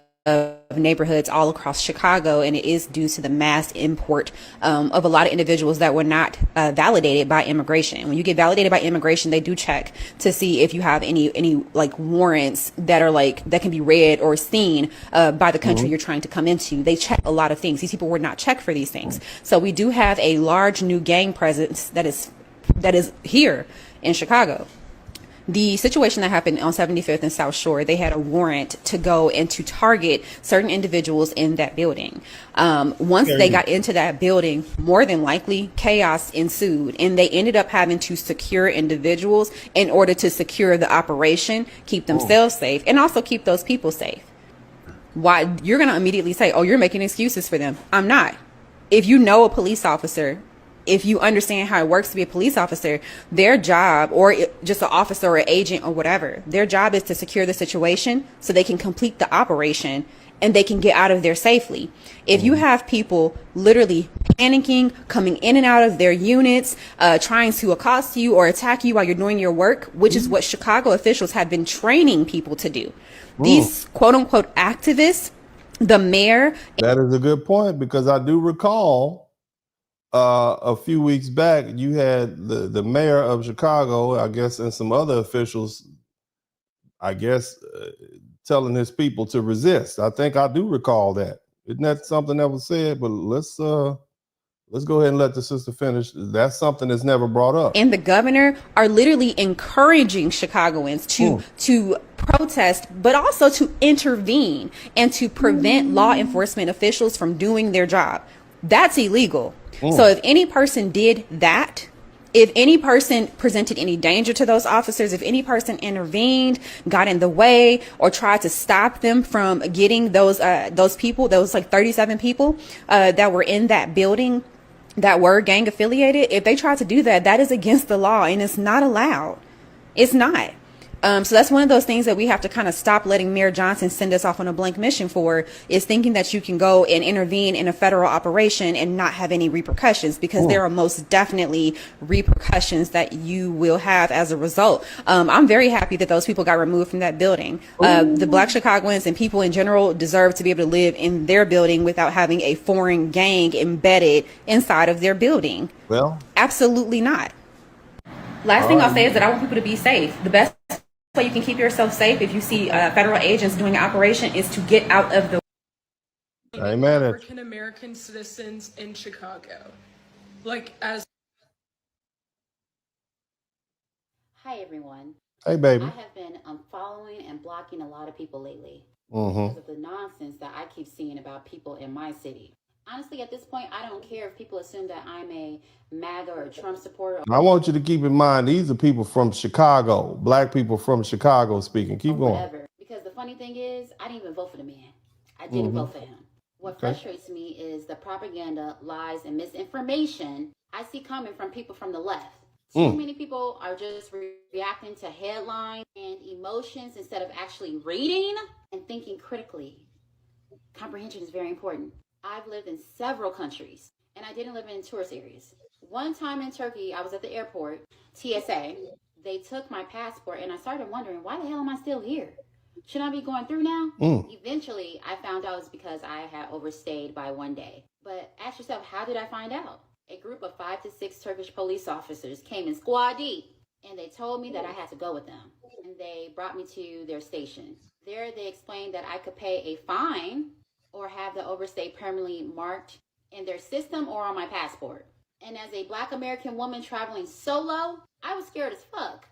neighborhoods all across Chicago, and it is due to the mass import of a lot of individuals that were not validated by immigration. When you get validated by immigration, they do check to see if you have any like warrants that are that can be read or seen by the country you're trying to come into. They check a lot of things. These people were not checked for these things. So we do have a large new gang presence that is here in Chicago. The situation that happened on 75th and South Shore, they had a warrant to go and to target certain individuals in that building. Once they got into that building, more than likely chaos ensued, and they ended up having to secure individuals in order to secure the operation, keep themselves safe, and also keep those people safe. Why? You're going to immediately say, oh, you're making excuses for them. I'm not. If you know a police officer if you understand how it works to be a police officer, their job, or just an officer or an agent or whatever, their job is to secure the situation so they can complete the operation and they can get out of there safely. If you have people literally panicking, coming in and out of their units, trying to accost you or attack you while you're doing your work, which is what Chicago officials have been training people to do. These quote unquote activists, the mayor. That is a good point, because I do recall a few weeks back, you had the mayor of Chicago, I guess, and some other officials, I guess, telling his people to resist. I think I do recall that. Isn't that something that was said? But let's go ahead and let the sister finish. That's something that's never brought up. And the governor are literally encouraging Chicagoans to protest, but also to intervene and to prevent law enforcement officials from doing their job. That's illegal. So if any person did that, if any person presented any danger to those officers, if any person intervened, got in the way, or tried to stop them from getting those people, those like 37 people that were in that building that were gang affiliated, if they tried to do that, that is against the law and it's not allowed. It's not. So that's one of those things that we have to kind of stop letting Mayor Johnson send us off on a blank mission for, is thinking that you can go and intervene in a federal operation and not have any repercussions, because there are most definitely repercussions that you will have as a result. I'm very happy that those people got removed from that building. The Black Chicagoans and people in general deserve to be able to live in their building without having a foreign gang embedded inside of their building. Well, absolutely not. Last thing I'll say is that I want people to be safe. The best way you can keep yourself safe if you see federal agents doing an operation is to get out of the Amen. African American citizens in Chicago. Like, as Hi everyone. Hey baby. I have been following and blocking a lot of people lately because of the nonsense that I keep seeing about people in my city. Honestly, at this point, I don't care if people assume that I'm a MAGA or Trump supporter. I want you to keep in mind, these are people from Chicago, Black people from Chicago speaking. Keep going. Whatever. Because the funny thing is, I didn't even vote for the man. I didn't vote for him. What frustrates me is the propaganda, lies, and misinformation I see coming from people from the left. Too many people are just reacting to headlines and emotions instead of actually reading and thinking critically. Comprehension is very important. I've lived in several countries, and I didn't live in tourist areas. One time in Turkey, I was at the airport, TSA. They took my passport, and I started wondering, why the hell am I still here? Should I be going through now? Eventually, I found out it was because I had overstayed by 1 day. But ask yourself, how did I find out? A group of 5 to 6 Turkish police officers came in squad deep, and they told me that I had to go with them. And they brought me to their station. There, they explained that I could pay a fine or have the overstay permanently marked in their system or on my passport. And as a Black American woman traveling solo, I was scared as fuck.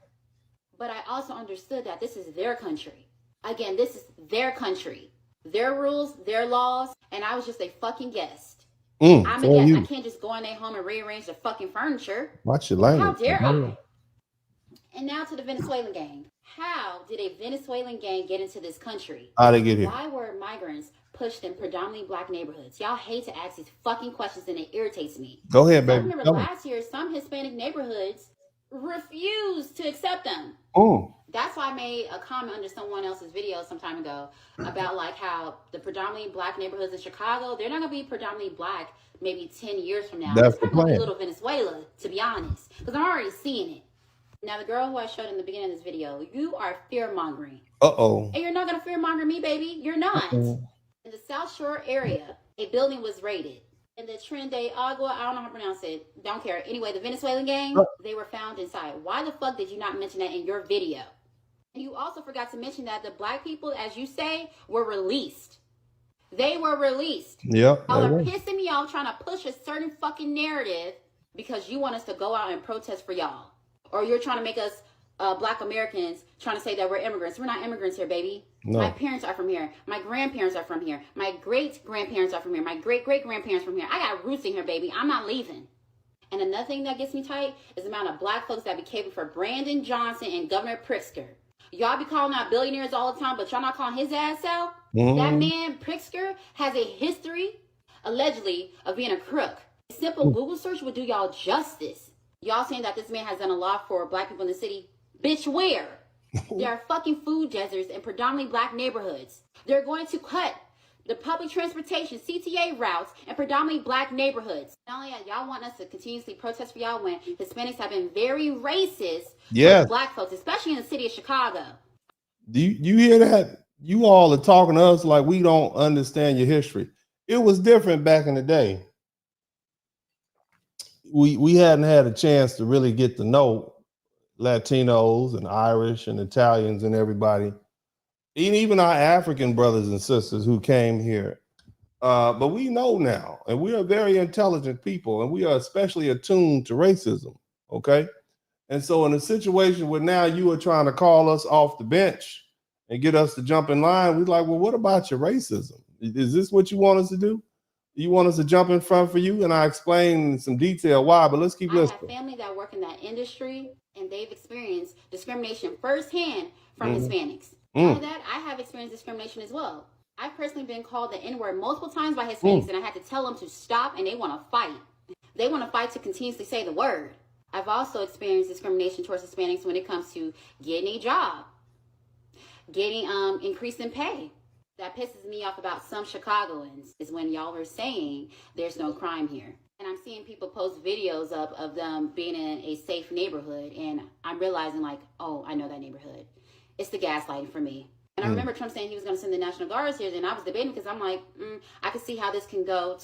But I also understood that this is their country. Again, this is their country. Their rules, their laws, and I was just a fucking guest. I'm a guest. I can't just go in their home and rearrange the fucking furniture. Watch your language. How dare I? And now to the Venezuelan gang. How did a Venezuelan gang get into this country? How did they get here? Why were migrants pushed in predominantly Black neighborhoods? Y'all hate to ask these fucking questions and it irritates me. Go ahead, baby. I remember last year, some Hispanic neighborhoods refused to accept them. That's why I made a comment under someone else's video some time ago about like how the predominantly Black neighborhoods in Chicago, they're not going to be predominantly Black maybe 10 years from now. That's it's the probably plan. a little Venezuela, to be honest, because I'm already seeing it. Now, the girl who I showed in the beginning of this video, you are fear-mongering. And you're not going to fear-monger me, baby. You're not. In the South Shore area, a building was raided. In the Tren de Agua, I don't know how to pronounce it. Don't care. Anyway, the Venezuelan gang, they were found inside. Why the fuck did you not mention that in your video? And you also forgot to mention that the Black people, as you say, were released. They were released. Yep. Y'all are pissing me off trying to push a certain fucking narrative because you want us to go out and protest for y'all. Or you're trying to make us Black Americans trying to say that we're immigrants. We're not immigrants here, baby. No. My parents are from here. My grandparents are from here. My great-grandparents are from here. My great-great-grandparents from here. I got roots in here, baby. I'm not leaving. And another thing that gets me tight is the amount of Black folks that be caping for Brandon Johnson and Governor Pritzker. Y'all be calling out billionaires all the time, but y'all not calling his ass out? That man, Pritzker, has a history, allegedly, of being a crook. A simple Google search would do y'all justice. Y'all saying that this man has done a lot for black people in the city. Bitch, where? There are fucking food deserts in predominantly black neighborhoods. They're going to cut the public transportation, CTA routes, in predominantly black neighborhoods. Not only that, y'all want us to continuously protest for y'all when Hispanics have been very racist towards black folks, especially in the city of Chicago. Do you hear that? You all are talking to us like we don't understand your history. It was different back in the day. We hadn't had a chance to really get to know Latinos and Irish and Italians and everybody, even our African brothers and sisters who came here. But we know now, and we are very intelligent people, and we are especially attuned to racism, okay? And so in a situation where now you are trying to call us off the bench and get us to jump in line, we're like, well, what about your racism? Is this what you want us to do? You want us to jump in front for you? And I explain in some detail why, but let's keep listening. I have family that work in that industry, and they've experienced discrimination firsthand from Hispanics. After that, I have experienced discrimination as well. I've personally been called the N-word multiple times by Hispanics, and I had to tell them to stop, and they want to fight. They want to fight to continuously say the word. I've also experienced discrimination towards Hispanics when it comes to getting a job, getting increase in pay. That pisses me off about some Chicagoans is when y'all are saying there's no crime here. And I'm seeing people post videos of them being in a safe neighborhood, and I'm realizing like, oh, I know that neighborhood. It's the gaslighting for me. And I remember Trump saying he was going to send the National Guards here, and I was debating because I'm like, I could see how this can go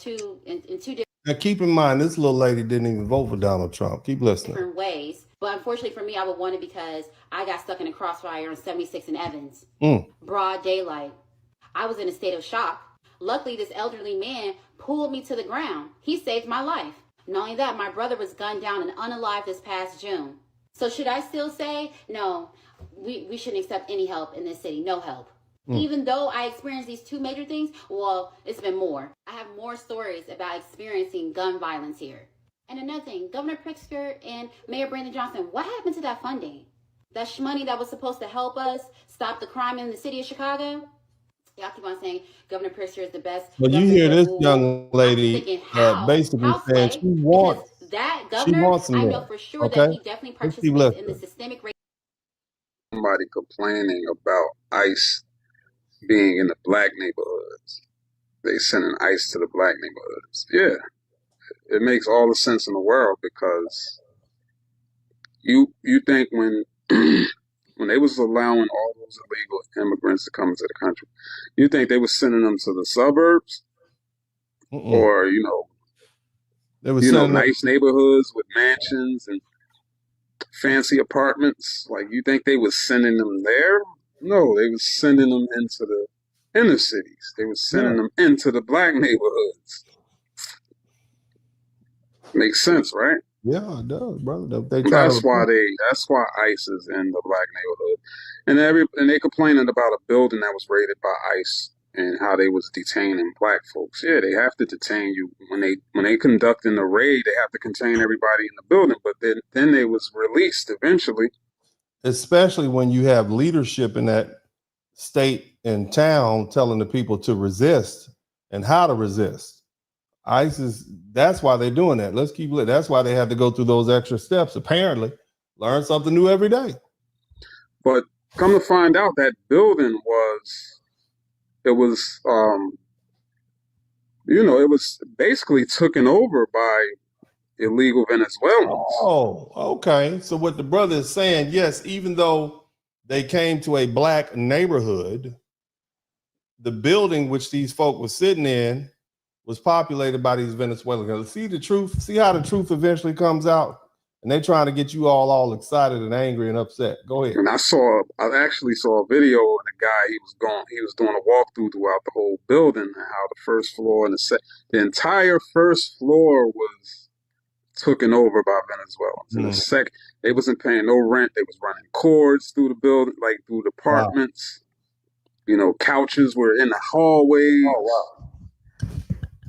in two different. Now keep in mind, this little lady didn't even vote for Donald Trump. Keep listening. Different ways. But unfortunately for me, I would want it because I got stuck in a crossfire on 76 and Evans. Broad daylight. I was in a state of shock. Luckily, this elderly man pulled me to the ground. He saved my life. Not only that, my brother was gunned down and unalived this past June. So should I still say, no, we shouldn't accept any help in this city, no help. Even though I experienced these two major things, well, it's been more. I have more stories about experiencing gun violence here. And another thing, Governor Pritzker and Mayor Brandon Johnson, what happened to that funding? That money that was supposed to help us stop the crime in the city of Chicago? Y'all keep on saying Governor Pritzker is the best. Well, you hear this young lady basically saying she wants that governor. I know for sure that he definitely participates in the systemic racism. Somebody complaining about ICE being in the black neighborhoods. They sending ICE to the black neighborhoods. Yeah, it makes all the sense in the world because you think when when they was allowing all those illegal immigrants to come into the country, you think they was sending them to the suburbs or they was nice neighborhoods with mansions and fancy apartments? Like, you think they was sending them there? No, they was sending them into the inner cities. They was sending them into the black neighborhoods. Makes sense, right? Yeah, it does, brother. That's why ICE is in the black neighborhood, and they complaining about a building that was raided by ICE and how they was detaining black folks. Yeah, they have to detain you when they conducting the raid. They have to contain everybody in the building, but then they was released eventually. Especially when you have leadership in that state and town telling the people to resist and how to resist. ICE that's why they're doing that. Let's keep it. That's why they have to go through those extra steps. Apparently, learn something new every day. But come to find out, that building it was basically taken over by illegal Venezuelans. Oh, okay. So what the brother is saying, yes, even though they came to a black neighborhood, the building which these folk were sitting in was populated by these Venezuelans. See the truth? See how the truth eventually comes out? And they're trying to get you all excited and angry and upset. Go ahead. And I actually saw a video of the guy. He was doing a walkthrough throughout the whole building and how the first floor and the entire first floor was taken over by Venezuelans. And the second, they wasn't paying no rent. They was running cords through the building, like through the apartments. Wow. Couches were in the hallways. Oh, wow.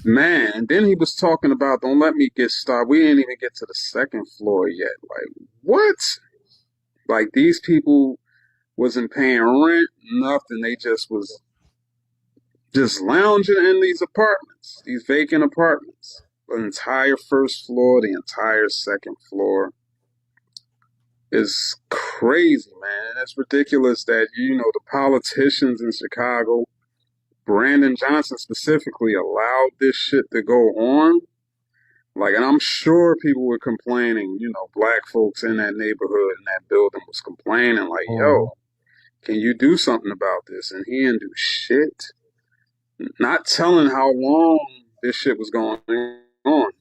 Man, and then he was talking about, don't let me get started. We didn't even get to the second floor yet. Like, what? Like, these people wasn't paying rent, nothing. They just was lounging in these apartments, these vacant apartments. entire first floor, the entire second floor. Is crazy, man. It's ridiculous that, you know, the politicians in Chicago, Brandon Johnson specifically, allowed this shit to go on. Like, and I'm sure people were complaining, you know, black folks in that neighborhood, in that building was complaining, like, yo, can you do something about this? And he didn't do shit. Not telling how long this shit was going on.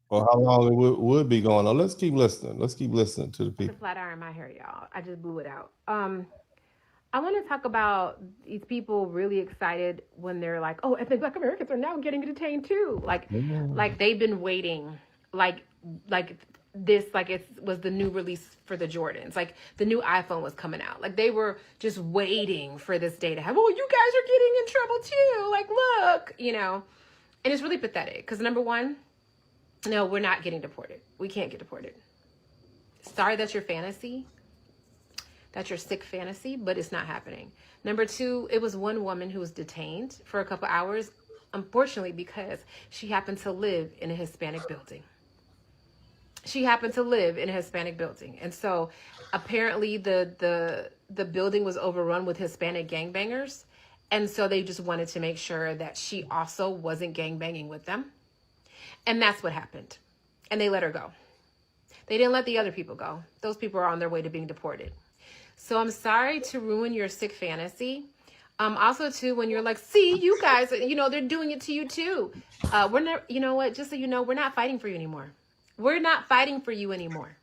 Or how long it would be going on. Let's keep listening. Let's keep listening to the people. To flat iron my hair, y'all. I just blew it out. I want to talk about these people really excited when they're like, oh, ethnic Black Americans are now getting detained too. Like they've been waiting, like this, like it was the new release for the Jordans. Like the new iPhone was coming out. Like they were just waiting for this day to have, oh, you guys are getting in trouble too. Like, look, you know, and it's really pathetic because number one, no, we're not getting deported. We can't get deported. Sorry, that's your fantasy. That's your sick fantasy, but it's not happening. Number two, it was one woman who was detained for a couple hours, unfortunately, because she happened to live in a Hispanic building. She happened to live in a Hispanic building. And so apparently the building was overrun with Hispanic gangbangers. And so they just wanted to make sure that she also wasn't gangbanging with them. And that's what happened. And they let her go. They didn't let the other people go. Those people are on their way to being deported. So I'm sorry to ruin your sick fantasy. Also, too, when you're like, see, you guys, you know, they're doing it to you, too. We're not, you know what, just so you know, we're not fighting for you anymore. We're not fighting for you anymore.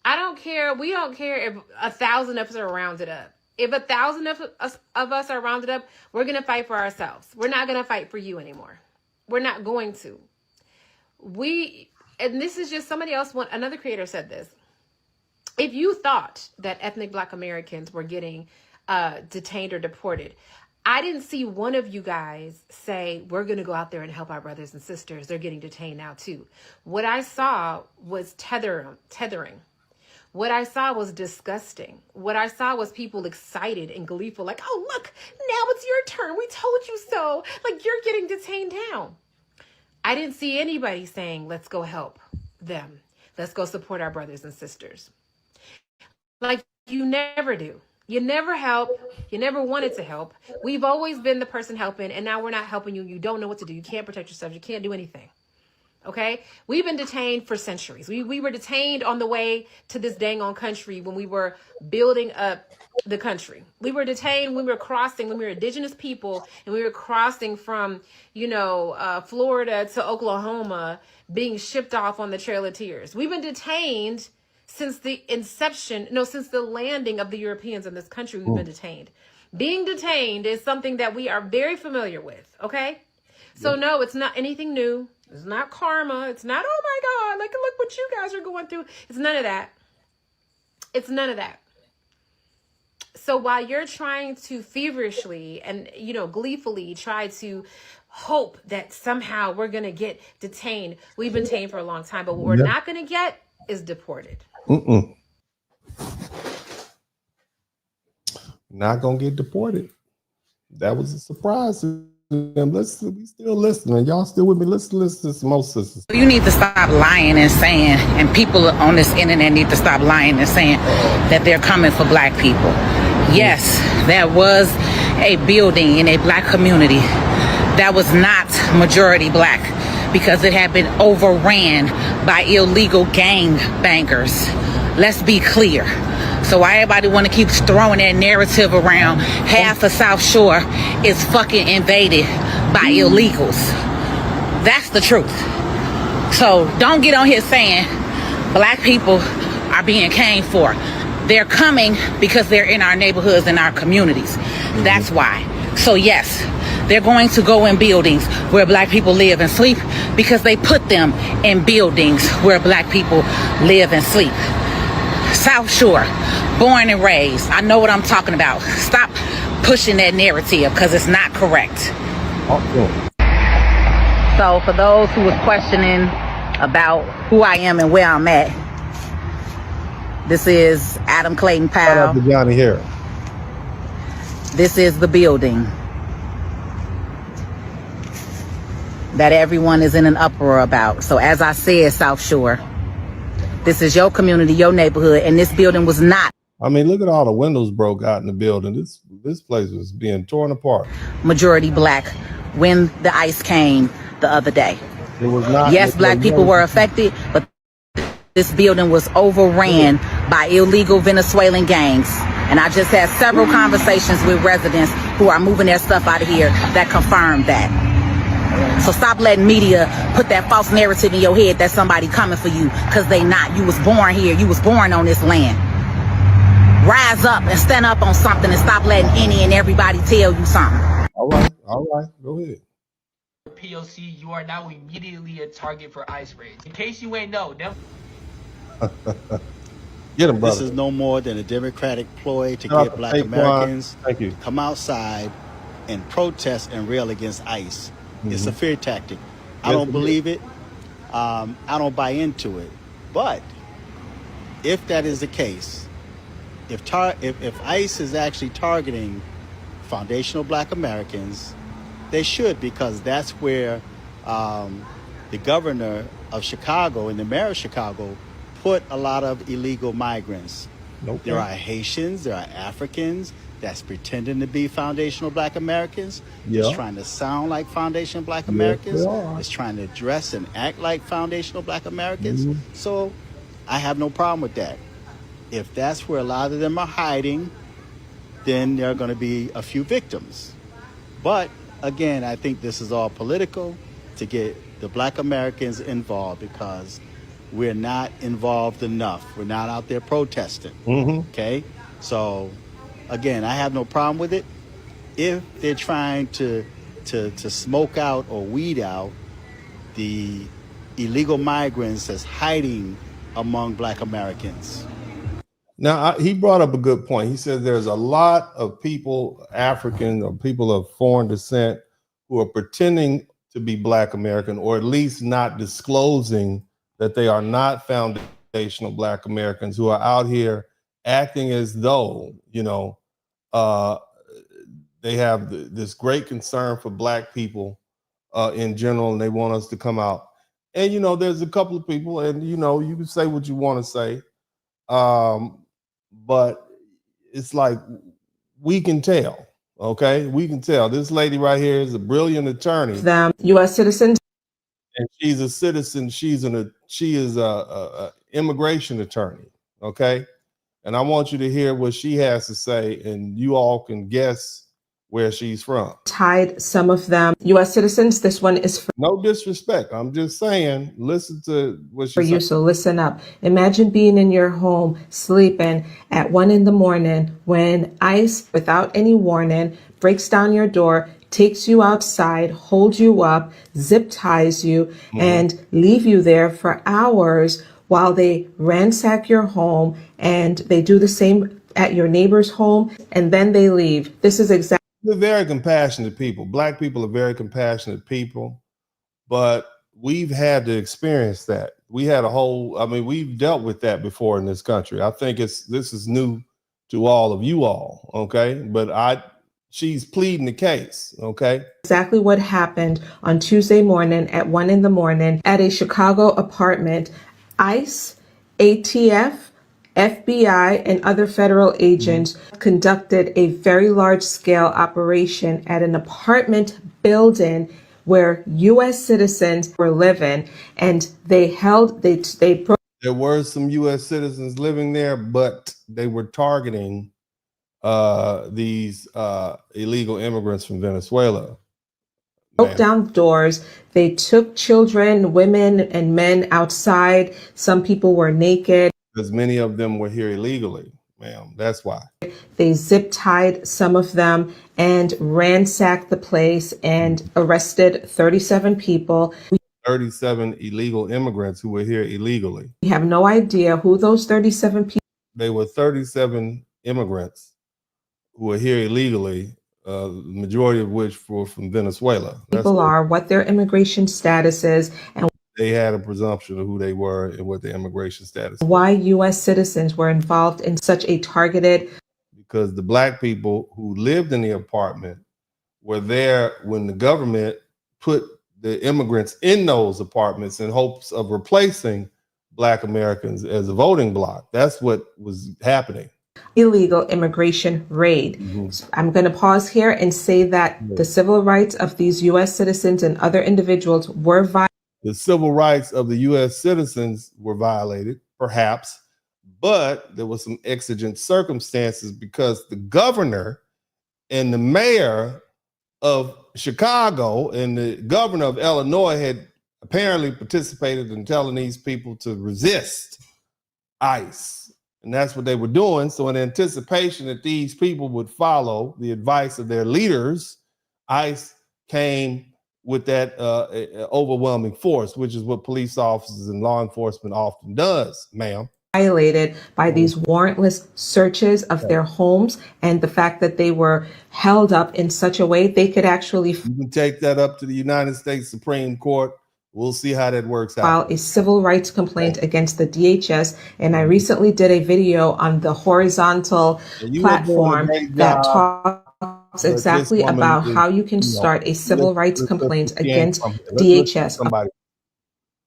I don't care. We don't care if 1,000 of us are rounded up. If 1,000 of us are rounded up, we're going to fight for ourselves. We're not going to fight for you anymore. We're not going to. And this is just somebody else, another creator said this. If you thought that ethnic Black Americans were getting detained or deported, I didn't see one of you guys say, we're going to go out there and help our brothers and sisters. They're getting detained now, too. What I saw was tethering. What I saw was disgusting. What I saw was people excited and gleeful, like, oh, look, now it's your turn. We told you so. Like, you're getting detained now. I didn't see anybody saying, let's go help them. Let's go support our brothers and sisters. Like you never do. You never help. You never wanted to help. We've always been the person helping, and now we're not helping you. You don't know what to do. You can't protect yourself. You can't do anything. Okay? We've been detained for centuries. We were detained on the way to this dang on country when we were building up the country. We were detained when we were crossing, when we were indigenous people, and we were crossing from, Florida to Oklahoma, being shipped off on the Trail of Tears. We've been detained since the since the landing of the Europeans in this country. We've been detained. Being detained is something that we are very familiar with. Okay. So no, it's not anything new. It's not karma. It's not, oh my God, look what you guys are going through. It's none of that. It's none of that. So while you're trying to feverishly and, gleefully try to hope that somehow we're going to get detained, we've been detained for a long time, but what we're not going to get is deported. Not going to get deported. That was a surprise to them. We still listening. Y'all still with me? Let's listen to some more sisters. You need to stop lying and saying, and people on this internet need to stop lying and saying that they're coming for black people. Yes, there was a building in a black community that was not majority black because it had been overran by illegal gang bangers. Let's be clear. So why everybody want to keep throwing that narrative around half of South Shore is fucking invaded by illegals. That's the truth. So don't get on here saying black people are being came for. They're coming because they're in our neighborhoods and our communities. That's why. So yes, they're going to go in buildings where black people live and sleep because they put them in buildings where black people live and sleep. South Shore, born and raised. I know what I'm talking about. Stop pushing that narrative because it's not correct. So for those who was questioning about who I am and where I'm at, this is Adam Clayton Powell. Shout out to Johnny here. This is the building. that everyone is in an uproar about. So as I said, South Shore, this is your community, your neighborhood, and this building was not. I mean, look at all the windows broke out in the building. This place was being torn apart. Majority black when the ICE came the other day. It was not. Yes, black people were affected, but this building was overran by illegal Venezuelan gangs. And I just had several conversations with residents who are moving their stuff out of here that confirmed that. So stop letting media put that false narrative in your head that somebody coming for you, because they not. You was born here. You was born on this land. Rise up and stand up on something and stop letting any and everybody tell you something. All right, go ahead. POC, you are now immediately a target for ICE raids. In case you ain't know, them. Get him, brother. This is no more than a Democratic ploy to get black Americans to come outside and protest and rail against ICE. It's a fear tactic. I don't believe it. I don't buy into it. But if that is the case, if ICE is actually targeting foundational black Americans, they should, because that's where the governor of Chicago and the mayor of Chicago put a lot of illegal migrants. There are Haitians, there are Africans that's pretending to be foundational black Americans. It's trying to sound like foundational black Americans. It's trying to dress and act like foundational black Americans. So I have no problem with that. If that's where a lot of them are hiding, then there are going to be a few victims. But again, I think this is all political to get the black Americans involved, because we're not involved enough. We're not out there protesting. Okay? So again, I have no problem with it. If they're trying to smoke out or weed out the illegal migrants that's hiding among black Americans. Now, he brought up a good point. He said there's a lot of people, African or people of foreign descent, who are pretending to be black American, or at least not disclosing that they are not foundational black Americans, who are out here acting as though, they have this great concern for black people in general, and they want us to come out. And, there's a couple of people, and, you can say what you want to say. But it's like, we can tell, okay? We can tell. This lady right here is a brilliant attorney. Them U.S. citizens. And she's a citizen. She is a immigration attorney, okay? And I want you to hear what she has to say, and you all can guess where she's from. Tied some of them U.S. citizens. This one is for no disrespect. I'm just saying, listen to what she for you. So listen up. Imagine being in your home, sleeping at 1 a.m. when ICE, without any warning, breaks down your door, takes you outside, holds you up, zip ties you, and leave you there for hours while they ransack your home, and they do the same at your neighbor's home, and then they leave. This is exactly. We're very compassionate people. Black people are very compassionate people, but we've had to experience that. We had we've dealt with that before in this country. I think this is new to all of you all, okay? But she's pleading the case, okay? Exactly what happened on Tuesday morning at 1 a.m. at a Chicago apartment. ICE, ATF, FBI, and other federal agents conducted a very large-scale operation at an apartment building where U.S. citizens were living, and there were some U.S. citizens living there, but they were targeting these illegal immigrants from Venezuela. Broke down doors. They took children, women, and men outside. Some people were naked. Because many of them were here illegally, ma'am. That's why. They zip tied some of them and ransacked the place and arrested 37 people. 37 illegal immigrants who were here illegally. We have no idea who those 37 people. They were 37 immigrants who were here illegally, the majority of which were from Venezuela. People are, what their immigration status is, and they had a presumption of who they were and what their immigration status was. Why U.S. citizens were involved in such a targeted. Because the black people who lived in the apartment were there when the government put the immigrants in those apartments in hopes of replacing Black Americans as a voting bloc. That's what was happening. Illegal immigration raid. I'm going to pause here and say that the civil rights of these U.S. citizens and other individuals were violated. The civil rights of the U.S. citizens were violated, perhaps, but there was some exigent circumstances because the governor and the mayor of Chicago and the governor of Illinois had apparently participated in telling these people to resist ICE. And that's what they were doing. So in anticipation that these people would follow the advice of their leaders, ICE came with that overwhelming force, which is what police officers and law enforcement often does, ma'am. Violated by these warrantless searches of their homes, and the fact that they were held up in such a way they could actually you can take that up to the United States Supreme Court. We'll see how that works out. File a civil rights complaint against the DHS. And I recently did a video on the horizontal platform that talks exactly about how you can start a civil rights complaint against DHS.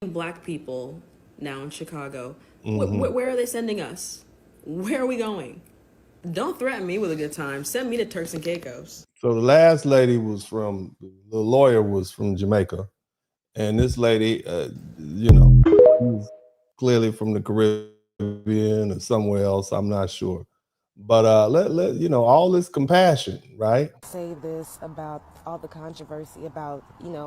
Black people now in Chicago, where are they sending us? Where are we going? Don't threaten me with a good time. Send me to Turks and Caicos. So the last lady was the lawyer was from Jamaica. And this lady, she's clearly from the Caribbean or somewhere else. I'm not sure. But all this compassion, right? Say this about all the controversy about,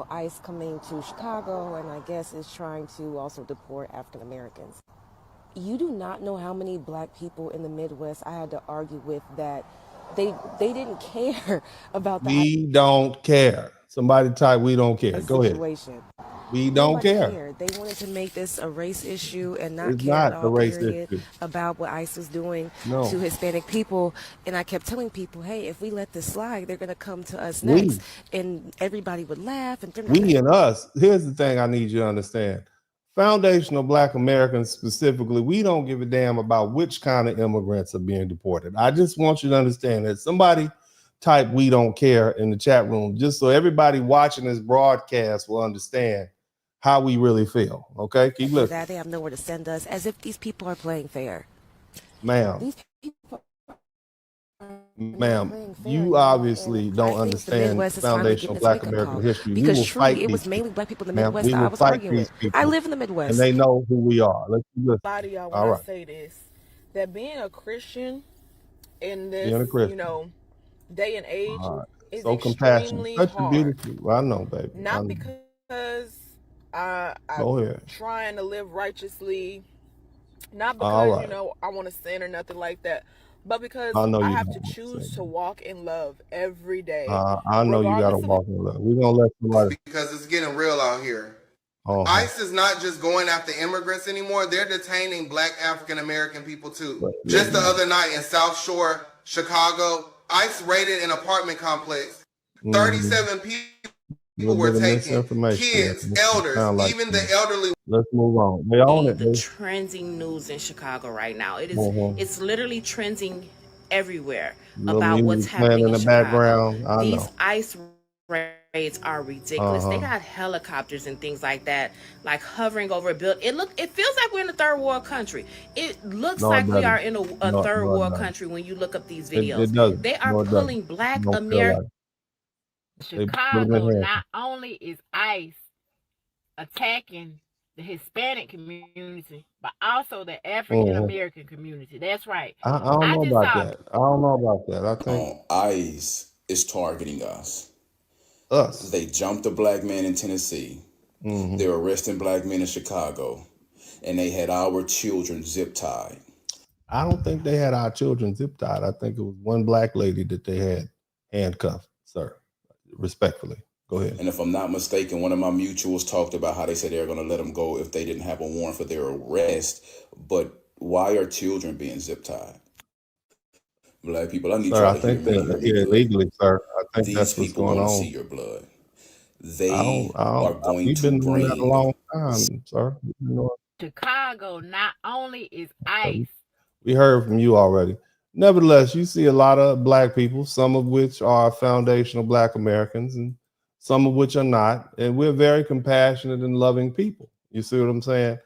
ICE coming to Chicago, and I guess is trying to also deport African Americans. You do not know how many Black people in the Midwest I had to argue with that they didn't care about that. We don't care. Somebody type, we don't care. Go ahead. We don't care. They wanted to make this a race issue and not It's care not at a all, race period, issue. about what ICE was doing No. to Hispanic people. And I kept telling people, hey, if we let this slide, they're going to come to us next. And everybody would laugh. And We and us. Here's the thing I need you to understand. Foundational Black Americans specifically, we don't give a damn about which kind of immigrants are being deported. I just want you to understand that. Somebody type "we don't care" in the chat room, just so everybody watching this broadcast will understand how we really feel. Okay, keep listening. That they have nowhere to send us, as if these people are playing fair. Ma'am, you obviously don't understand foundational Black American history. Because we will truly, fight it was these mainly people. Black people in the Midwest We that I will was fight arguing these with. people. I live in the Midwest. And they know who we are. Let's listen. Y'all, All when right. I say this, that being a Christian in this, Being a Christian. day and age is so compassionate. extremely Such a hard. beautiful. Well, I know, baby. Not I know. because Go I'm ahead. trying to live righteously, not All because right. I want to sin or nothing like that, but because I know I you have don't to wanna choose sin. to walk in love every day. I know you got to regardless of walk in love. We're gonna let somebody. Because it's getting real out here. Uh-huh. ICE is not just going after immigrants anymore. They're detaining Black African American people too. Just the other night in South Shore, Chicago, ICE raided an apartment complex. 37 people were taken. Kids, elders, even the elderly. Let's move on. They own it. The trending news in Chicago right now. It's literally trending everywhere about what's happening in the Chicago. Background. I These know. ICE raids are ridiculous. They got helicopters and things like that, like hovering over a building. It feels like we're in a third world country. It looks like we are in a third world country when you look up these videos. It doesn't. They are pulling Black Don't feel Americans. Chicago, not only is ICE attacking the Hispanic community, but also the African American community. That's right. I don't know about that. I don't know about that. I think ICE is targeting us. They jumped a Black man in Tennessee. They're arresting Black men in Chicago. And they had our children zip tied. I don't think they had our children zip tied. I think it was one Black lady that they had handcuffed, sir. Respectfully. Go ahead. And if I'm not mistaken, one of my mutuals talked about how they said they were going to let them go if they didn't have a warrant for their arrest. But why are children being zip tied? Black people, I need Sir, y'all I to hear think me. they're here illegally, sir. I think These that's what's people going want to on. see your blood. They are going We've to been doing that a bring long time, sir. Chicago, not only is ICE. We heard from you already. Nevertheless, you see a lot of Black people, some of which are foundational Black Americans, and some of which are not, and we're very compassionate and loving people. You see what I'm saying?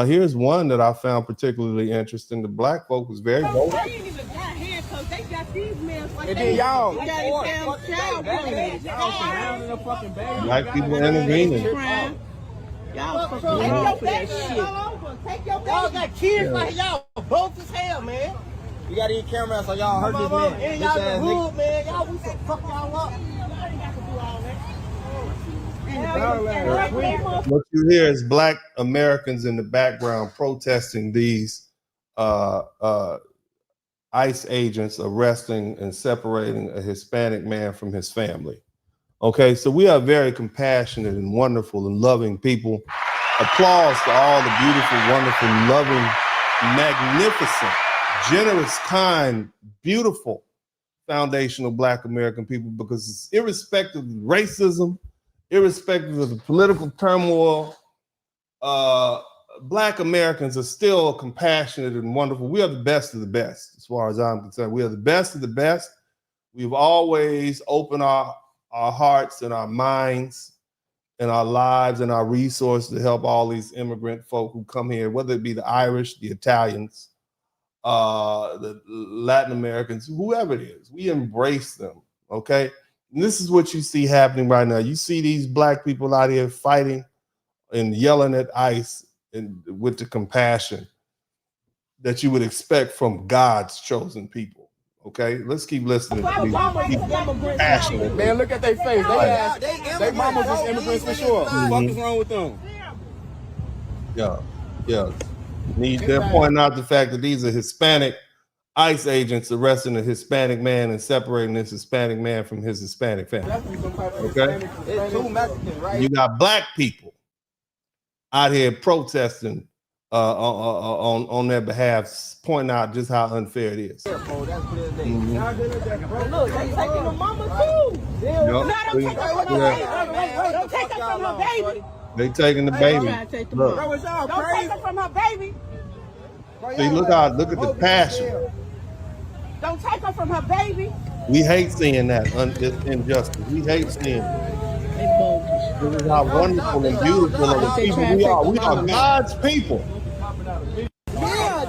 Here's one that I found particularly interesting. The black folk was very vocal. They ain't even got handcuffs. They got these men like And then y'all, Black people intervening. y'all fucking wrong for that shit. Y'all got kids like y'all both as hell, man. You gotta eat cameras so y'all hurt this man. And y'all the hood, man. Y'all we should fuck y'all up. What you hear is Black Americans in the background protesting these ICE agents arresting and separating a Hispanic man from his family. Okay, so we are very compassionate and wonderful and loving people. Applause to all the beautiful, wonderful, loving, magnificent, generous, kind, beautiful foundational Black American people, because it's irrespective of racism, irrespective of the political turmoil, Black Americans are still compassionate and wonderful. We are the best of the best, as far as I'm concerned. We are the best of the best. We've always opened our hearts and our minds and our lives and our resources to help all these immigrant folk who come here, whether it be the Irish, the Italians, the Latin Americans, whoever it is. We embrace them, okay? And this is what you see happening right now. You see these Black people out here fighting and yelling at ICE and with the compassion that you would expect from God's chosen people. Okay, let's keep listening to these passionate. Man, look at their face. They mamas is immigrants for sure. What is wrong with them? Yeah. They're pointing out the fact that these are Hispanic ICE agents arresting a Hispanic man and separating this Hispanic man from his Hispanic family. Okay, It's two Mexicans, right? you got Black people out here protesting on their behalf, pointing out just how unfair it is. Look, they taking the mama too. Don't take her from her baby. They taking the baby. Look. Don't take her from her baby. See, look at the passion. Don't take her from her baby. We hate seeing that injustice. We hate seeing it. This is how wonderful and beautiful of the people we are. We are God's people.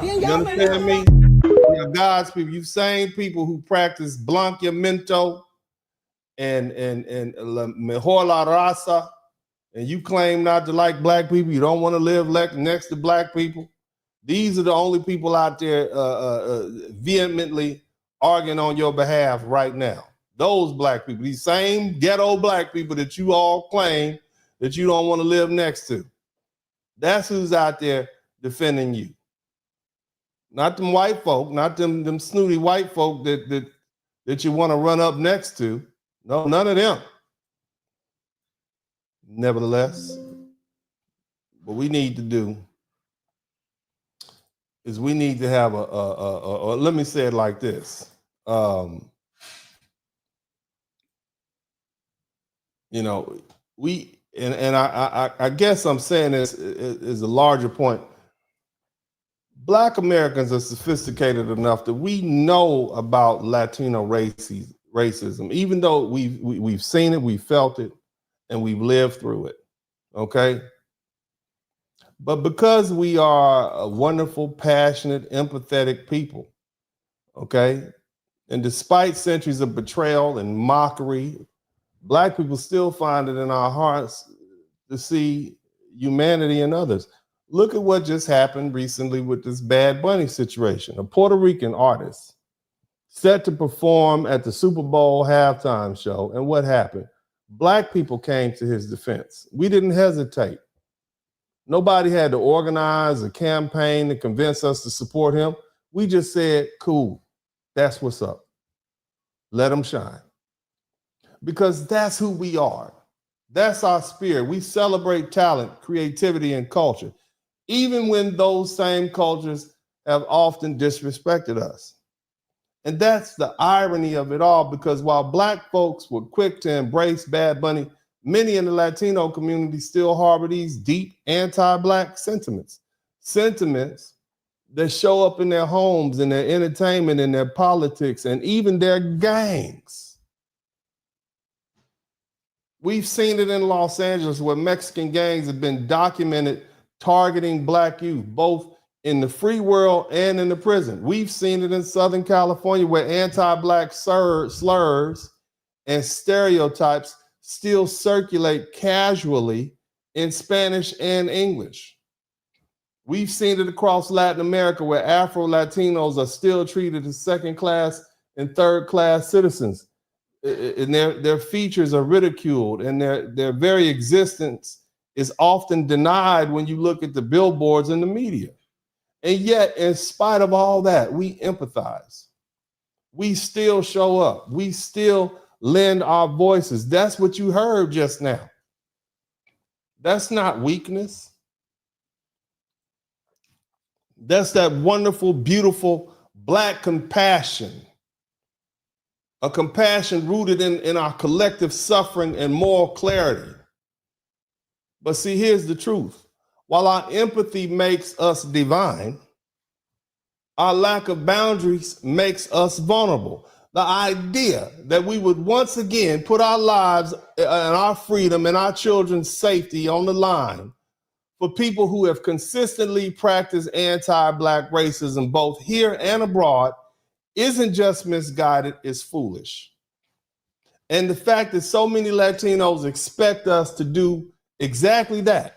You understand me? We are God's people. You same people who practice blanqueamiento and la mejor la raza, and you claim not to like Black people. You don't want to live next to Black people. These are the only people out there vehemently arguing on your behalf right now. Those Black people, these same ghetto Black people that you all claim that you don't want to live next to. That's who's out there defending you. Not them white folk, not them snooty white folk that you want to run up next to. No, none of them. Nevertheless, what we need to do is we need to have or let me say it like this. I guess I'm saying this is a larger point. Black Americans are sophisticated enough that we know about Latino racism, even though we've seen it, we've felt it, and we've lived through it. Okay. But because we are a wonderful, passionate, empathetic people, okay, and despite centuries of betrayal and mockery, Black people still find it in our hearts to see humanity in others. Look at what just happened recently with this Bad Bunny situation. A Puerto Rican artist set to perform at the Super Bowl halftime show. And what happened? Black people came to his defense. We didn't hesitate. Nobody had to organize a campaign to convince us to support him. We just said, cool, that's what's up. Let him shine. Because that's who we are. That's our spirit. We celebrate talent, creativity, and culture, even when those same cultures have often disrespected us. And that's the irony of it all, because while Black folks were quick to embrace Bad Bunny, many in the Latino community still harbor these deep anti-Black sentiments that show up in their homes, in their entertainment, in their politics, and even their gangs. We've seen it in Los Angeles where Mexican gangs have been documented targeting black youth, both in the free world and in the prison. We've seen it in Southern California where anti-black slurs and stereotypes still circulate casually in Spanish and English. We've seen it across Latin America where Afro-Latinos are still treated as second-class and third-class citizens. And their features are ridiculed, and their very existence is often denied when you look at the billboards and the media. And yet, in spite of all that, we empathize. We still show up. We still lend our voices. That's what you heard just now. That's not weakness. That's that wonderful, beautiful Black compassion. A compassion rooted in our collective suffering and moral clarity. But see, here's the truth. While our empathy makes us divine, our lack of boundaries makes us vulnerable. The idea that we would once again put our lives and our freedom and our children's safety on the line for people who have consistently practiced anti-Black racism, both here and abroad, isn't just misguided, it's foolish. And the fact that so many Latinos expect us to do exactly that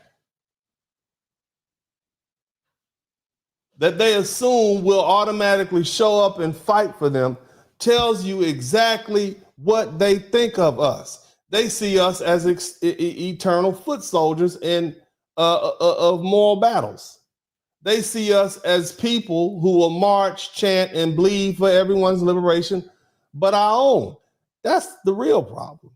they assume we'll automatically show up and fight for them, tells you exactly what they think of us. They see us as eternal foot soldiers of moral battles. They see us as people who will march, chant, and bleed for everyone's liberation but our own. That's the real problem.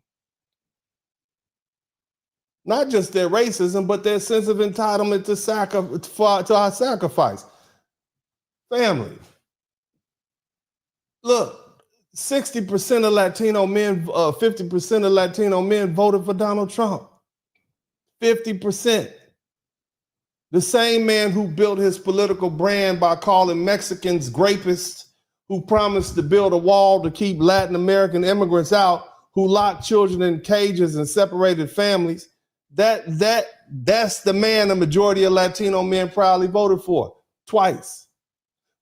Not just their racism, but their sense of entitlement to our sacrifice. Family. Look, 60% of Latino men, 50% of Latino men voted for Donald Trump. 50%. The same man who built his political brand by calling Mexicans grapists, who promised to build a wall to keep Latin American immigrants out, who locked children in cages and separated families. That's the man the majority of Latino men proudly voted for, twice.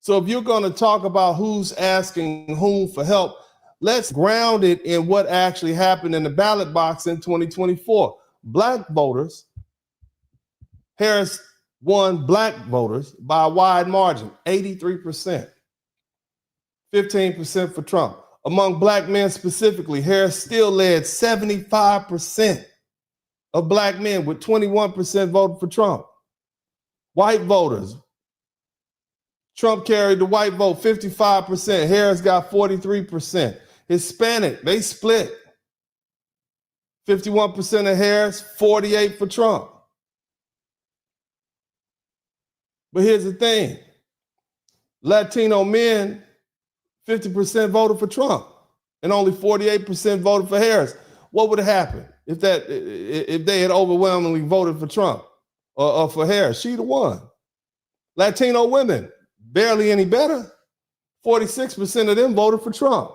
So if you're going to talk about who's asking whom for help, let's ground it in what actually happened in the ballot box in 2024. Black voters, Harris won Black voters by a wide margin, 83%, 15% for Trump. Among Black men specifically, Harris still led 75% of Black men, with 21% voting for Trump. White voters, Trump carried the white vote 55%, Harris got 43%. Hispanic, they split. 51% of Harris, 48% for Trump. But here's the thing. Latino men, 50% voted for Trump and only 48% voted for Harris. What would have happened if they had overwhelmingly voted for Trump or for Harris? She'd have won. Latino women, barely any better. 46% of them voted for Trump.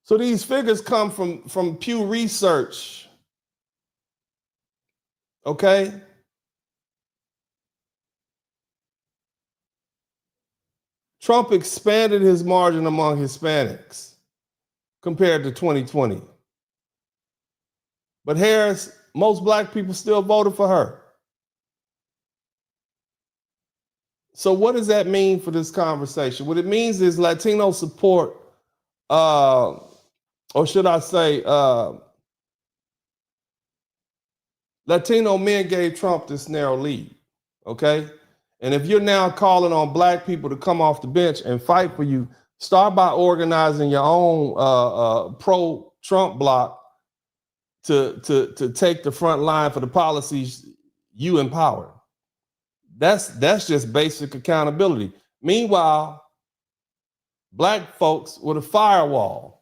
So these figures come from Pew Research. Okay? Trump expanded his margin among Hispanics compared to 2020. But Harris, most Black people still voted for her. So what does that mean for this conversation? What it means is Latino support, or should I say, Latino men gave Trump this narrow lead, okay? And if you're now calling on Black people to come off the bench and fight for you, start by organizing your own pro-Trump bloc to take the front line for the policies you empower. That's just basic accountability. Meanwhile, Black folks with a firewall.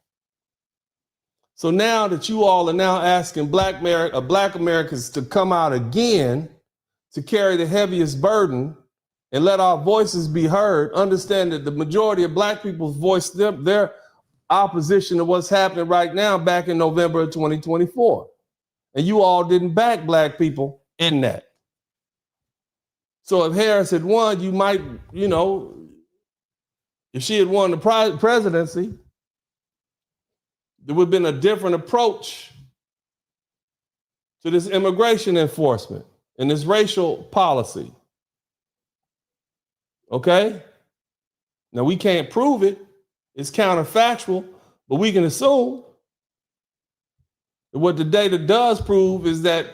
So now that you all are now asking Black Americans to come out again to carry the heaviest burden and let our voices be heard, understand that the majority of Black people's voice, their opposition to what's happening right now back in November of 2024. And you all didn't back black people in that. So if Harris had won, you might, you know, if she had won the presidency, there would have been a different approach to this immigration enforcement and this racial policy. Okay? Now, we can't prove it. It's counterfactual, but we can assume. What the data does prove is that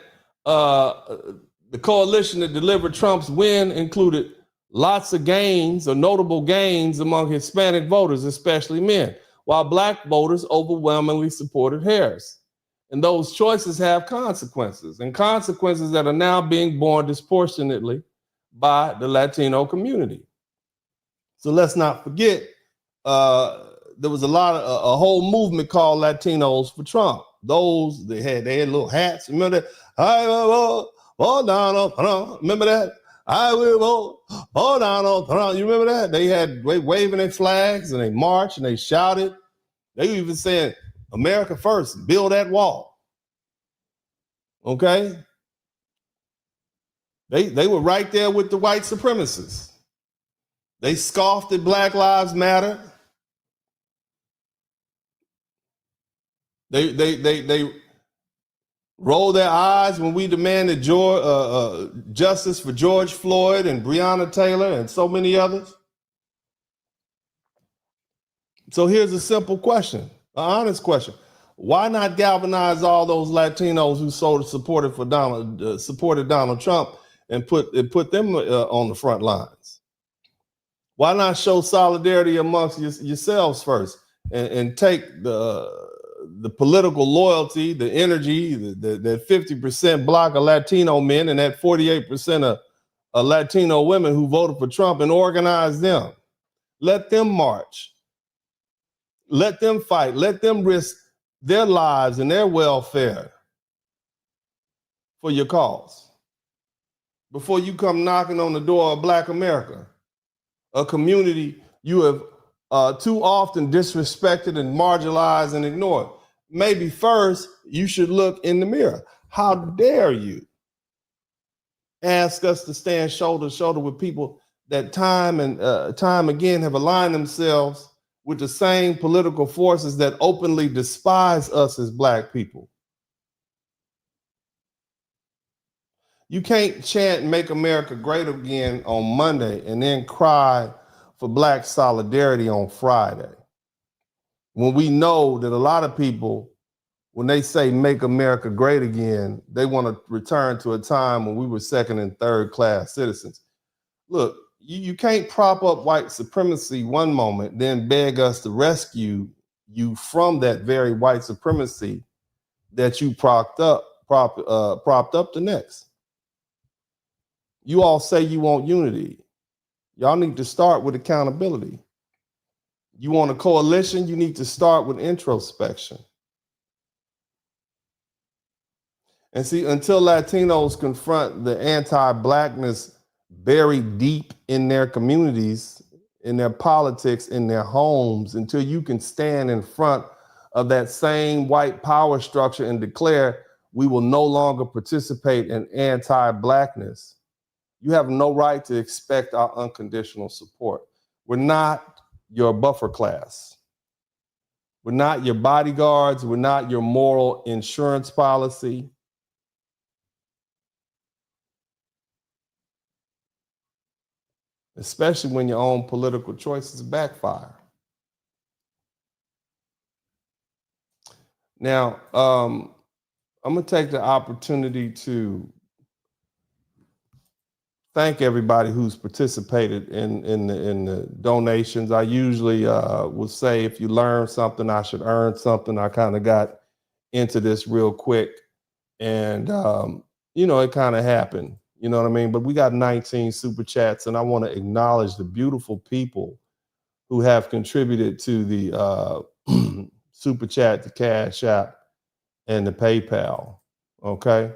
the coalition that delivered Trump's win included lots of gains or notable gains among Hispanic voters, especially men, while black voters overwhelmingly supported Harris. And those choices have consequences, and consequences that are now being borne disproportionately by the Latino community. So let's not forget, there was a whole movement called Latinos for Trump. Those, they had little hats. Remember that? I will vote Donald Trump. Remember that? I will vote Donald Trump. You remember that? They had waving their flags and they marched and they shouted. They were even saying, America first, build that wall. Okay? They were right there with the white supremacists. They scoffed at Black Lives Matter. They rolled their eyes when we demanded justice for George Floyd and Breonna Taylor and so many others. So here's a simple question, an honest question. Why not galvanize all those Latinos who supported Donald Trump and put them on the front lines? Why not show solidarity amongst yourselves first and take the political loyalty, the energy, that 50% block of Latino men and that 48% of Latino women who voted for Trump and organize them? Let them march. Let them fight. Let them risk their lives and their welfare for your cause before you come knocking on the door of Black America, a community you have too often disrespected and marginalized and ignored. Maybe first you should look in the mirror. How dare you ask us to stand shoulder to shoulder with people that time and time again have aligned themselves with the same political forces that openly despise us as Black people? You can't chant "Make America Great Again" on Monday and then cry for Black solidarity on Friday, when we know that a lot of people, when they say "Make America Great Again," they want to return to a time when we were second and third class citizens. Look, you can't prop up white supremacy one moment, then beg us to rescue you from that very white supremacy that you propped up the next. You all say you want unity. Y'all need to start with accountability. You want a coalition, you need to start with introspection. And see, until Latinos confront the anti-Blackness buried deep in their communities, in their politics, in their homes, until you can stand in front of that same white power structure and declare we will no longer participate in anti-Blackness, you have no right to expect our unconditional support. We're not your buffer class. We're not your bodyguards. We're not your moral insurance policy. Especially when your own political choices backfire. Now, I'm going to take the opportunity to thank everybody who's participated in the donations. I usually would say if you learn something, I should earn something. I kind of got into this real quick, and it kind of happened. You know what I mean? But we got 19 super chats, and I want to acknowledge the beautiful people who have contributed to the super chat, the Cash App, and the PayPal. Okay.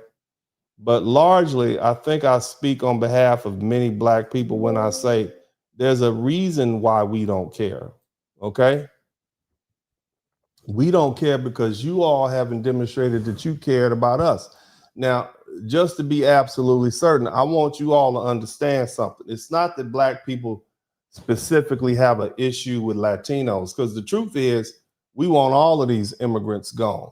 But largely, I think I speak on behalf of many Black people when I say there's a reason why we don't care, okay? We don't care because you all haven't demonstrated that you cared about us. Now, just to be absolutely certain, I want you all to understand something. It's not that Black people specifically have an issue with Latinos, because the truth is we want all of these immigrants gone.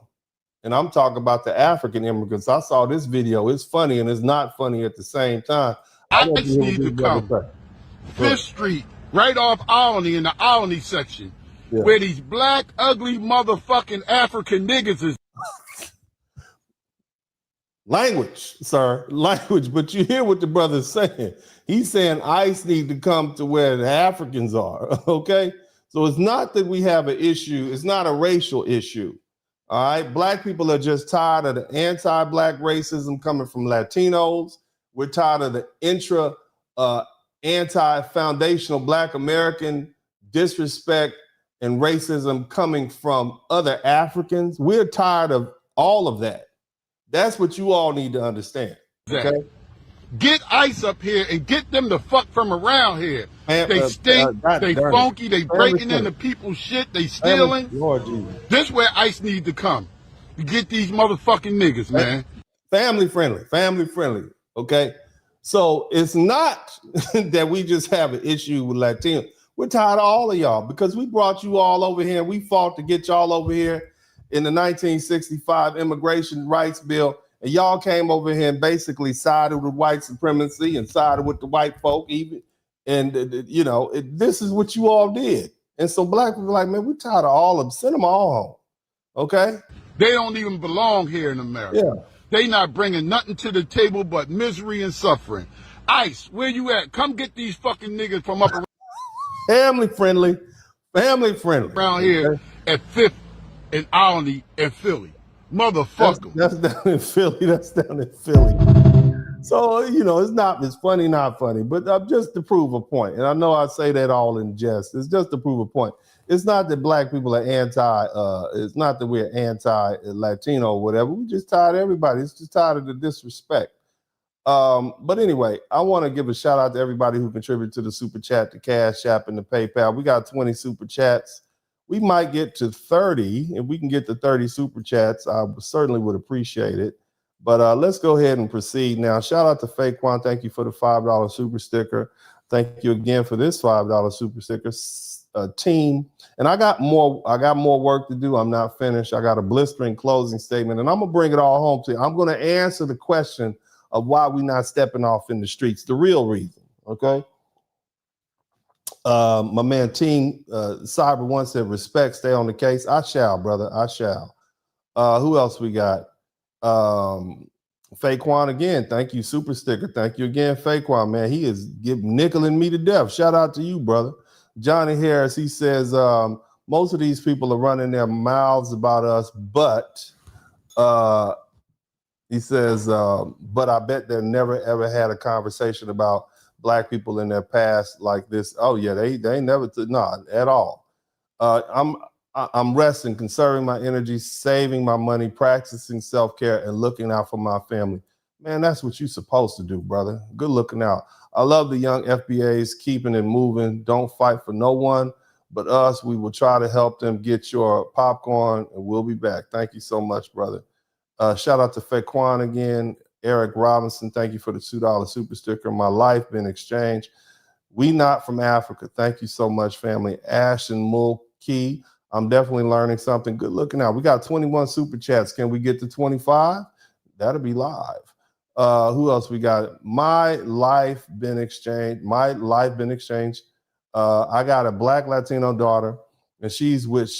And I'm talking about the African immigrants. I saw this video. It's funny and it's not funny at the same time. I want ICE to need to come. Fifth Street, right off Alney in the Alney section, where these black, ugly, motherfucking African niggas is. Language, sir, language. But you hear what the brother's saying. He's saying ICE need to come to where the Africans are, okay? So it's not that we have an issue. It's not a racial issue, all right? Black people are just tired of the anti-Black racism coming from Latinos. We're tired of the anti-foundational Black American disrespect and racism coming from other Africans. We're tired of all of that. That's what you all need to understand. Okay? Get ICE up here and get them the fuck from around here. They stink, they funky, they breaking into people's shit, they stealing. Lord Jesus. This where ICE need to come. To get these motherfucking niggas, man. Family friendly, okay? So it's not that we just have an issue with Latinos. We're tired of all of y'all because we brought you all over here and we fought to get y'all over here in the 1965 Immigration Rights Bill, and y'all came over here and basically sided with white supremacy and sided with the white folk even. And, this is what you all did. And so Black people are like, man, we're tired of all of them. Send them all home, okay? They don't even belong here in America. Yeah. They not bringing nothing to the table but misery and suffering. ICE, where you at? Come get these fucking niggas from up around. Family friendly. Around here at 5th and Alney and Philly. Motherfucker. That's down in Philly. So, it's funny, not funny, but just to prove a point. And I know I say that all in jest. It's just to prove a point. It's not that Black people are it's not that we're anti-Latino or whatever. We're just tired of everybody. It's just tired of the disrespect. But anyway, I want to give a shout out to everybody who contributed to the Super Chat, the Cash App, and the PayPal. We got 20 Super Chats. We might get to 30. If we can get to 30 Super Chats, I certainly would appreciate it. But let's go ahead and proceed now. Shout out to Faquan. Thank you for the $5 super sticker. Thank you again for this $5 super sticker. Team. And I got more work to do. I'm not finished. I got a blistering closing statement, and I'm going to bring it all home to you. I'm going to answer the question of why we're not stepping off in the streets, the real reason, okay? My man Team Cyber One said, respect, stay on the case. I shall, brother, I shall. Who else we got? Faquan again, thank you, super sticker. Thank you again, Faquan, man. He is nickeling me to death. Shout out to you, brother. Johnny Harris, he says, most of these people are running their mouths about us, but he says, but I bet they never ever had a conversation about Black people in their past like this. Oh yeah, they never not at all. I'm resting, conserving my energy, saving my money, practicing self-care, and looking out for my family. Man, that's what you're supposed to do, brother. Good looking out. I love the young FBAs keeping it moving. Don't fight for no one but us. We will try to help them get your popcorn, and we'll be back. Thank you so much, brother. Shout out to Faquan again. Eric Robinson, thank you for the $2 super sticker. My life been exchanged. We not from Africa. Thank you so much, family. Ashton Mulkey, I'm definitely learning something. Good looking out. We got 21 super chats. Can we get to 25? That'll be live. Who else we got? My life been exchanged. I got a Black Latino daughter, and she's with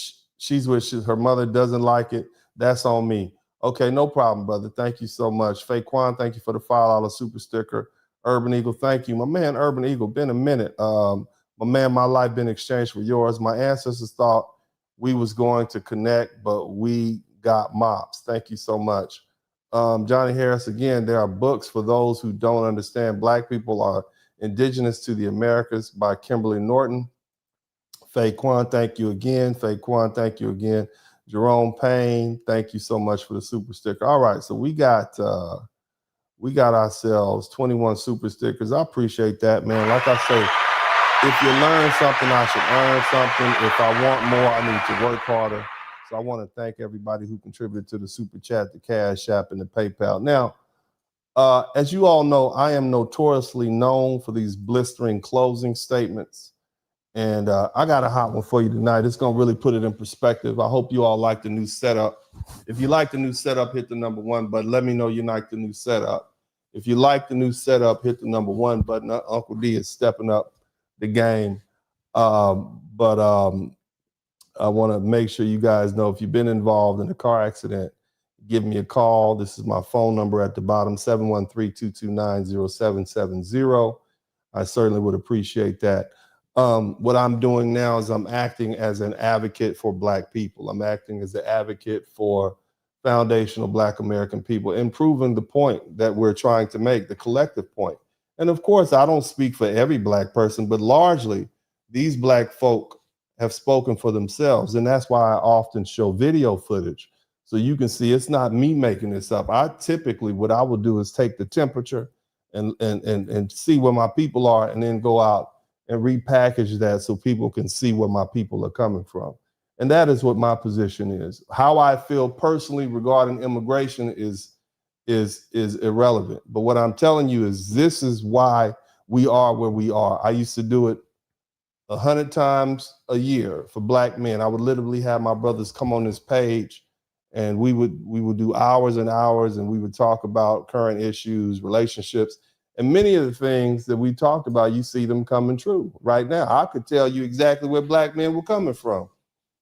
her mother doesn't like it. That's on me. Okay, no problem, brother. Thank you so much. Faquan, thank you for the $5 super sticker. Urban Eagle, thank you. My man, Urban Eagle, been a minute. My man, my life been exchanged for yours. My ancestors thought we was going to connect, but we got mops. Thank you so much. Johnny Harris, again, there are books for those who don't understand. Black people are indigenous to the Americas by Kimberly Norton. Faquan, thank you again. Faquan, thank you again. Jerome Payne, thank you so much for the super sticker. All right, so we got ourselves 21 super stickers. I appreciate that, man. Like I say, if you learn something, I should earn something. If I want more, I need to work harder. So I want to thank everybody who contributed to the Super Chat, the Cash App, and the PayPal. Now, as you all know, I am notoriously known for these blistering closing statements. And I got a hot one for you tonight. It's going to really put it in perspective. I hope you all like the new setup. If you like the new setup, hit the number 1 button. Let me know you like the new setup. If you like the new setup, hit the number 1 button. Uncle D is stepping up the game. But I want to make sure you guys know if you've been involved in a car accident, give me a call. This is my phone number at the bottom, 713-229-0770. I certainly would appreciate that. What I'm doing now is I'm acting as an advocate for Black people. I'm acting as an advocate for foundational Black American people, improving the point that we're trying to make, the collective point. And of course, I don't speak for every Black person, but largely these Black folk have spoken for themselves. And that's why I often show video footage. So you can see it's not me making this up. I typically, what I will do is take the temperature and see where my people are, and then go out and repackage that so people can see where my people are coming from. And that is what my position is. How I feel personally regarding immigration is irrelevant. But what I'm telling you is this is why we are where we are. I used to do it 100 times a year for Black men. I would literally have my brothers come on this page, and we would do hours and hours, and we would talk about current issues, relationships. And many of the things that we talked about, you see them coming true right now. I could tell you exactly where Black men were coming from.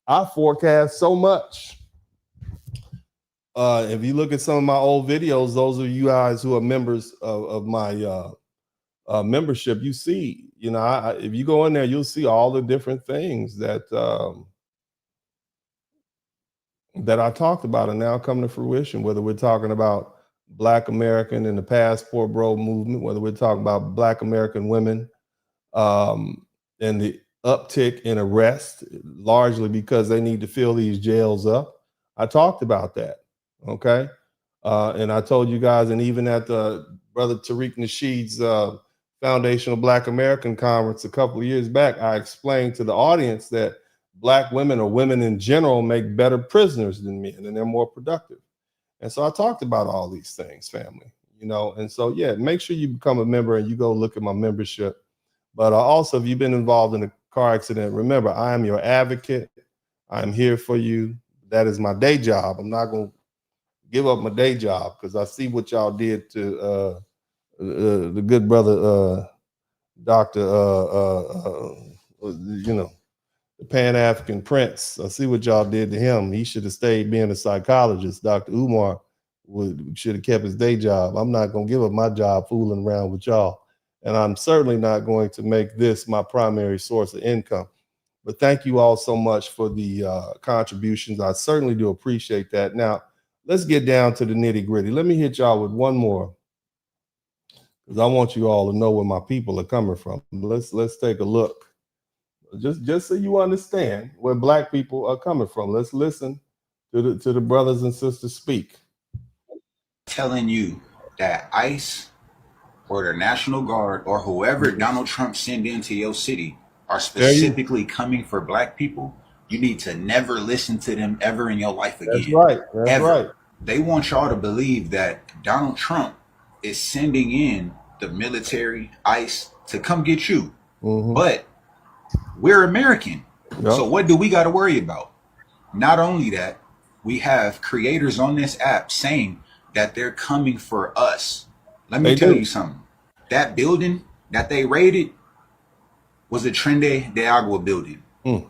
I forecast so much. If you look at some of my old videos, those of you guys who are members of my membership, you see, if you go in there, you'll see all the different things that I talked about are now coming to fruition, whether we're talking about Black American and the Passport Bro movement, whether we're talking about Black American women and the uptick in arrest, largely because they need to fill these jails up. I talked about that, okay? And I told you guys, and even at the Brother Tariq Nasheed's Foundational Black American Conference a couple of years back, I explained to the audience that Black women, or women in general, make better prisoners than men, and they're more productive. And so I talked about all these things, family, and so, yeah, make sure you become a member and you go look at my membership. But also, if you've been involved in a car accident, remember, I am your advocate. I'm here for you. That is my day job. I'm not going to give up my day job, because I see what y'all did to the good brother, Dr. The Pan-African Prince. I see what y'all did to him. He should have stayed being a psychologist. Dr. Umar should have kept his day job. I'm not going to give up my job fooling around with y'all. And I'm certainly not going to make this my primary source of income. But thank you all so much for the contributions. I certainly do appreciate that. Now, let's get down to the nitty gritty. Let me hit y'all with one more, because I want you all to know where my people are coming from. Let's take a look. Just so you understand where Black people are coming from. Let's listen to the brothers and sisters speak. Telling you that ICE or the National Guard or whoever Donald Trump send into your city are specifically coming for Black people, you need to never listen to them ever in your life again. That's right. That's right. They want y'all to believe that Donald Trump is sending in the military, ICE, to come get you. But we're American. Yep. So what do we got to worry about? Not only that, we have creators on this app saying that they're coming for us. Let me tell you something. That building that they raided was a Trende de Agua building.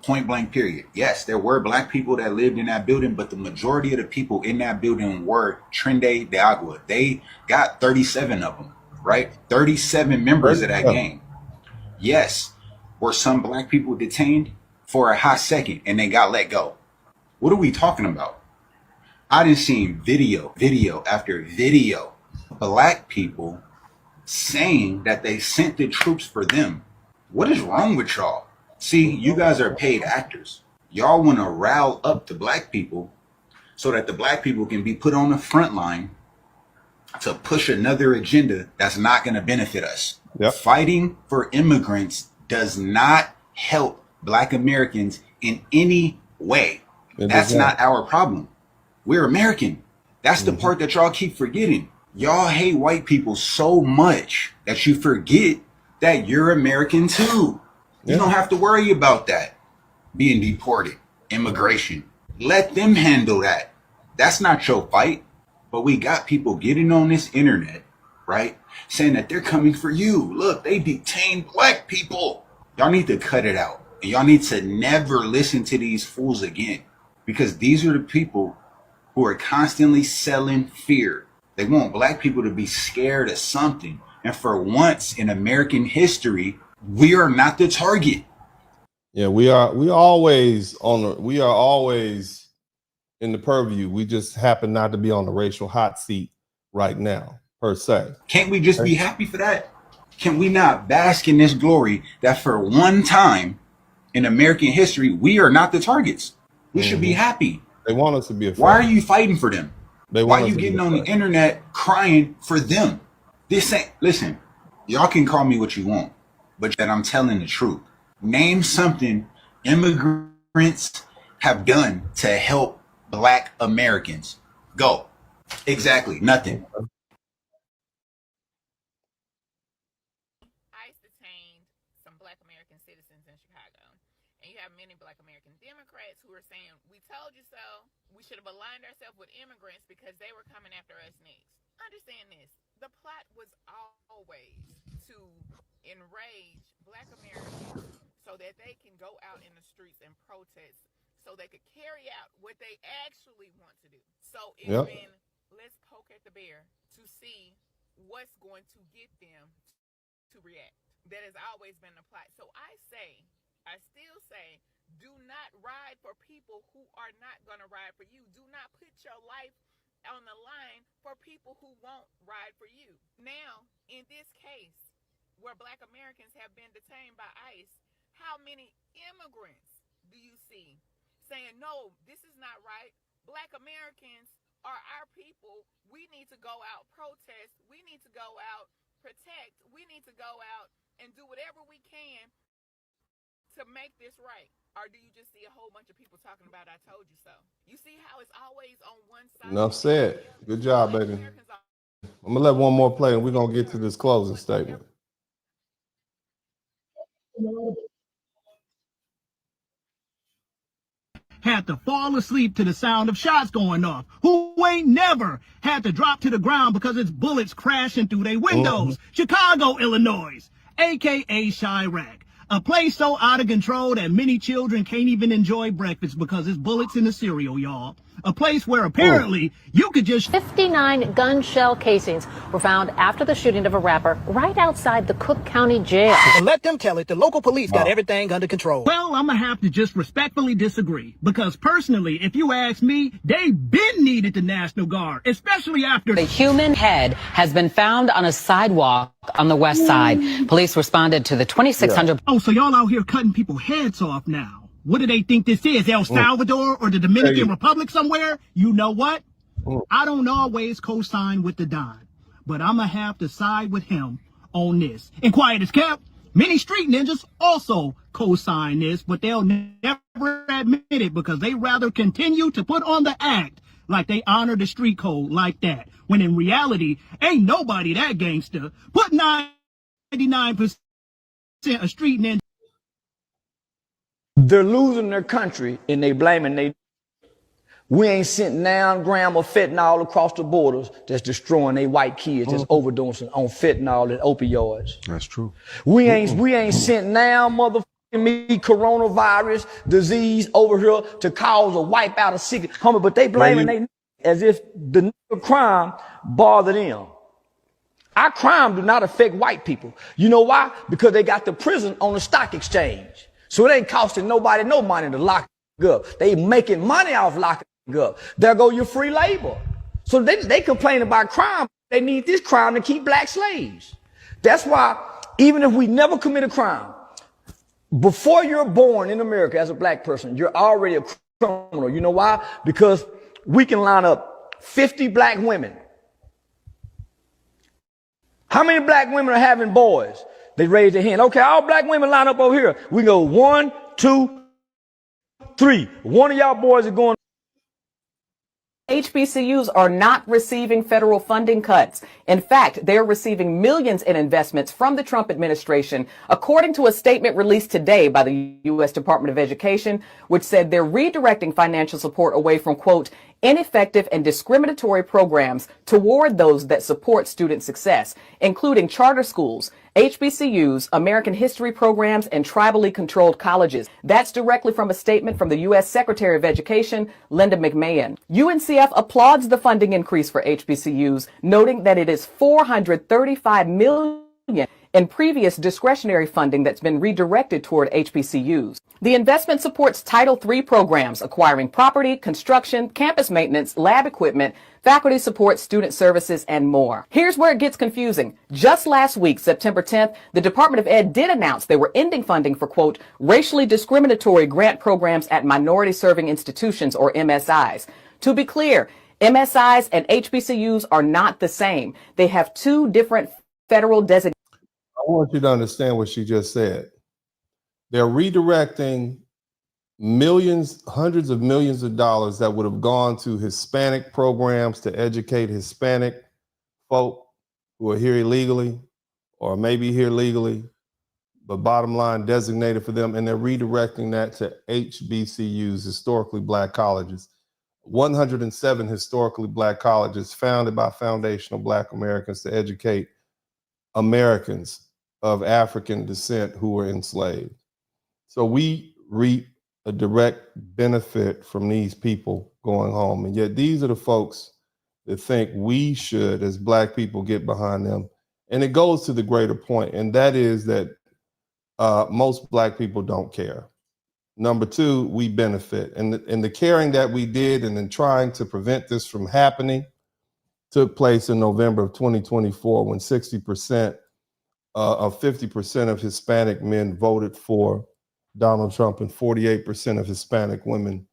Point blank, period. Yes, there were Black people that lived in that building, but the majority of the people in that building were Trende de Agua. They got 37 of them, right? 37 members of that gang. Yes. Were some Black people detained for a hot second and they got let go? What are we talking about? I done seen video after video of Black people saying that they sent the troops for them. What is wrong with y'all? See, you guys are paid actors. Y'all want to rile up the Black people so that the Black people can be put on the front line to push another agenda that's not going to benefit us. Yep. Fighting for immigrants does not help Black Americans in any way. That's not our problem. We're American. That's the part that y'all keep forgetting. Y'all hate white people so much that you forget that you're American too. You don't have to worry about that. Being deported, immigration. Let them handle that. That's not your fight. But we got people getting on this internet, right? Saying that they're coming for you. Look, they detained black people. Y'all need to cut it out. And y'all need to never listen to these fools again. Because these are the people who are constantly selling fear. They want black people to be scared of something. And for once in American history, we are not the target. Yeah, we are always in the purview. We just happen not to be on the racial hot seat right now, per se. Can't we just be happy for that? Can we not bask in this glory that for one time in American history, we are not the targets? We should be happy. They want us to be afraid. Why are you fighting for them? Why are you getting on the internet crying for them? This ain't, listen, y'all can call me what you want, but that I'm telling the truth. Name something immigrants have done to help black Americans. Go. Exactly. Nothing. ICE detained some black American citizens in Chicago. And you have many black American Democrats who are saying, we told you so. We should have aligned ourselves with immigrants because they were coming after us next. Understand this. The plot was always to enrage black Americans so that they can go out in the streets and protest, so they could carry out what they actually want to do. So it's been, let's poke at the bear to see what's going to get them to react. That has always been the plot. So I still say, do not ride for people who are not going to ride for you. Do not put your life on the line for people who won't ride for you. Now, in this case, where black Americans have been detained by ICE, how many immigrants do you see saying, no, this is not right? Black Americans are our people. We need to go out, protest. We need to go out, protect. We need to go out and do whatever we can to make this right. Or do you just see a whole bunch of people talking about, I told you so? You see how it's always on one side? Enough said. Good job, baby. I'm gonna let one more play and we're gonna get to this closing statement. Had to fall asleep to the sound of shots going off. Who ain't never had to drop to the ground because it's bullets crashing through their windows? Chicago, Illinois, aka Chirac. A place so out of control that many children can't even enjoy breakfast because there's bullets in the cereal, y'all. A place where apparently you could just... 59 gun shell casings were found after the shooting of a rapper right outside the Cook County Jail. And let them tell it, the local police got everything under control. Well, I'm gonna have to just respectfully disagree. Because personally, if you ask me, they been needed the National Guard, especially after... The human head has been found on a sidewalk on the west side. Police responded to the 2600... Oh, so y'all out here cutting people's heads off now. What do they think this is, El Salvador or the Dominican Republic somewhere? You know what? I don't always co-sign with the Don, but I'm going to have to side with him on this. And quiet as kept, many street ninjas also co-sign this, but they'll never admit it because they rather continue to put on the act like they honor the street code like that, when in reality, ain't nobody that gangster. Put 99% of street ninjas. They're losing their country and they blaming they. We ain't sent 9 grams of fentanyl across the borders that's destroying they white kids that's overdosing on fentanyl and opioids. That's true. We ain't sent now motherfucking me coronavirus disease over here to cause a wipe out of sick homie, but they blaming they as if the crime bother them. Our crime do not affect white people. You know why? Because they got the prison on the stock exchange. So it ain't costing nobody no money to lock up. They making money off locking up. There go your free labor. So they complain about crime. They need this crime to keep black slaves. That's why even if we never commit a crime, before you're born in America as a black person, you're already a criminal. You know why? Because we can line up 50 black women. How many black women are having boys? They raise their hand. Okay, all black women line up over here. We go 1, 2, 3. One of y'all boys are going. HBCUs are not receiving federal funding cuts. In fact, they're receiving millions in investments from the Trump administration, according to a statement released today by the U.S. Department of Education, which said they're redirecting financial support away from, quote, ineffective and discriminatory programs toward those that support student success, including charter schools, HBCUs, American history programs, and tribally controlled colleges. That's directly from a statement from the U.S. Secretary of Education, Linda McMahon. UNCF applauds the funding increase for HBCUs, noting that it is $435 million in previous discretionary funding that's been redirected toward HBCUs. The investment supports Title III programs, acquiring property, construction, campus maintenance, lab equipment, faculty support, student services, and more. Here's where it gets confusing. Just last week, September 10th, the Department of Ed did announce they were ending funding for, quote, racially discriminatory grant programs at minority serving institutions, or MSIs. To be clear, MSIs and HBCUs are not the same. They have two different federal designations. I want you to understand what she just said. They're redirecting millions, hundreds of millions of dollars that would have gone to Hispanic programs to educate Hispanic folk who are here illegally or maybe here legally, but bottom line designated for them. And they're redirecting that to HBCUs, historically Black colleges. 107 historically Black colleges founded by foundational Black Americans to educate Americans of African descent who were enslaved. So we reap a direct benefit from these people going home. And yet these are the folks that think we should, as Black people, get behind them. And it goes to the greater point, and that is that most Black people don't care. Number two, we benefit. And the caring that we did and in trying to prevent this from happening took place in November of 2024 when 60% of 50% of Hispanic men voted for Donald Trump and 48% of Hispanic women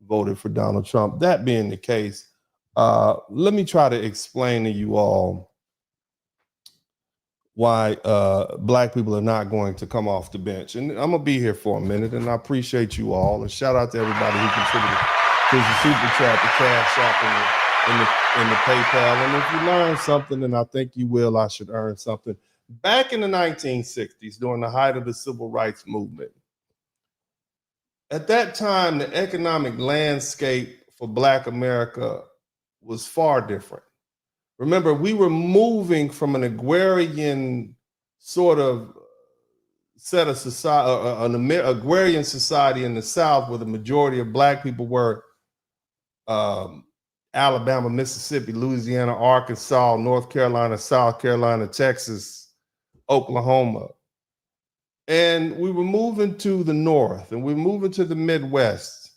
voted for Donald Trump. That being the case, let me try to explain to you all why Black people are not going to come off the bench. And I'm gonna be here for a minute, and I appreciate you all. And shout out to everybody who contributed to the Super Chat, the Cash App, and the PayPal. And if you learn something, and I think you will, I should earn something. Back in the 1960s, during the height of the Civil Rights Movement, at that time, the economic landscape for Black America was far different. Remember, we were moving from an agrarian sort of set of society, an agrarian society in the South, where the majority of Black people were Alabama, Mississippi, Louisiana, Arkansas, North Carolina, South Carolina, Texas, Oklahoma. And we were moving to the North, and we were moving to the Midwest.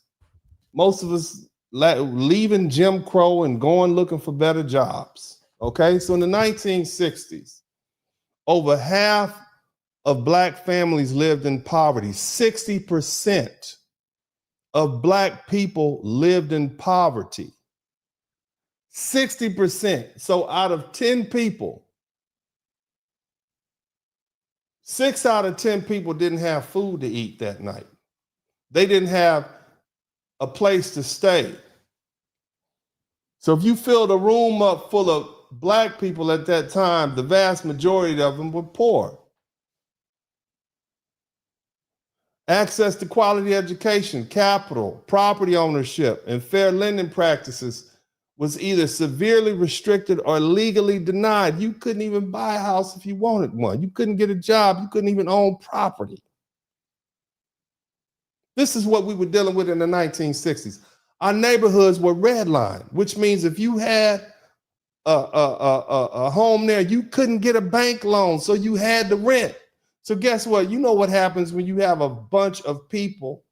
Most of us leaving Jim Crow and going looking for better jobs. Okay, so in the 1960s, over half of Black families lived in poverty. 60% of Black people lived in poverty. 60%. So out of 10 people, 6 out of 10 people didn't have food to eat that night. They didn't have a place to stay. So if you filled a room up full of Black people at that time, the vast majority of them were poor. Access to quality education, capital, property ownership, and fair lending practices was either severely restricted or legally denied. You couldn't even buy a house if you wanted one. You couldn't get a job. You couldn't even own property. This is what we were dealing with in the 1960s. Our neighborhoods were redlined, which means if you had a home there, you couldn't get a bank loan, so you had to rent. So guess what? You know what happens when you have a bunch of people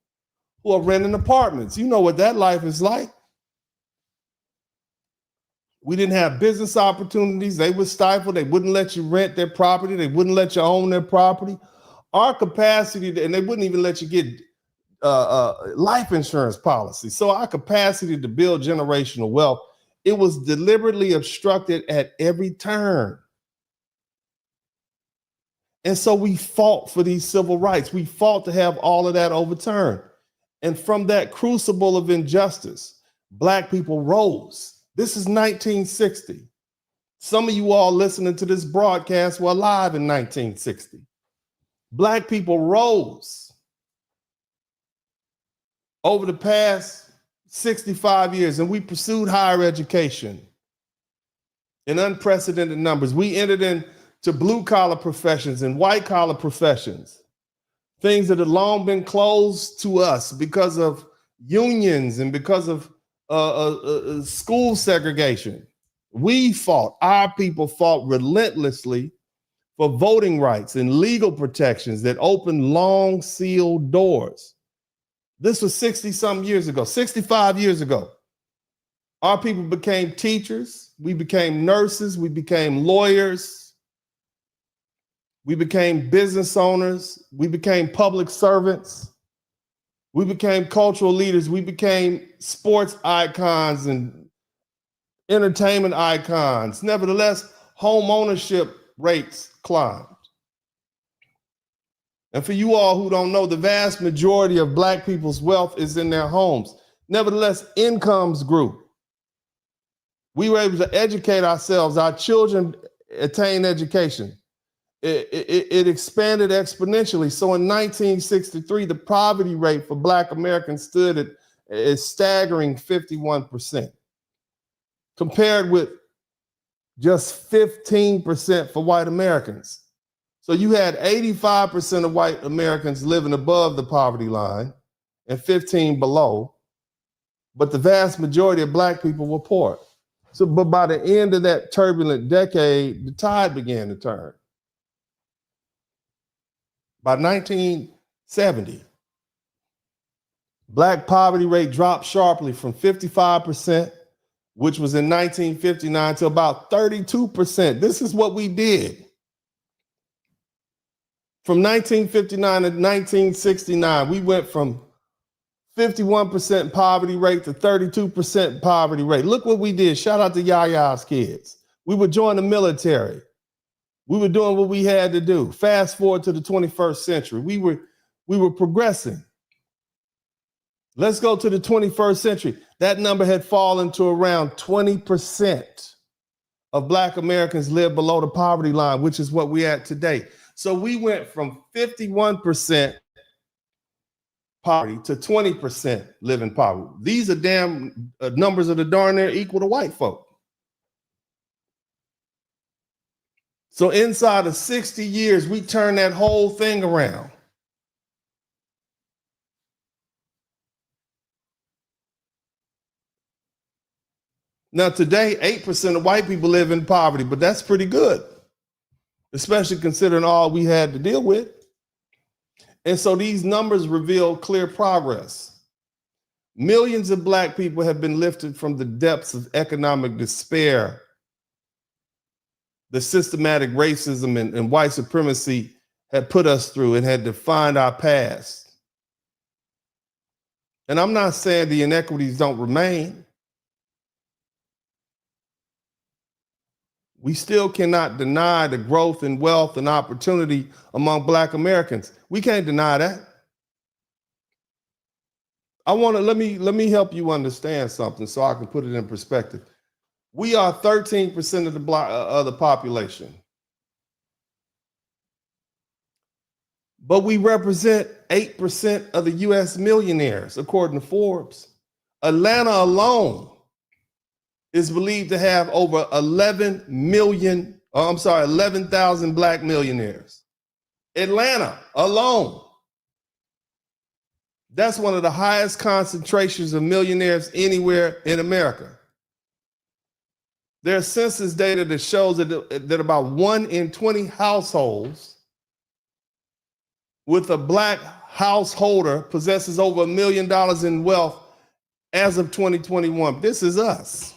who are renting apartments. You know what that life is like. We didn't have business opportunities. They were stifled. They wouldn't let you rent their property. They wouldn't let you own their property. Our capacity, and they wouldn't even let you get life insurance policies. So our capacity to build generational wealth, it was deliberately obstructed at every turn. And so we fought for these civil rights. We fought to have all of that overturned. And from that crucible of injustice, Black people rose. This is 1960. Some of you all listening to this broadcast were alive in 1960. Black people rose over the past 65 years, and we pursued higher education in unprecedented numbers. We entered into blue-collar professions and white-collar professions, things that had long been closed to us because of unions and because of school segregation. We fought, our people fought relentlessly for voting rights and legal protections that opened long sealed doors. This was 60-some years ago, 65 years ago. Our people became teachers, we became nurses, we became lawyers, we became business owners, we became public servants, we became cultural leaders, we became sports icons and entertainment icons. Nevertheless, home ownership rates climbed. And for you all who don't know, the vast majority of Black people's wealth is in their homes. Nevertheless, incomes grew. We were able to educate ourselves. Our children attained education. It expanded exponentially. So in 1963, the poverty rate for Black Americans stood at a staggering 51%, compared with just 15% for white Americans. So you had 85% of white Americans living above the poverty line and 15 below, but the vast majority of Black people were poor. So, but by the end of that turbulent decade, the tide began to turn. By 1970, Black poverty rate dropped sharply from 55%, which was in 1959, to about 32%. This is what we did. From 1959 to 1969, we went from 51% poverty rate to 32% poverty rate. Look what we did. Shout out to Yaya's kids. We would join the military. We were doing what we had to do. Fast forward to the 21st century. We were progressing. Let's go to the 21st century. That number had fallen to around 20% of Black Americans live below the poverty line, which is what we're at today. So we went from 51% poverty to 20% live in poverty. These are damn numbers that are darn near equal to white folk. So inside of 60 years, we turned that whole thing around. Now today, 8% of white people live in poverty, but that's pretty good, especially considering all we had to deal with. And so these numbers reveal clear progress. Millions of Black people have been lifted from the depths of economic despair, the systematic racism and white supremacy had put us through and had defined our past. And I'm not saying the inequities don't remain. We still cannot deny the growth in wealth and opportunity among Black Americans. We can't deny that. Let me help you understand something so I can put it in perspective. We are 13% of the population, but we represent 8% of the U.S. millionaires, according to Forbes. Atlanta alone is believed to have over 11,000 Black millionaires. Atlanta alone. That's one of the highest concentrations of millionaires anywhere in America. There's census data that shows that about 1 in 20 households with a Black householder possesses over $1 million in wealth as of 2021. This is us.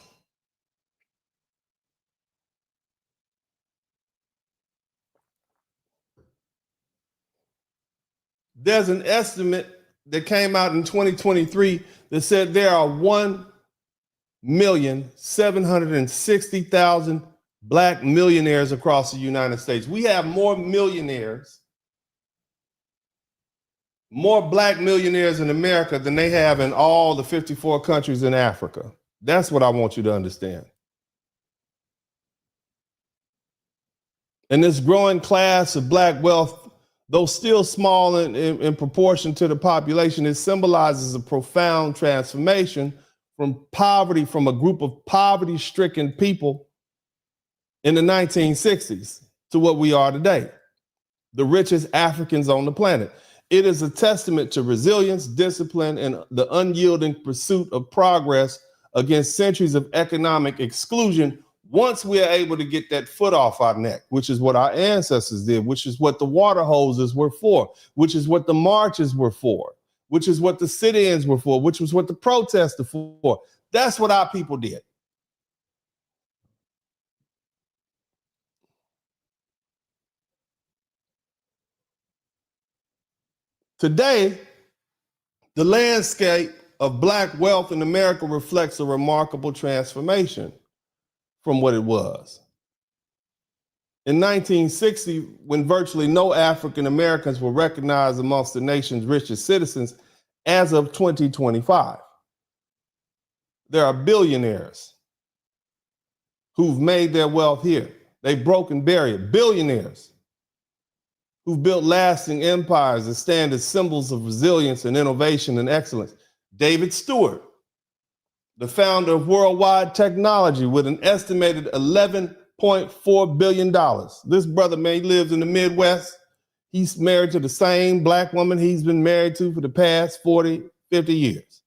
There's an estimate that came out in 2023 that said there are 1,760,000 Black millionaires across the United States. We have more millionaires more black millionaires in America than they have in all the 54 countries in Africa. That's what I want you to understand. And this growing class of black wealth, though still small in proportion to the population, it symbolizes a profound transformation from poverty, from a group of poverty-stricken people in the 1960s to what we are today, the richest Africans on the planet. It is a testament to resilience, discipline, and the unyielding pursuit of progress against centuries of economic exclusion once we are able to get that foot off our neck, which is what our ancestors did, which is what the water hoses were for, which is what the marches were for, which is what the sit-ins were for, which was what the protests were for. That's what our people did. Today, the landscape of black wealth in America reflects a remarkable transformation from what it was. In 1960, when virtually no African Americans were recognized amongst the nation's richest citizens, as of 2025, there are billionaires who've made their wealth here. They've broken barrier. Billionaires who've built lasting empires that stand as symbols of resilience and innovation and excellence. David Stewart, the founder of Worldwide Technology, with an estimated $11.4 billion. This brother, man, he lives in the Midwest. He's married to the same black woman he's been married to for the past 40, 50 years.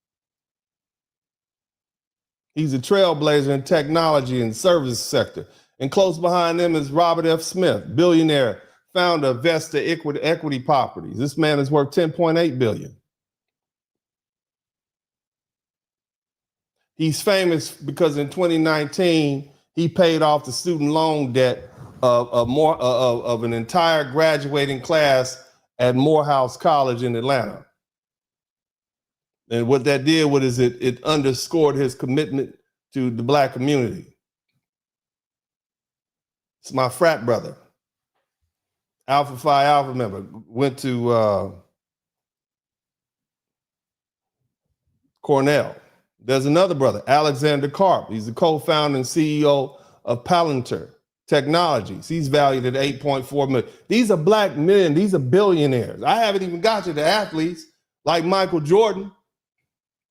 He's a trailblazer in technology and service sector. And close behind him is Robert F. Smith, billionaire, founder of Vesta Equity Properties. This man is worth $10.8 billion. He's famous because in 2019, he paid off the student loan debt of an entire graduating class at Morehouse College in Atlanta. And what that did was it underscored his commitment to the black community. It's my frat brother, Alpha Phi Alpha member, went to Cornell. There's another brother, Alexander Karp. He's the co-founder and CEO of Palantir Technologies. He's valued at $8.4 million. These are black men. These are billionaires. I haven't even got to the athletes like Michael Jordan,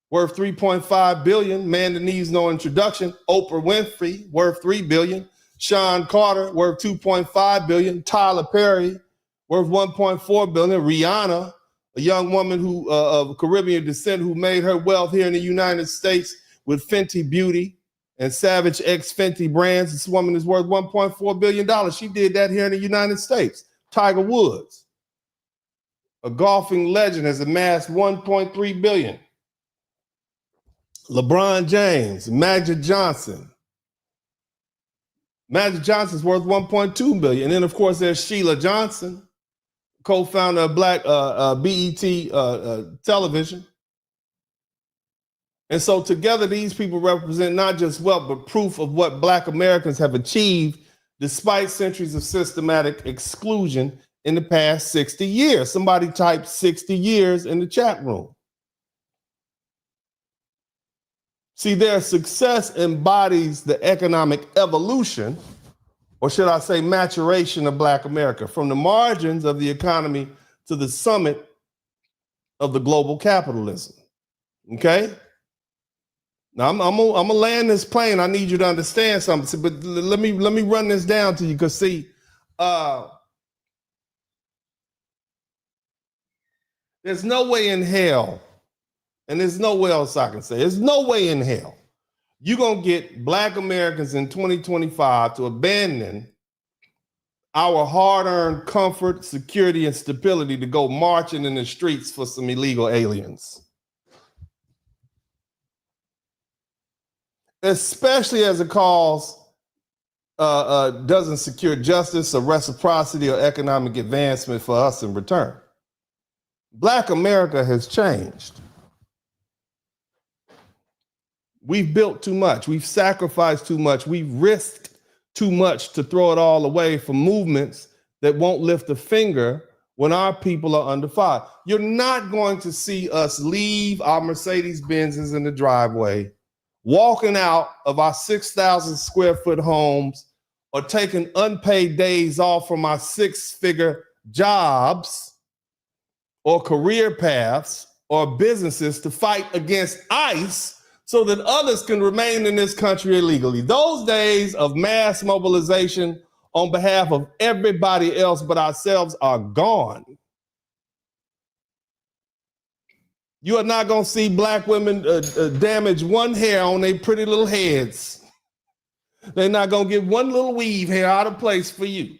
worth $3.5 billion. Man that needs no introduction. Oprah Winfrey, worth $3 billion. Sean Carter, worth $2.5 billion. Tyler Perry, worth $1.4 billion. Rihanna, a young woman who of Caribbean descent who made her wealth here in the United States with Fenty Beauty and Savage X Fenty brands. This woman is worth $1.4 billion. She did that here in the United States. Tiger Woods, a golfing legend, has amassed $1.3 billion. LeBron James, Magic Johnson. Magic Johnson's worth $1.2 billion. And then, of course, there's Sheila Johnson, co-founder of Black BET Television. And so together, these people represent not just wealth, but proof of what Black Americans have achieved despite centuries of systematic exclusion in the past 60 years. Somebody typed 60 years in the chat room. See, their success embodies the economic evolution, or should I say maturation, of Black America, from the margins of the economy to the summit of the global capitalism. Okay? Now I'm gonna land this plane. I need you to understand something, but let me run this down to you, because see, there's no way in hell, and there's nowhere else I can say, there's no way in hell you're gonna get Black Americans in 2025 to abandon our hard-earned comfort, security, and stability to go marching in the streets for some illegal aliens. Especially as a cause doesn't secure justice or reciprocity or economic advancement for us in return. Black America has changed. We've built too much. We've sacrificed too much. We've risked too much to throw it all away for movements that won't lift a finger when our people are under fire. You're not going to see us leave our Mercedes-Benzes in the driveway, walking out of our 6,000 square foot homes, or taking unpaid days off from our six-figure jobs or career paths or businesses to fight against ICE so that others can remain in this country illegally. Those days of mass mobilization on behalf of everybody else but ourselves are gone. You are not going to see black women damage one hair on their pretty little heads. They're not going to get one little weave hair out of place for you.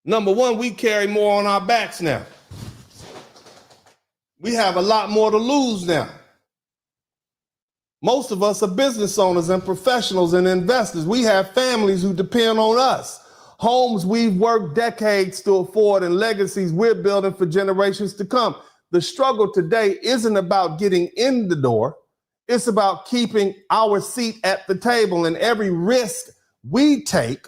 Number one, we carry more on our backs now. We have a lot more to lose now. Most of us are business owners and professionals and investors. We have families who depend on us. Homes we've worked decades to afford and legacies we're building for generations to come. The struggle today isn't about getting in the door. It's about keeping our seat at the table, and every risk we take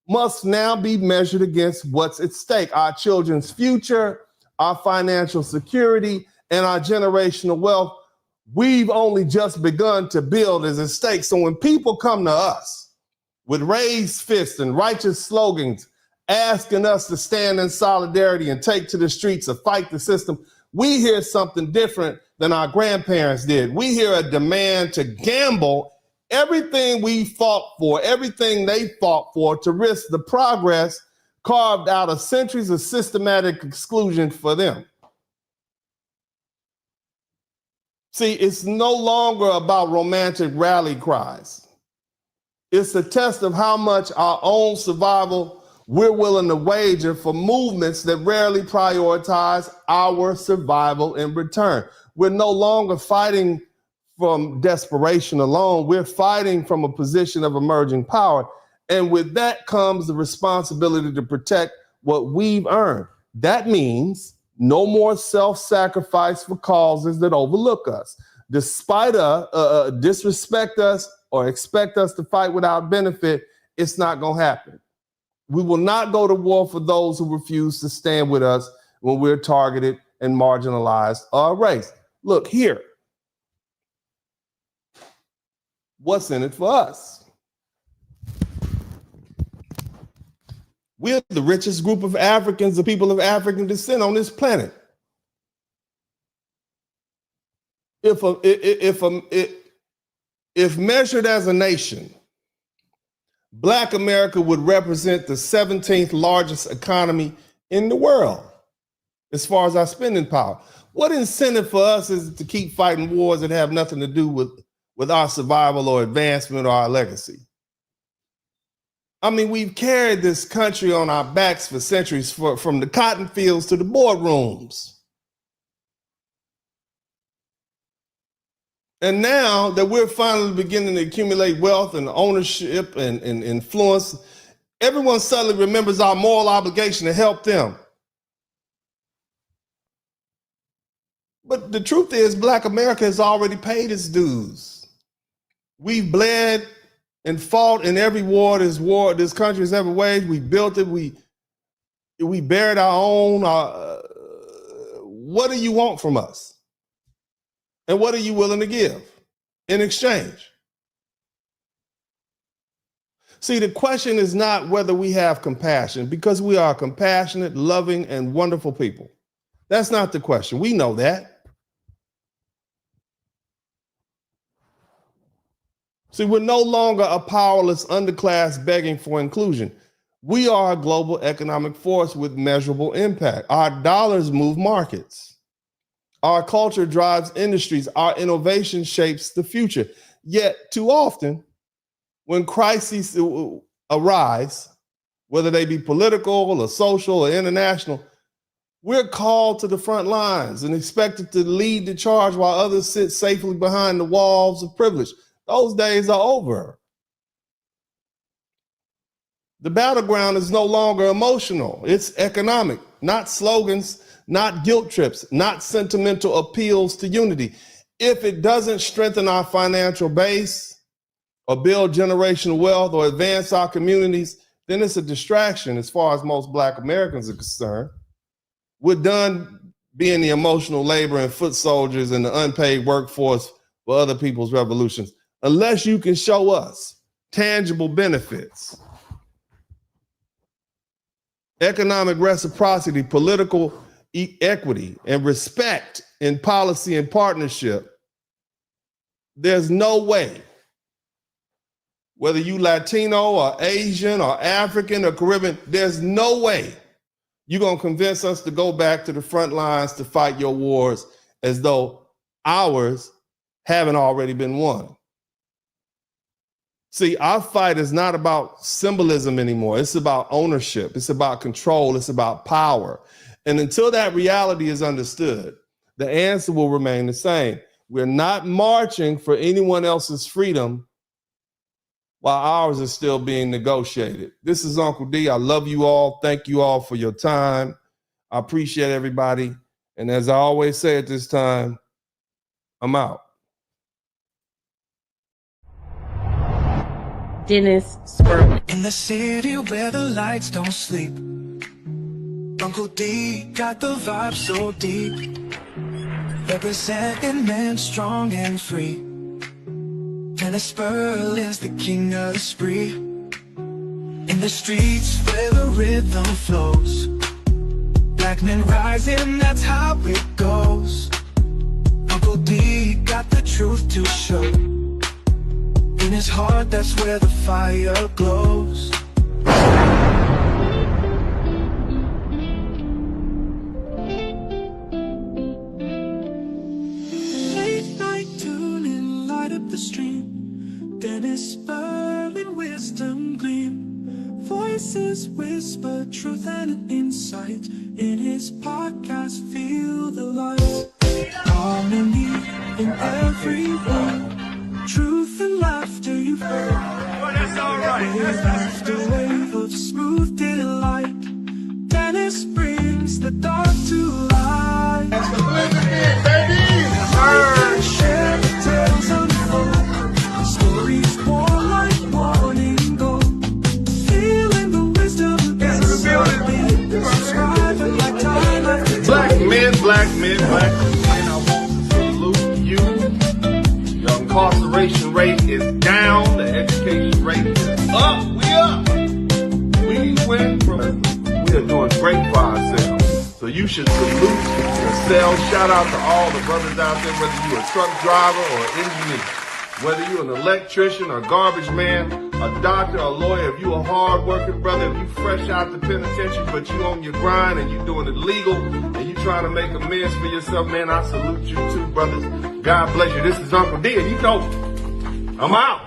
must now be measured against what's at stake: our children's future, our financial security, and our generational wealth. We've only just begun to build as at stake. So when people come to us with raised fists and righteous slogans, asking us to stand in solidarity and take to the streets to fight the system, we hear something different than our grandparents did. We hear a demand to gamble everything we fought for, everything they fought for, to risk the progress carved out of centuries of systematic exclusion for them. See, it's no longer about romantic rally cries. It's a test of how much our own survival we're willing to wager for movements that rarely prioritize our survival in return. We're no longer fighting from desperation alone. We're fighting from a position of emerging power. And with that comes the responsibility to protect what we've earned. That means no more self-sacrifice for causes that overlook us. Despite disrespect us or expect us to fight without benefit, it's not going to happen. We will not go to war for those who refuse to stand with us when we're targeted and marginalized or erased. Look here. What's in it for us? We're the richest group of Africans, the people of African descent on this planet. If measured as a nation, Black America would represent the 17th largest economy in the world as far as our spending power. What incentive for us is to keep fighting wars that have nothing to do with our survival or advancement or our legacy? I mean, we've carried this country on our backs for centuries, from the cotton fields to the boardrooms. And now that we're finally beginning to accumulate wealth and ownership and influence, everyone suddenly remembers our moral obligation to help them. But the truth is, Black America has already paid its dues. We've bled and fought in every war this country has ever waged. We built it. We buried our own. What do you want from us? And what are you willing to give in exchange? See, the question is not whether we have compassion, because we are compassionate, loving, and wonderful people. That's not the question. We know that. See, we're no longer a powerless underclass begging for inclusion. We are a global economic force with measurable impact. Our dollars move markets. Our culture drives industries. Our innovation shapes the future. Yet, too often, when crises arise, whether they be political or social or international, we're called to the front lines and expected to lead the charge while others sit safely behind the walls of privilege. Those days are over. The battleground is no longer emotional. It's economic, not slogans, not guilt trips, not sentimental appeals to unity. If it doesn't strengthen our financial base or build generational wealth or advance our communities, then it's a distraction as far as most Black Americans are concerned. We're done being the emotional labor and foot soldiers and the unpaid workforce for other people's revolutions, unless you can show us tangible benefits, economic reciprocity, political equity, and respect in policy and partnership. There's no way, whether you Latino or Asian or African or Caribbean, there's no way you're gonna convince us to go back to the front lines to fight your wars as though ours haven't already been won. See, our fight is not about symbolism anymore. It's about ownership. It's about control. It's about power. And until that reality is understood, the answer will remain the same. We're not marching for anyone else's freedom while ours is still being negotiated. This is Uncle D. I love you all. Thank you all for your time. I appreciate everybody. And as I always say at this time, I'm out. Dennis Spurling. In the city where the lights don't sleep, Uncle D got the vibe so deep. Representing men strong and free. Dennis Spurling's the king of the spree. In the streets where the rhythm flows, Black men rising, that's how it goes. Uncle D got the truth to show. In his heart, that's where the fire glows. Late night tuning, light up the stream. Dennis Spurling, wisdom gleam. Voices whisper truth and insight. In his podcast, feel the light. Harmony in every word. Truth and laughter you've heard. Well, that's all right. Wave after wave of smooth delight. Dennis brings the dark to light. That's the Elizabeth, baby! Share the tales unfold. Stories born like morning gold. Feeling the wisdom inside me. Subscribing like time after time. Black men, black men, black men, I want to salute you. The incarceration rate is down. The education rate is up. We up. We went from, we are doing great for ourselves. So you should salute yourselves. Shout out to all the brothers out there, whether you're a truck driver or an engineer, whether you're an electrician or garbage man, a doctor, a lawyer, if you're a hard-working brother, if you fresh out the penitentiary, but you on your grind and you doing it legal and you trying to make amends for yourself, man, I salute you too, brothers. God bless you. This is Uncle D, and you know, I'm out.